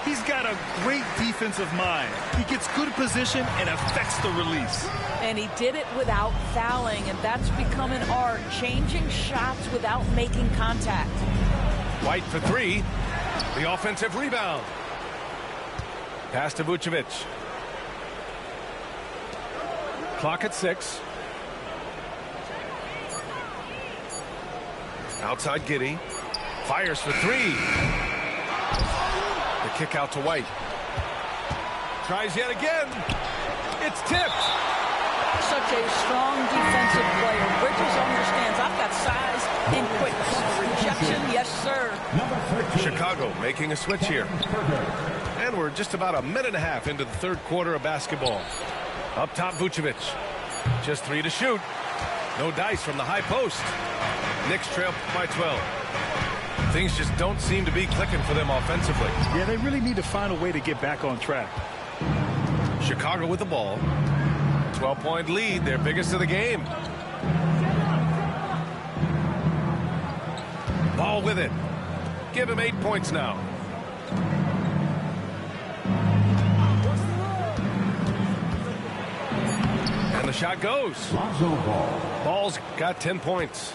He's got a great defensive mind. He gets good position and affects the release. And he did it without fouling, and that's become an art, changing shots without making contact. White for three. The offensive rebound. Pass to Vucevic. Clock at 6. Outside Giddey. Fires for three. The kick out to White. Tries yet again. It's tipped. Such a strong defensive player. Bridges understands I've got size and quickness. Rejection, yes, sir. Chicago making a switch here. And we're just about a minute and a half into the third quarter of basketball. Up top, Vucevic. Just 3 to shoot. No dice from the high post. Knicks trail by 12. Things just don't seem to be clicking for them offensively. Yeah, they really need to find a way to get back on track. Chicago with the ball. 12-point lead, their biggest of the game. Ball with it. Give him 8 points now. And the shot goes. Ball's got 10 points.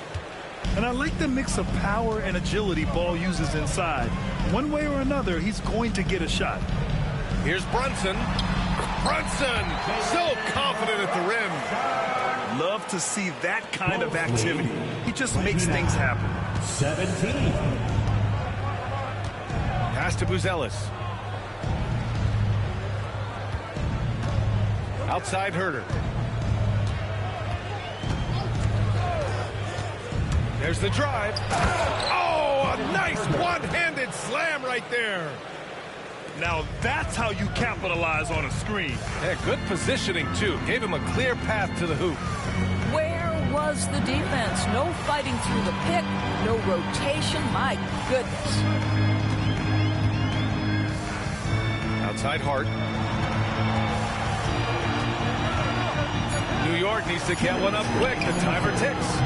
And I like the mix of power and agility Ball uses inside. One way or another, he's going to get a shot. Here's Brunson. Brunson, so confident at the rim. Love to see that kind of activity. He just makes things happen. 17. Pass to Buzelis. Outside Herter. There's the drive. Oh, a nice one-handed slam right there. Now that's how you capitalize on a screen. Yeah, good positioning, too. Gave him a clear path to the hoop. Where was the defense? No fighting through the pick, no rotation. My goodness. Outside Hart. New York needs to get one up quick. The timer ticks.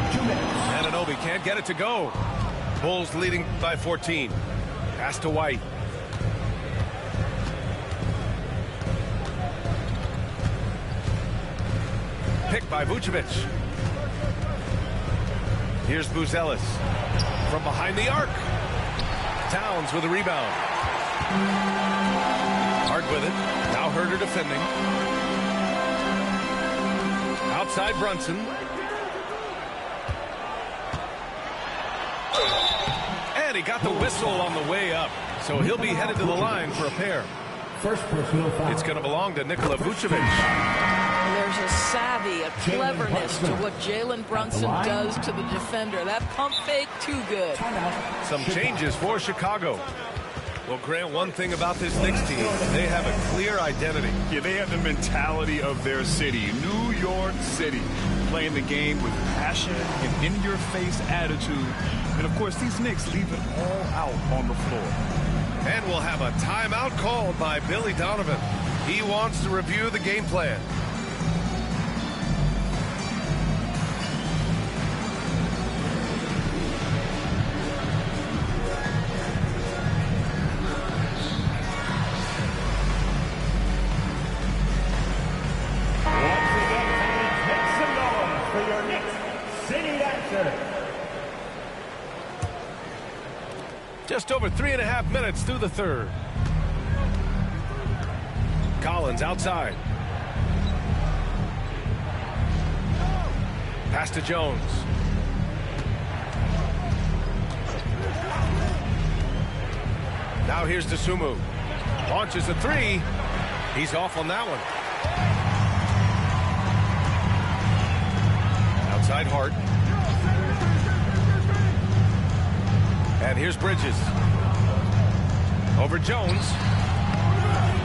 Anunoby can't get it to go. Bulls leading by 14. Pass to White. Picked by Vucevic. Here's Buzelis. From behind the arc. Towns with a rebound. Hart with it. Now Herter defending. Outside Brunson. And he got the whistle on the way up. So he'll be headed to the line for a pair. First personal foul. It's going to belong to Nikola Vucevic. There's a savvy, a cleverness to what Jalen Brunson does to the defender. That pump fake, too good. Some changes for Chicago. Well, Grant, one thing about this Knicks team, they have a clear identity. Yeah, they have the mentality of their city, New York City, playing the game with passion and in-your-face attitude. And, of course, these Knicks leave it all out on the floor. And we'll have a timeout called by Billy Donovan. He wants to review the game plan. Just over 3.5 minutes through the third. Collins outside. Pass to Jones. Now here's DeSumo. Launches a three. He's off on that one. Outside Hart. And here's Bridges. Over Jones.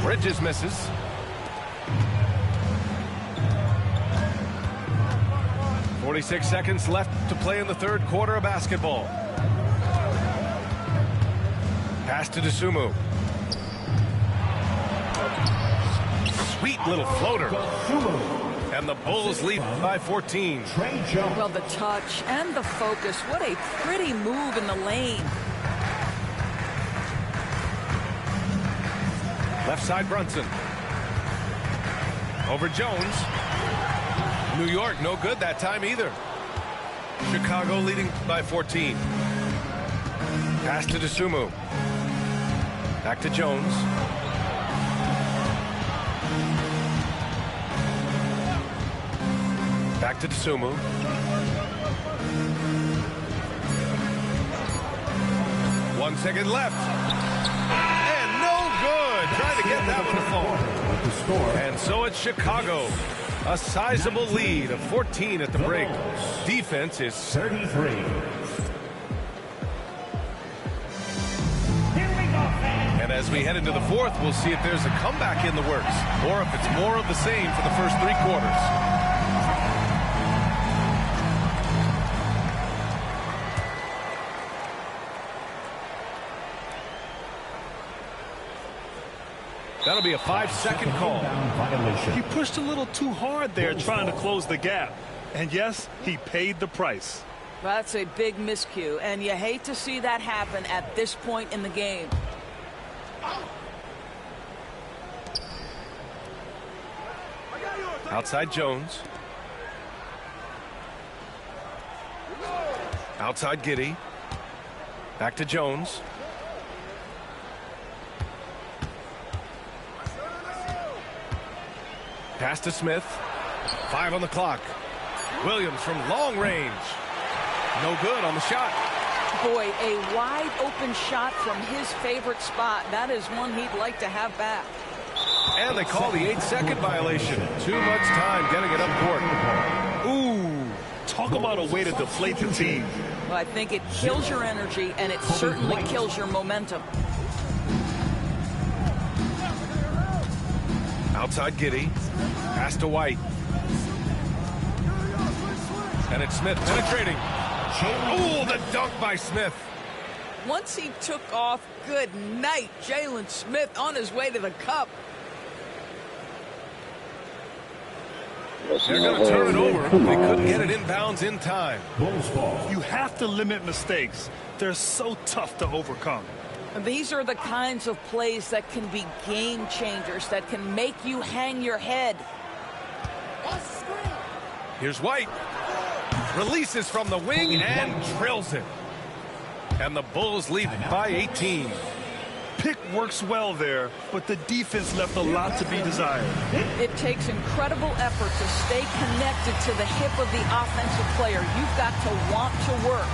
Bridges misses. "46 seconds left to play in the third quarter of basketball. Pass to DeSumo. Sweet little floater. And the Bulls lead by 14. Well, the touch and the focus. What a pretty move in the lane. Left side Brunson. Over Jones. New York no good that time either. Chicago leading by 14. Pass to DeSumo. Back to Jones. Back to DeSumo. One second left. And no good. Trying to get that one to fall. And so it's Chicago. A sizable lead of 14 at the break. Defense is 33. And as we head into the fourth, we'll see if there's a comeback in the works or if it's more of the same for the first three quarters. That'll be a 5-second call. He pushed a little too hard there trying to close the gap. And yes, he paid the price. That's a big miscue, and you hate to see that happen at this point in the game. Outside Jones. Outside Giddey. Back to Jones. Pass to Smith. 5 on the clock. Williams from long range. No good on the shot. Boy, a wide open shot from his favorite spot. That is one he'd like to have back. And they call the 8-second violation. Too much time getting it up court. Ooh, talk about a way to deflate the team. Well, I think it kills your energy, and it certainly kills your momentum. Outside Giddey. Pass to White. And it's Smith penetrating. Oh, the dunk by Smith. Once he took off, good night, Jalen Smith on his way to the cup. They're going to turn it over. They couldn't get it inbounds in time. You have to limit mistakes. They're so tough to overcome. These are the kinds of plays that can be game changers, that can make you hang your head. Here's White. Releases from the wing and drills it. And the Bulls lead by 18. Pick works well there, but the defense left a lot to be desired. It takes incredible effort to stay connected to the hip of the offensive player. You've got to want to work.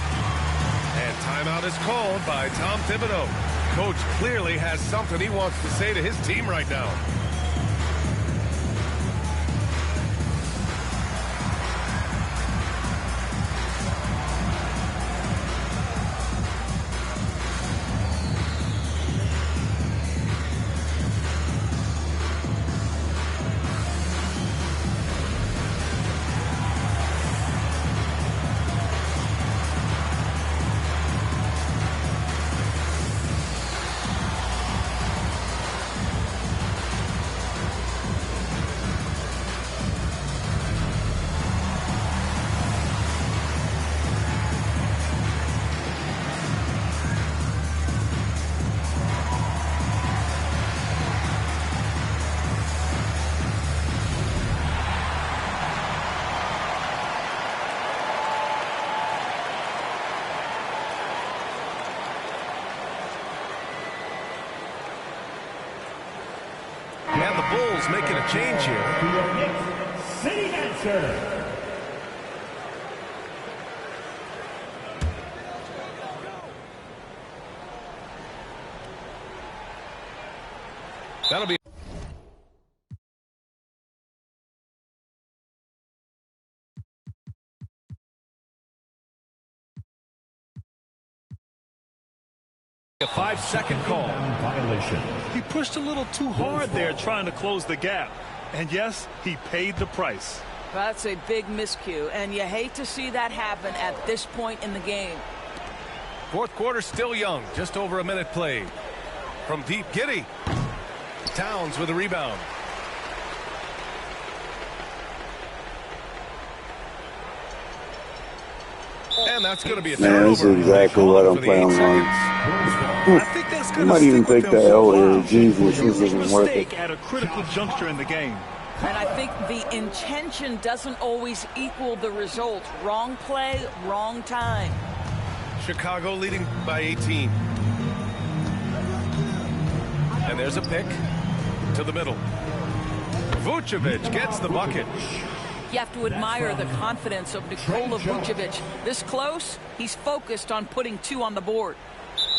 And timeout is called by Tom Thibodeau. Coach clearly has something he wants to say to his team right now. on the Bulls making a change here. City answer. That'll be a 5-second call. Violation. He pushed a little too hard there trying to close the gap. And yes, he paid the price. That's a big miscue, and you hate to see that happen at this point in the game. Fourth quarter still young, just over a minute played. From deep, Giddey. Towns with a rebound. And that's going to be a turnover. Man, this is exactly what I'm playing on. I think that's going You might to even stick with take them that for a L while. here. Jesus, Huge this isn't worth it. mistake at a critical juncture in the game. And I think the intention doesn't always equal the result. Wrong play, wrong time. Chicago leading by 18. And there's a pick to the middle. Vucevic gets the bucket. You have to admire the confidence of Nikola Vucevic. This close, he's focused on putting 2 on the board.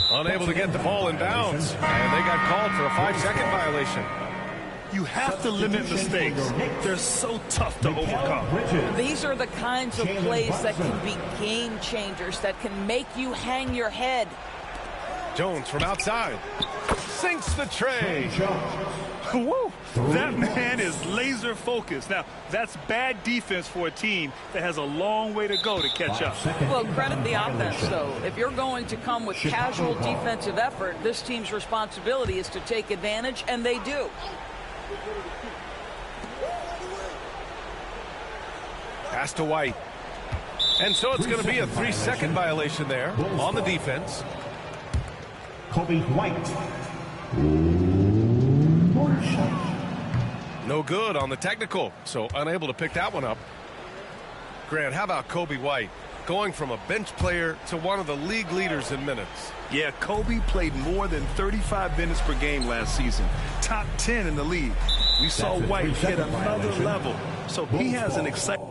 Unable to get the ball in bounds. And they got called for a 5-second violation. You have to limit mistakes. They're so tough to overcome. These are the kinds of plays that can be game changers, that can make you hang your head. Jones from outside. Sinks the tray. Woo! That man is laser focused. Now, that's bad defense for a team that has a long way to go to catch up. Well, credit the offense, though. If you're going to come with casual defensive effort, this team's responsibility is to take advantage, and they do. Pass to White. And so it's going to be a 3-second violation there on the defense. Kobe White. No good on the technical, so unable to pick that one up. Grant, how about Kobe White? Going from a bench player to one of the league leaders in minutes. Yeah, Kobe played more than 35 minutes per game last season. Top 10 in the league. We saw White hit another level, so he has an exciting